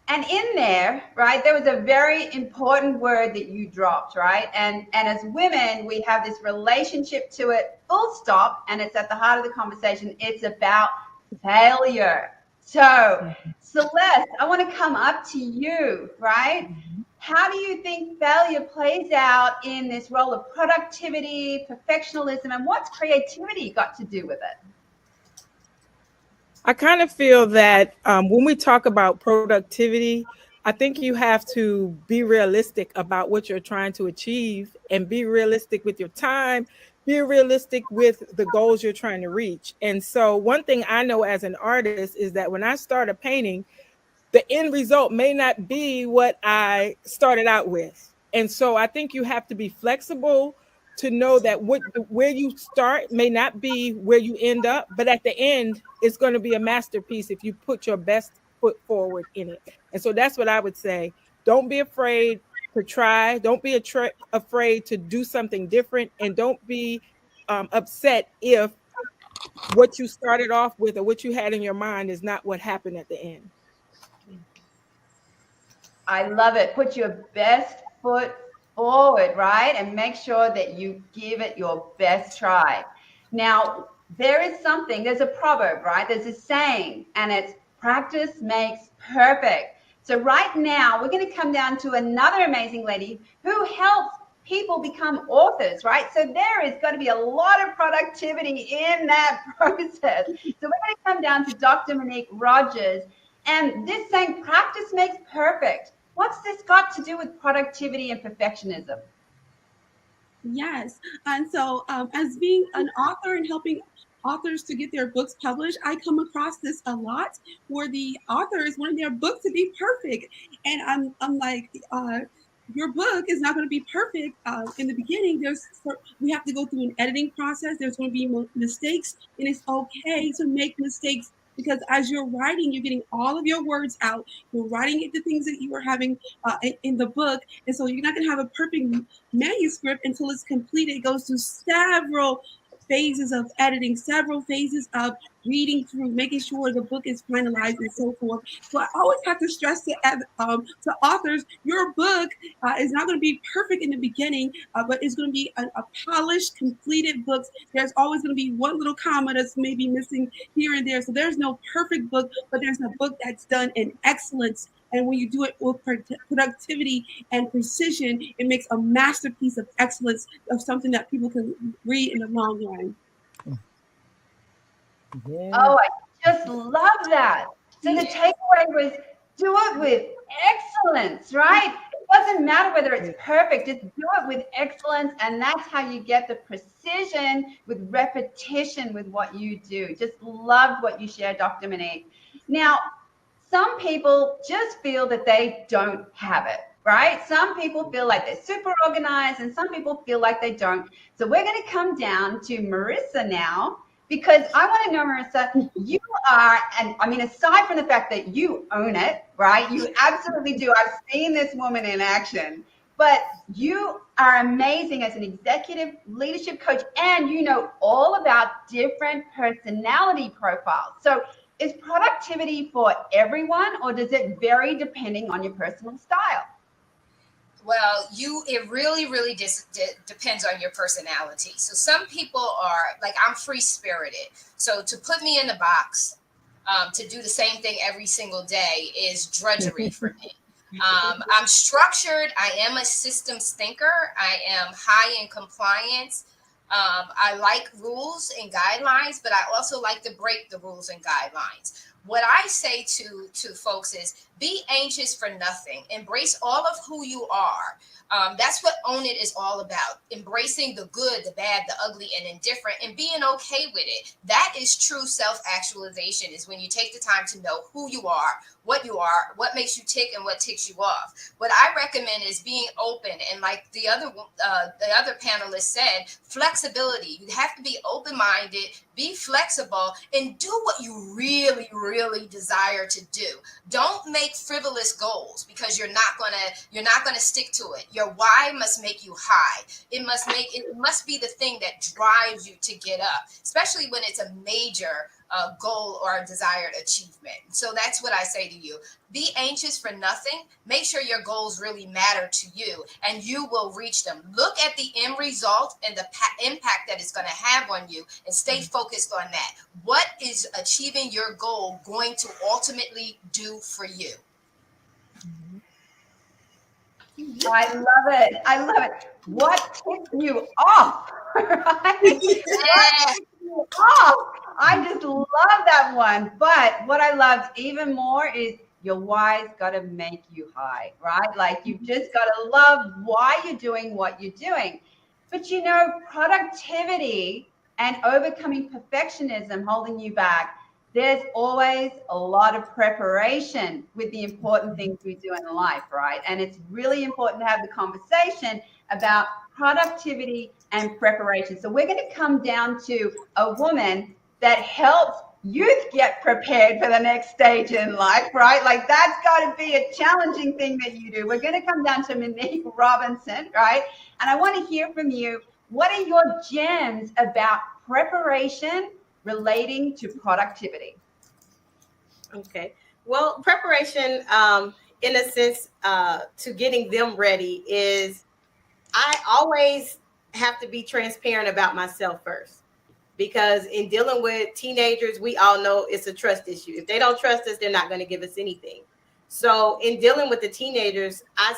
And in there, right, there was a very important word that you dropped, right? And as women, we have this relationship to it, full stop, and it's at the heart of the conversation. It's about failure. So, Celeste, I want to come up to you, right? How do you think failure plays out in this role of productivity, perfectionism, and what's creativity got to do with it? I kind of feel that when we talk about productivity, I think you have to be realistic about what you're trying to achieve and be realistic with your time, be realistic with the goals you're trying to reach. And so, one thing I know as an artist is that when I start a painting, the end result may not be what I started out with. And so I think you have to be flexible to know that where you start may not be where you end up, but at the end, it's going to be a masterpiece if you put your best foot forward in it. And so that's what I would say. Don't be afraid to try. Don't be afraid to do something different. And don't be upset if what you started off with or what you had in your mind is not what happened at the end. I love it. Put your best foot forward, right? And make sure that you give it your best try. Now, there's a proverb, right? There's a saying, and it's practice makes perfect. So right now, we're going to come down to another amazing lady who helps people become authors, right? So there is going to be a lot of productivity in that process. So we're going to come down to Dr. Monique Rogers. And this saying, practice makes perfect. What's this got to do with productivity and perfectionism? Yes. And so as being an author and helping authors to get their books published, I come across this a lot where the authors want their book to be perfect. And I'm like, your book is not going to be perfect in the beginning. We have to go through an editing process. There's going to be mistakes, and it's okay to make mistakes, because as you're writing, you're getting all of your words out. You're writing the things that you are having in the book. And so you're not going to have a perfect manuscript until it's completed. It goes through several phases of editing, several phases of reading through, making sure the book is finalized and so forth. So I always have to stress to authors, your book is not going to be perfect in the beginning, but it's going to be a polished, completed book. There's always going to be one little comma that's maybe missing here and there. So there's no perfect book, but there's a book that's done in excellence. And when you do it with productivity and precision, it makes a masterpiece of excellence, of something that people can read in the long run. Yeah. Oh, I just love that. So the takeaway was do it with excellence, right? It doesn't matter whether it's perfect, just do it with excellence. And that's how you get the precision with repetition with what you do. Just loved what you shared, Dr. Monique. Now, some people just feel that they don't have it, right? Some people feel like they're super organized and some people feel like they don't. So we're going to come down to Marissa now, because I want to know, Marissa, you are, and I mean, aside from the fact that you own it, right? You absolutely do. I've seen this woman in action, but you are amazing as an executive leadership coach, and you know all about different personality profiles. So is productivity for everyone, or does it vary depending on your personal style? Well, it really depends on your personality. So some people are like, I'm free spirited. So to put me in a box, to do the same thing every single day is drudgery for me. I'm structured. I am a systems thinker. I am high in compliance. I like rules and guidelines, but I also like to break the rules and guidelines. What I say to folks is be anxious for nothing. Embrace all of who you are. That's what Own It is all about. Embracing the good, the bad, the ugly, and indifferent, and being okay with it. That is true self-actualization, is when you take the time to know who you are, what makes you tick, and what ticks you off. What I recommend is being open, and like the other panelist said, flexibility. You have to be open-minded, be flexible, and do what you really desire to do. Don't make frivolous goals, because you're not gonna stick to it. Your why must make you high. It must be the thing that drives you to get up, especially when it's a major goal or a desired achievement. So that's what I say to you. Be anxious for nothing. Make sure your goals really matter to you, and you will reach them. Look at the end result and the impact that it's going to have on you, and stay focused focused on that. What is achieving your goal going to ultimately do for you? I love it. I love it. What tips you off? Right? What tips you off? I just love that one. But what I loved even more is your why's got to make you high, right? Like you've just got to love why you're doing what you're doing. But you know, productivity and overcoming perfectionism holding you back, there's always a lot of preparation with the important things we do in life, right? And it's really important to have the conversation about productivity and preparation. So we're going to come down to a woman that helps youth get prepared for the next stage in life, right? Like that's got to be a challenging thing that you do. We're going to come down to Monique Robinson, right? And I want to hear from you. What are your gems about preparation relating to productivity? Okay. Well, preparation, in a sense, to getting them ready is I always have to be transparent about myself first, because in dealing with teenagers, we all know it's a trust issue. If they don't trust us, they're not going to give us anything. So in dealing with the teenagers, I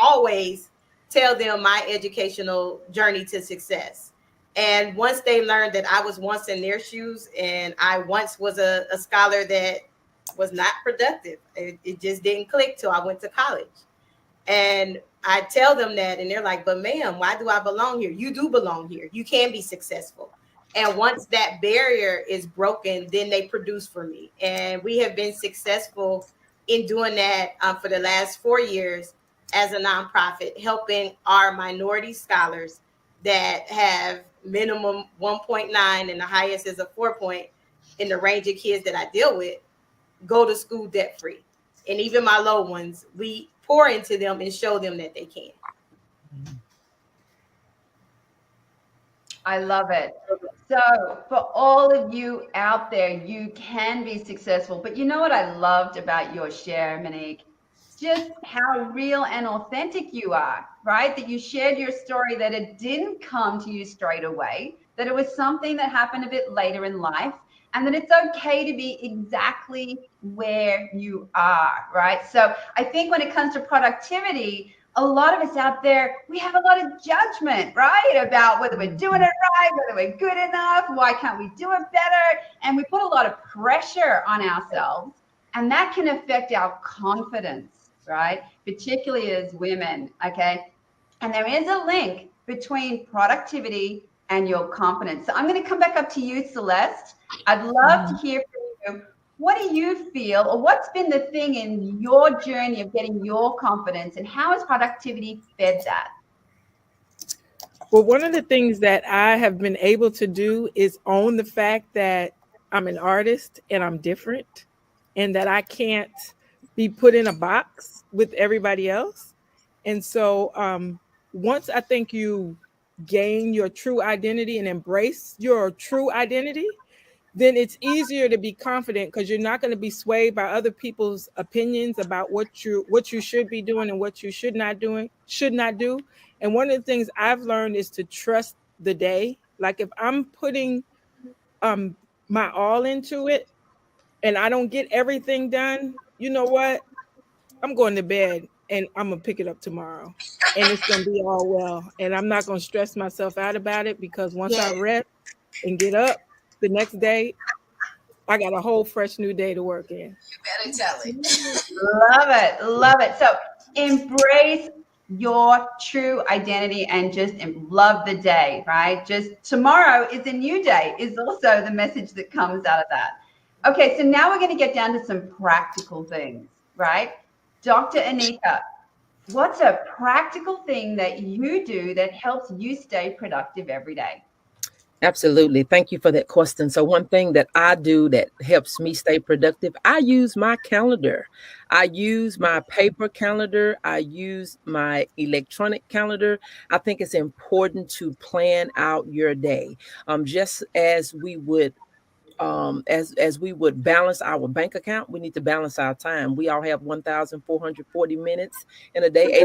always tell them my educational journey to success. And once they learned that I was once in their shoes and I once was a scholar that was not productive, it just didn't click till I went to college. And I tell them that and they're like, but ma'am, why do I belong here? You do belong here. You can be successful. And once that barrier is broken, then they produce for me. And we have been successful in doing that for the last 4 years as a nonprofit, helping our minority scholars that have minimum 1.9 and the highest is a 4 in the range of kids that I deal with, go to school debt free. And even my low ones, we pour into them and show them that they can. I love it. So for all of you out there, you can be successful. But you know what I loved about your share, Monique? Just how real and authentic you are, right? That you shared your story, that it didn't come to you straight away, that it was something that happened a bit later in life, and that it's okay to be exactly where you are, right? So I think when it comes to productivity, a lot of us out there, we have a lot of judgment, right? About whether we're doing it right, whether we're good enough, why can't we do it better? And we put a lot of pressure on ourselves, and that can affect our confidence, right? Particularly as women, okay? And there is a link between productivity and your confidence. So I'm going to come back up to you, Celeste. I'd love to hear from you. What do you feel, or what's been the thing in your journey of getting your confidence, and how has productivity fed that? Well, one of the things that I have been able to do is own the fact that I'm an artist and I'm different, and that I can't be put in a box with everybody else. And so once I think you gain your true identity and embrace your true identity, then it's easier to be confident, because you're not going to be swayed by other people's opinions about what you should be doing and what you should not do. And one of the things I've learned is to trust the day. Like if I'm putting my all into it and I don't get everything done, you know what? I'm going to bed and I'm going to pick it up tomorrow. And it's going to be all well. And I'm not going to stress myself out about it, because once I rest and get up the next day, I got a whole fresh new day to work in. You better tell it. Love it. Love it. So embrace your true identity and just love the day, right? Just tomorrow is a new day is also the message that comes out of that. Okay, so now we're going to get down to some practical things, right? Dr. Anika, what's a practical thing that you do that helps you stay productive every day? Absolutely. Thank you for that question. So one thing that I do that helps me stay productive, I use my calendar. I use my paper calendar. I use my electronic calendar. I think it's important to plan out your day. Just as we would as we would balance our bank account, we need to balance our time. We all have 1,440 minutes in a day,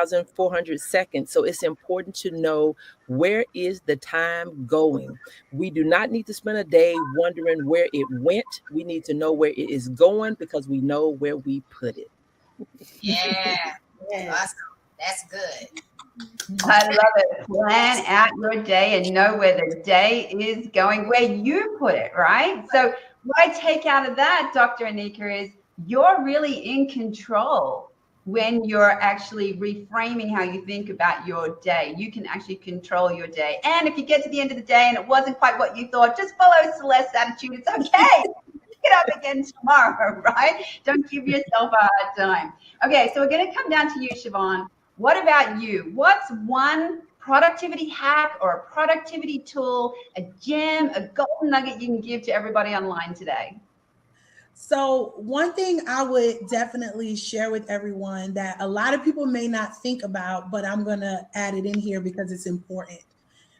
2,400 seconds. So it's important to know, where is the time going? We do not need to spend a day wondering where it went. We need to know where it is going, because we know where we put it. Yeah. Awesome. That's good. I love it. Plan out your day and know where the day is going, where you put it, right? So what I take out of that, Dr. Anika, is you're really in control when you're actually reframing how you think about your day. You can actually control your day. And if you get to the end of the day and it wasn't quite what you thought, just follow Celeste's attitude. It's okay. Pick it up again tomorrow, right? Don't give yourself a hard time. Okay, so we're going to come down to you, Siobhan. What about you? What's one productivity hack or a productivity tool, a gem, a golden nugget you can give to everybody online today? So one thing I would definitely share with everyone that a lot of people may not think about, but I'm going to add it in here because it's important.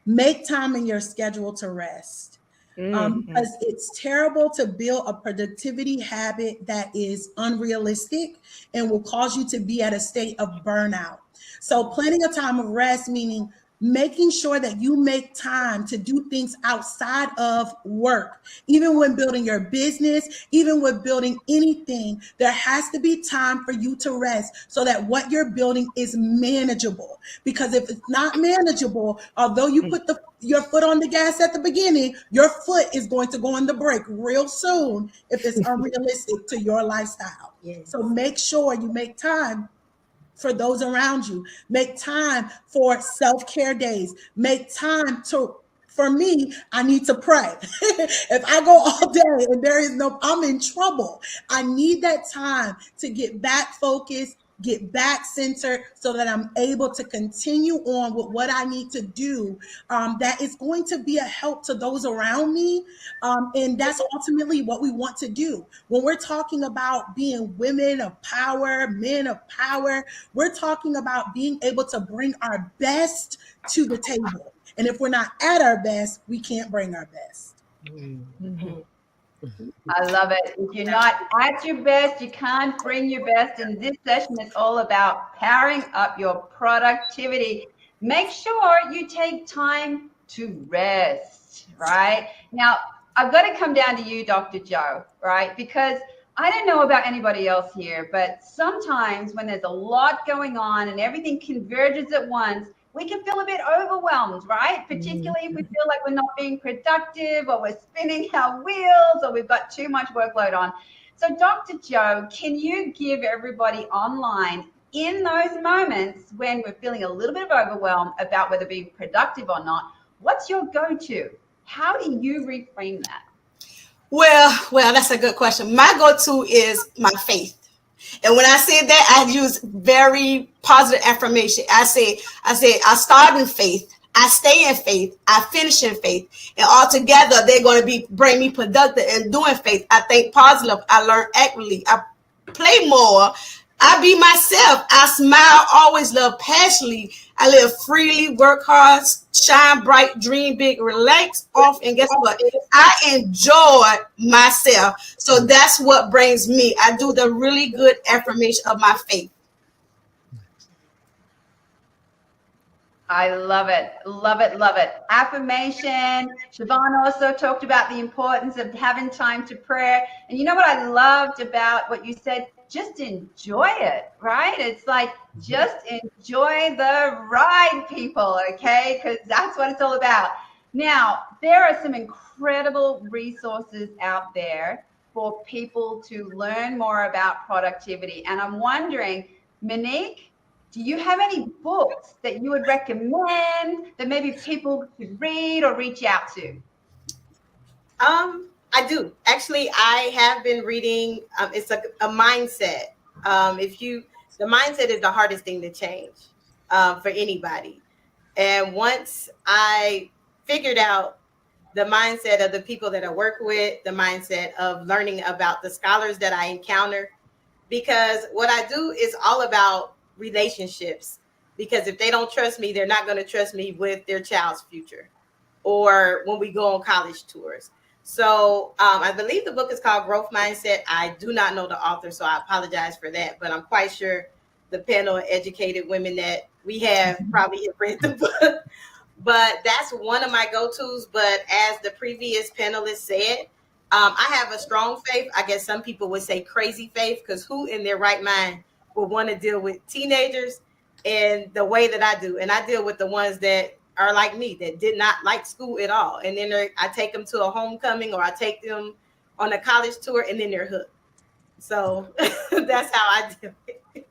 Make time in your schedule to rest. Because it's terrible to build a productivity habit that is unrealistic and will cause you to be at a state of burnout. So planning a time of rest, meaning making sure that you make time to do things outside of work. Even when building your business, even with building anything, there has to be time for you to rest so that what you're building is manageable. Because if it's not manageable, although you put your foot on the gas at the beginning, your foot is going to go on the brake real soon if it's unrealistic to your lifestyle. Yes. So make sure you make time for those around you. Make time for self-care days. Make time for me, I need to pray. If I go all day and I'm in trouble. I need that time to get back focused, get back centered so that I'm able to continue on with what I need to do. That is going to be a help to those around me. And that's ultimately what we want to do. When we're talking about being women of power, men of power, we're talking about being able to bring our best to the table. And if we're not at our best, we can't bring our best. I love it. If you're not at your best, you can't bring your best. And this session is all about powering up your productivity. Make sure you take time to rest, right? Now, I've got to come down to you, Dr. Joe, right? Because I don't know about anybody else here, but sometimes when there's a lot going on and everything converges at once, we can feel a bit overwhelmed, right? Particularly if we feel like we're not being productive or we're spinning our wheels or we've got too much workload on. So Dr. Joe, can you give everybody online, in those moments when we're feeling a little bit of overwhelm about whether being productive or not, what's your go-to? How do you reframe that? Well, that's a good question. My go-to is my faith. And when I say that, I use very positive affirmation. I say, I start in faith, I stay in faith, I finish in faith, and all together they're going to bring me productive and doing faith. I think positive, I learn accurately, I play more, I be myself, I smile, always love passionately, I live freely, work hard, shine bright, dream big, relax off, and guess what? I enjoy myself. So that's what brings me. I do the really good affirmation of my faith. I love it. Love it. Love it. Affirmation. Siobhan also talked about the importance of having time to pray. And you know what I loved about what you said? Just enjoy it, right? It's like, just enjoy the ride, people, okay? Because that's what it's all about. Now, there are some incredible resources out there for people to learn more about productivity. And I'm wondering, Monique, do you have any books that you would recommend that maybe people could read or reach out to? I do. Actually, I have been reading. It's a mindset. The mindset is the hardest thing to change for anybody. And once I figured out the mindset of the people that I work with, the mindset of learning about the scholars that I encounter, because what I do is all about relationships. Because if they don't trust me, they're not going to trust me with their child's future or when we go on college tours. So I believe the book is called Growth Mindset. I do not know the author, so I apologize for that. But I'm quite sure the panel of educated women that we have probably have read the book. But that's one of my go-tos. But as the previous panelist said, I have a strong faith. I guess some people would say crazy faith, because who in their right mind would want to deal with teenagers in the way that I do? And I deal with the ones that are like me, that did not like school at all. And then I take them to a homecoming, or I take them on a college tour, and then they're hooked. So that's how I do it.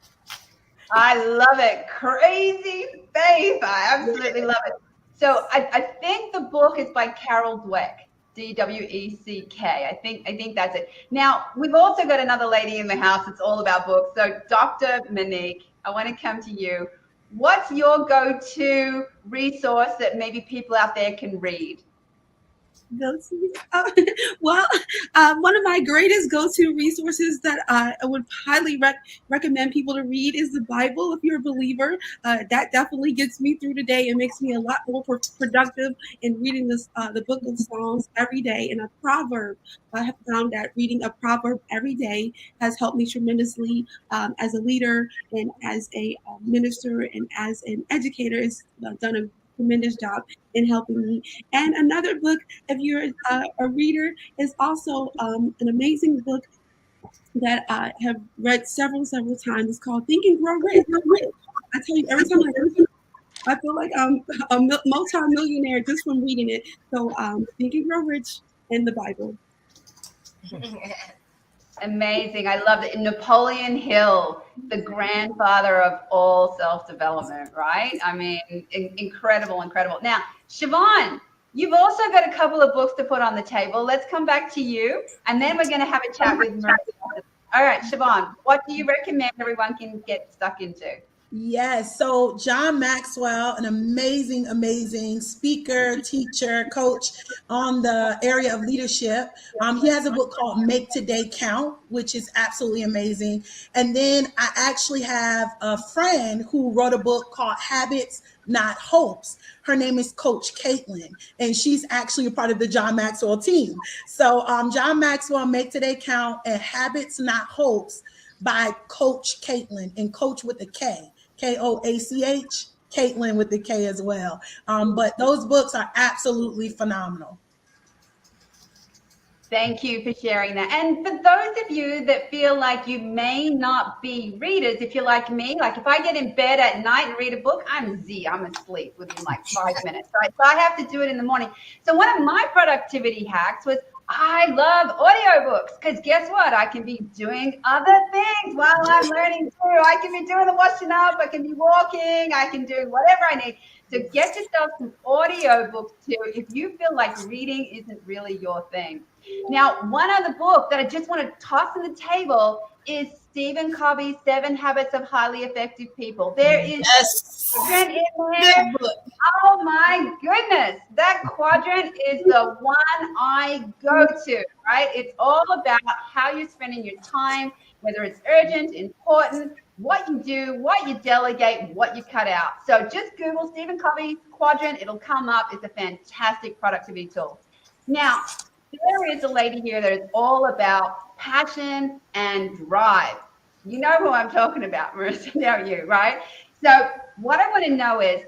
I love it. Crazy faith. I absolutely love it. So I think the book is by Carol Dweck, Dweck. I think that's it. Now, we've also got another lady in the house that's all about books. So Dr. Monique, I want to come to you. What's your go-to resource that maybe people out there can read? Well, one of my greatest go-to resources that I would highly recommend people to read is the Bible. If you're a believer, that definitely gets me through the day and makes me a lot more productive in reading the book of Psalms every day. And a proverb, I have found that reading a proverb every day has helped me tremendously as a leader and as a minister and as an educator. It's done a tremendous job in helping me. And another book, if you're a reader, is also an amazing book that I have read several times. It's called Think and Grow Rich. I tell you, every time I read it, I feel like I'm a multi-millionaire just from reading it. So Think and Grow Rich and the Bible. Amazing. I love it. Napoleon Hill, the grandfather of all self-development, right? I mean, incredible. Now, Siobhan, you've also got a couple of books to put on the table. Let's come back to you, and then we're going to have a chat with Marissa. All right, Siobhan, what do you recommend everyone can get stuck into? Yes. So John Maxwell, an amazing speaker, teacher, coach on the area of leadership. He has a book called Make Today Count, which is absolutely amazing. And then I actually have a friend who wrote a book called Habits, Not Hopes. Her name is Coach Caitlin, and she's actually a part of the John Maxwell team. So John Maxwell, Make Today Count, and Habits, Not Hopes by Coach Caitlin, and Coach with a K. Koach, Caitlin with the K as well. But those books are absolutely phenomenal. Thank you for sharing that. And for those of you that feel like you may not be readers, if you're like me, like if I get in bed at night and read a book, I'm asleep within like 5 minutes, right? So I have to do it in the morning. So one of my productivity hacks was I love audiobooks, because guess what? I can be doing other things while I'm learning too. I can be doing the washing up, I can be walking, I can do whatever I need. So get yourself some audiobooks too if you feel like reading isn't really your thing. Now, one other book that I just want to toss on the table is Stephen Covey's 7 Habits of Highly Effective People. There is a quadrant in there. Oh my goodness. That quadrant is the one I go to, right? It's all about how you're spending your time, whether it's urgent, important, what you do, what you delegate, what you cut out. So just Google Stephen Covey quadrant. It'll come up. It's a fantastic productivity tool. Now, there is a lady here that is all about passion and drive. You know who I'm talking about, Marissa, don't you, right? So what I want to know is,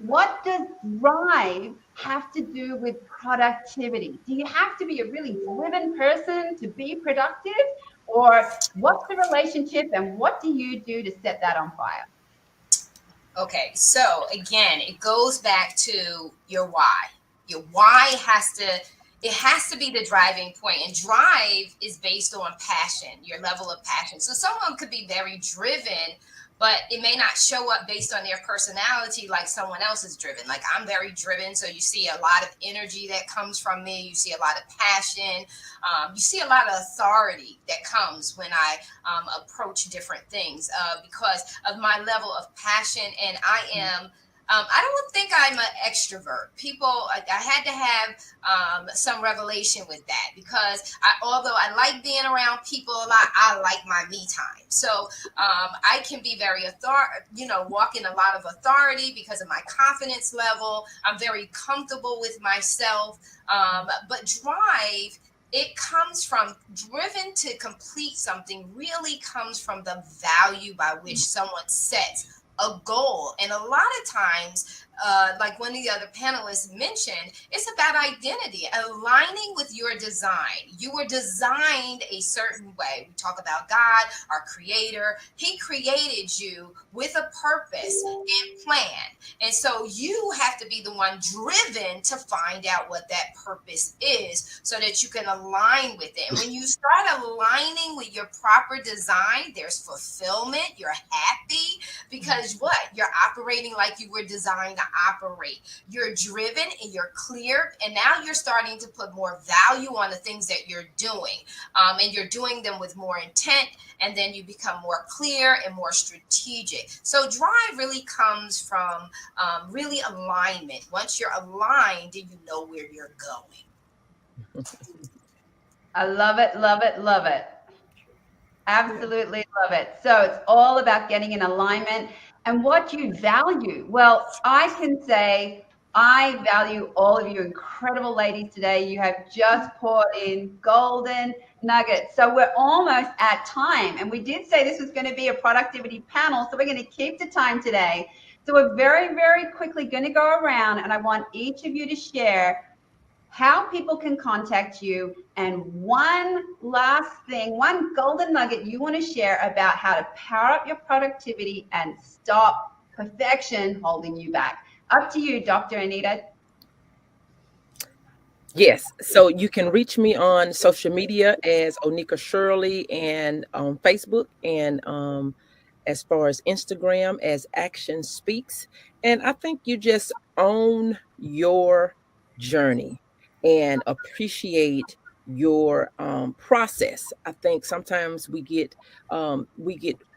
what does drive have to do with productivity? Do you have to be a really driven person to be productive? Or what's the relationship, and what do you do to set that on fire? Okay, so again, it goes back to your why. Your why has to be the driving point, and drive is based on passion, your level of passion. So someone could be very driven, but it may not show up based on their personality like someone else is driven. Like I'm very driven, so you see a lot of energy that comes from me. You see a lot of passion. You see a lot of authority that comes when I approach different things because of my level of passion. And I don't think I'm an extrovert. I had to have some revelation with that because although I like being around people a lot, I like my me time. So I can be very walk in a lot of authority because of my confidence level. I'm very comfortable with myself. But drive it comes from driven to complete something, really comes from the value by which someone sets a goal. And a lot of times, like one of the other panelists mentioned, it's about identity, aligning with your design. You were designed a certain way. We talk about God, our creator. He created you with a purpose and plan. And so you have to be the one driven to find out what that purpose is so that you can align with it. And when you start aligning with your proper design, there's fulfillment. You're happy because what? You're operating like you were designed to operate. You're driven and you're clear, and now you're starting to put more value on the things that you're doing, and you're doing them with more intent, and then you become more clear and more strategic. So drive really comes from really alignment. Once you're aligned, then you know where you're going. I love it, love it, love it. Absolutely love it. So it's all about getting in alignment and what you value. Well, I can say I value all of you incredible ladies today. You have just poured in golden nuggets. So we're almost at time. And we did say this was going to be a productivity panel. So we're going to keep the time today. So we're very, very quickly going to go around, and I want each of you to share how people can contact you, and one last thing, one golden nugget you want to share about how to power up your productivity and stop perfection holding you back. Up to you, Dr. Anita. Yes, so you can reach me on social media as Onika Shirley, and on Facebook, and as far as Instagram as Action Speaks. And I think you just own your journey and appreciate your process. I think sometimes we get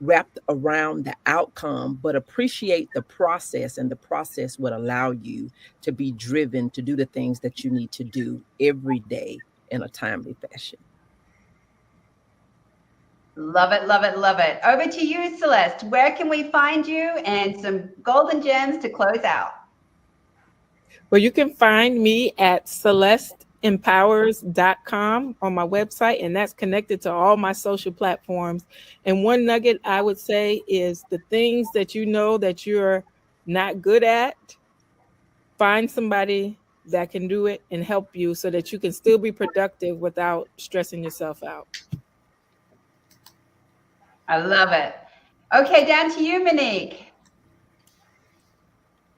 wrapped around the outcome, but appreciate the process, and the process would allow you to be driven to do the things that you need to do every day in a timely fashion. Love it, love it, love it. Over to you, Celeste. Where can we find you, and some golden gems to close out? Well, you can find me at celesteempowers.com on my website, and that's connected to all my social platforms. And one nugget I would say is the things that you know that you're not good at, find somebody that can do it and help you so that you can still be productive without stressing yourself out. I love it. Okay, down to you, Monique.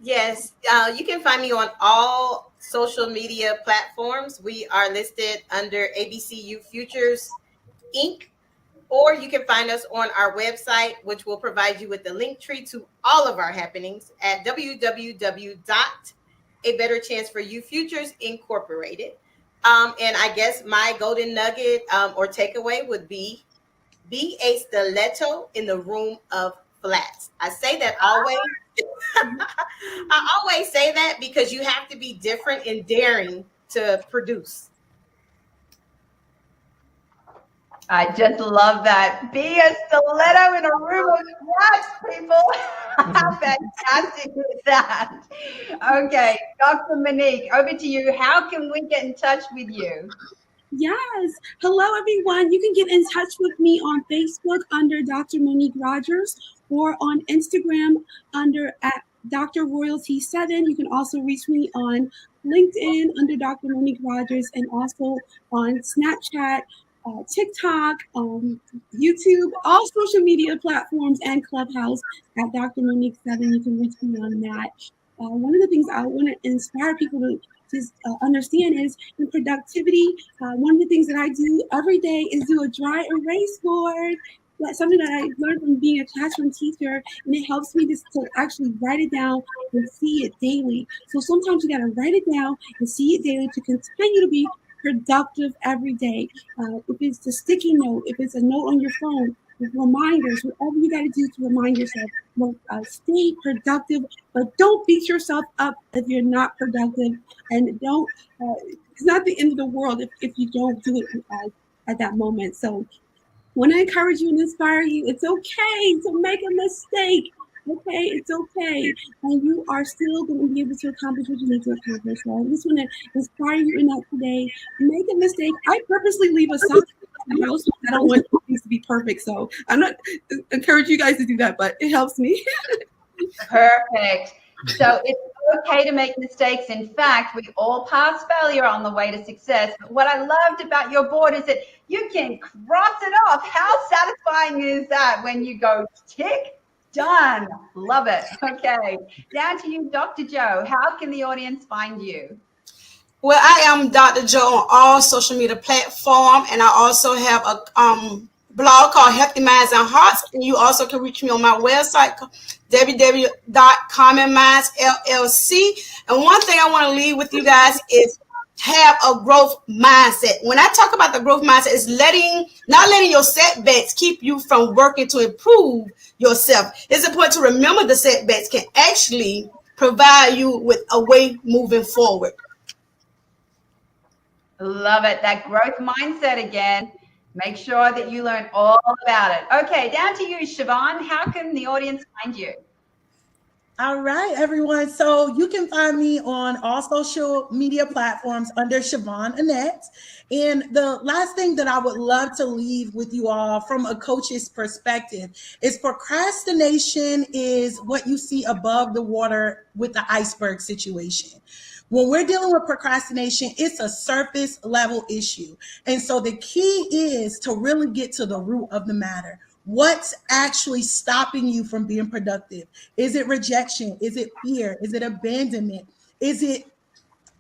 Yes, you can find me on all social media platforms. We are listed under ABCU Futures Inc. Or you can find us on our website, which will provide you with the link tree to all of our happenings at www.abetterchanceforyouFutures Incorporated. And I guess my golden nugget or takeaway would be a stiletto in the room of flats. I say that always. I always say that because you have to be different and daring to produce. I just love that. Be a stiletto in a room of flats, people. How fantastic is that? Okay, Dr. Monique, over to you. How can we get in touch with you? Yes. Hello, everyone. You can get in touch with me on Facebook under Dr. Monique Rogers, or on Instagram under at Dr. Royalty 7. You can also reach me on LinkedIn under Dr. Monique Rogers, and also on Snapchat, TikTok, YouTube, all social media platforms, and Clubhouse at Dr. Monique 7. You can reach me on that. One of the things I want to inspire people to just understand is in productivity. One of the things that I do every day is do a dry erase board. That's something that I learned from being a classroom teacher, and it helps me just to actually write it down and see it daily. So sometimes you got to write it down and see it daily to continue to be productive every day. If it's a sticky note, if it's a note on your phone, with reminders, whatever you got to do to remind yourself. Stay productive, but don't beat yourself up if you're not productive, and don't. It's not the end of the world if you don't do it at that moment. So, when I encourage you and inspire you, it's okay to make a mistake. Okay, it's okay. And you are still going to be able to accomplish what you need to accomplish. So I just want to inspire you in that today. Make a mistake. I purposely leave a sign in the house. I don't want things to be perfect. So I'm not encourage you guys to do that, but it helps me. Perfect. So it's okay to make mistakes. In fact, we all pass failure on the way to success. But what I loved about your board is that you can cross it off. How satisfying is that when you go tick, done? Love it. Okay. Down to you, Dr. Joe. How can the audience find you? Well, I am Dr. Joe on all social media platforms, and I also have a blog called Healthy Minds and Hearts. And you also can reach me on my website, www.commonminds.llc. And one thing I want to leave with you guys is have a growth mindset. When I talk about the growth mindset, is not letting your setbacks keep you from working to improve yourself. It's important to remember the setbacks can actually provide you with a way moving forward. Love it. That growth mindset again. Make sure that you learn all about it. Okay, down to you, Siobhan. How can the audience find you? All right, everyone. So you can find me on all social media platforms under Siobhan Annette. And the last thing that I would love to leave with you all from a coach's perspective is procrastination is what you see above the water with the iceberg situation. When we're dealing with procrastination, it's a surface level issue. And so the key is to really get to the root of the matter. What's actually stopping you from being productive? Is it rejection? Is it fear? Is it abandonment? Is it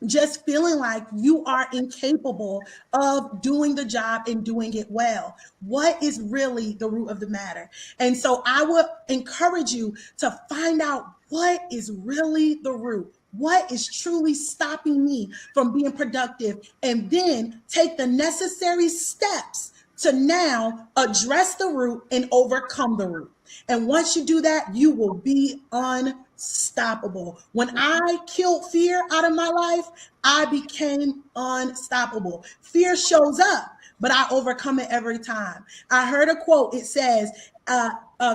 just feeling like you are incapable of doing the job and doing it well? What is really the root of the matter? And so I would encourage you to find out what is really the root. What is truly stopping me from being productive? And then take the necessary steps to now address the root and overcome the root. And once you do that, you will be unstoppable. When I killed fear out of my life, I became unstoppable. Fear shows up, but I overcome it every time. I heard a quote. It says,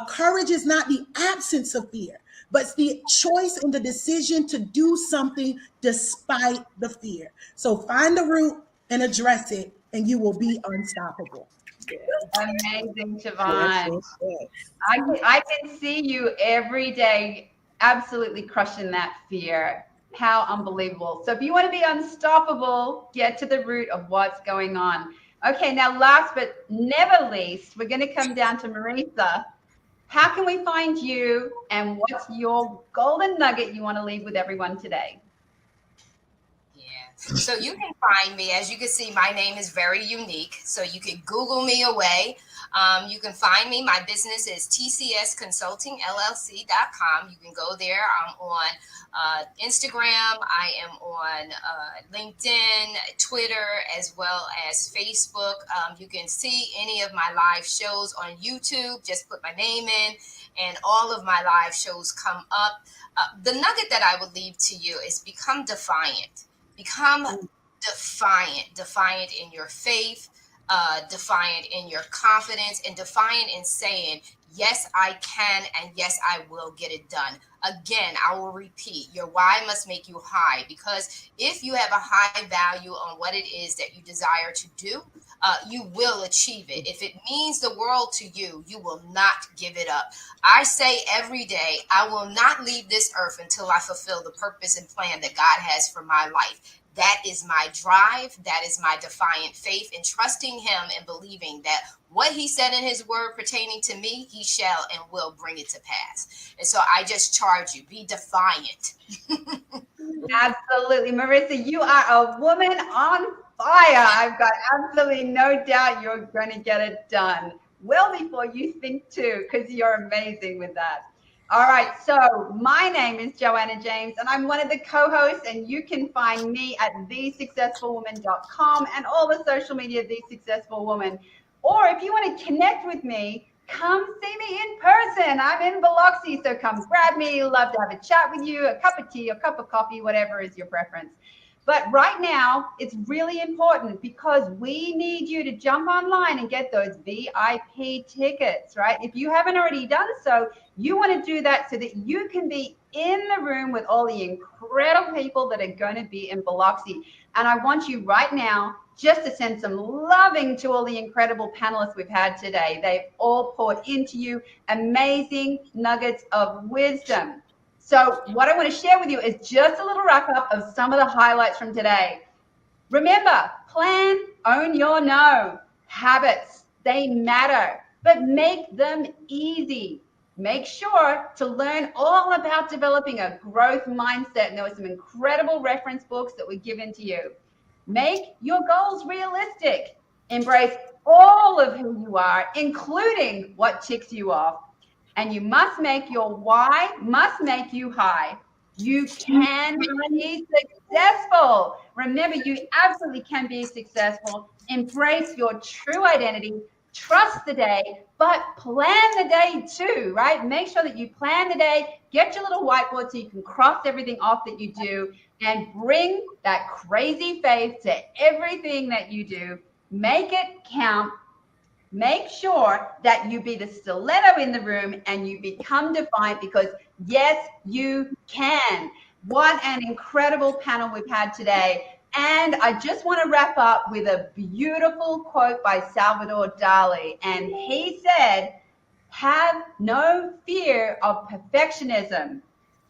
courage is not the absence of fear, but it's the choice and the decision to do something despite the fear. So find the root and address it, and you will be unstoppable. Amazing, Siobhan. I can see you every day absolutely crushing that fear. How unbelievable. So if you want to be unstoppable, get to the root of what's going on. Okay, now last but never least, we're going to come down to Marisa. How can we find you, and what's your golden nugget you want to leave with everyone today? So you can find me, as you can see, my name is very unique. So you can Google me away. You can find me. My business is tcsconsultingllc.com. You can go there. I'm on Instagram. I am on LinkedIn, Twitter, as well as Facebook. You can see any of my live shows on YouTube. Just put my name in, and all of my live shows come up. The nugget that I would leave to you is become defiant. Become defiant in your faith, defiant in your confidence, and defiant in saying, yes, I can, and yes, I will get it done. Again, I will repeat, your why must make you high, because if you have a high value on what it is that you desire to do, you will achieve it. If it means the world to you, you will not give it up. I say every day, I will not leave this earth until I fulfill the purpose and plan that God has for my life. That is my drive. That is my defiant faith in trusting him and believing that what he said in his word pertaining to me, he shall and will bring it to pass. And so I just charge you, be defiant. Absolutely. Marisa, you are a woman on fire. I've got absolutely no doubt you're going to get it done well before you think to, because you're amazing with that. All right, so my name is Joanna James, and I'm one of the co-hosts, and you can find me at thesuccessfulwoman.com and all the social media of The Successful Woman. Or if you want to connect with me, come see me in person. I'm in Biloxi, so come grab me. Love to have a chat with you, a cup of tea, a cup of coffee, whatever is your preference. But right now, it's really important because we need you to jump online and get those VIP tickets, right? If you haven't already done so, you want to do that so that you can be in the room with all the incredible people that are going to be in Biloxi. And I want you right now just to send some loving to all the incredible panelists we've had today. They've all poured into you amazing nuggets of wisdom. So what I want to share with you is just a little wrap up of some of the highlights from today. Remember, plan, own your no. Habits, they matter, but make them easy. Make sure to learn all about developing a growth mindset. And there were some incredible reference books that were given to you. Make your goals realistic. Embrace all of who you are, including what ticks you off. And you must make your why must make you high. You can be successful. Remember, you absolutely can be successful. Embrace your true identity. Trust the day, but plan the day too, right? Make sure that you plan the day. Get your little whiteboard so you can cross everything off that you do and bring that crazy faith to everything that you do. Make it count. Make sure that you be the stiletto in the room and you become defiant because, yes, you can. What an incredible panel we've had today. And I just want to wrap up with a beautiful quote by Salvador Dali. And he said, have no fear of perfectionism.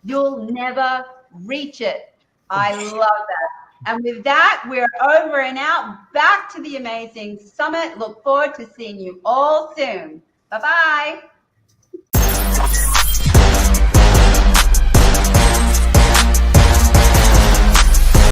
You'll never reach it. I love that. And with that, we're over and out, back to the amazing summit. Look forward to seeing you all soon. Bye-bye.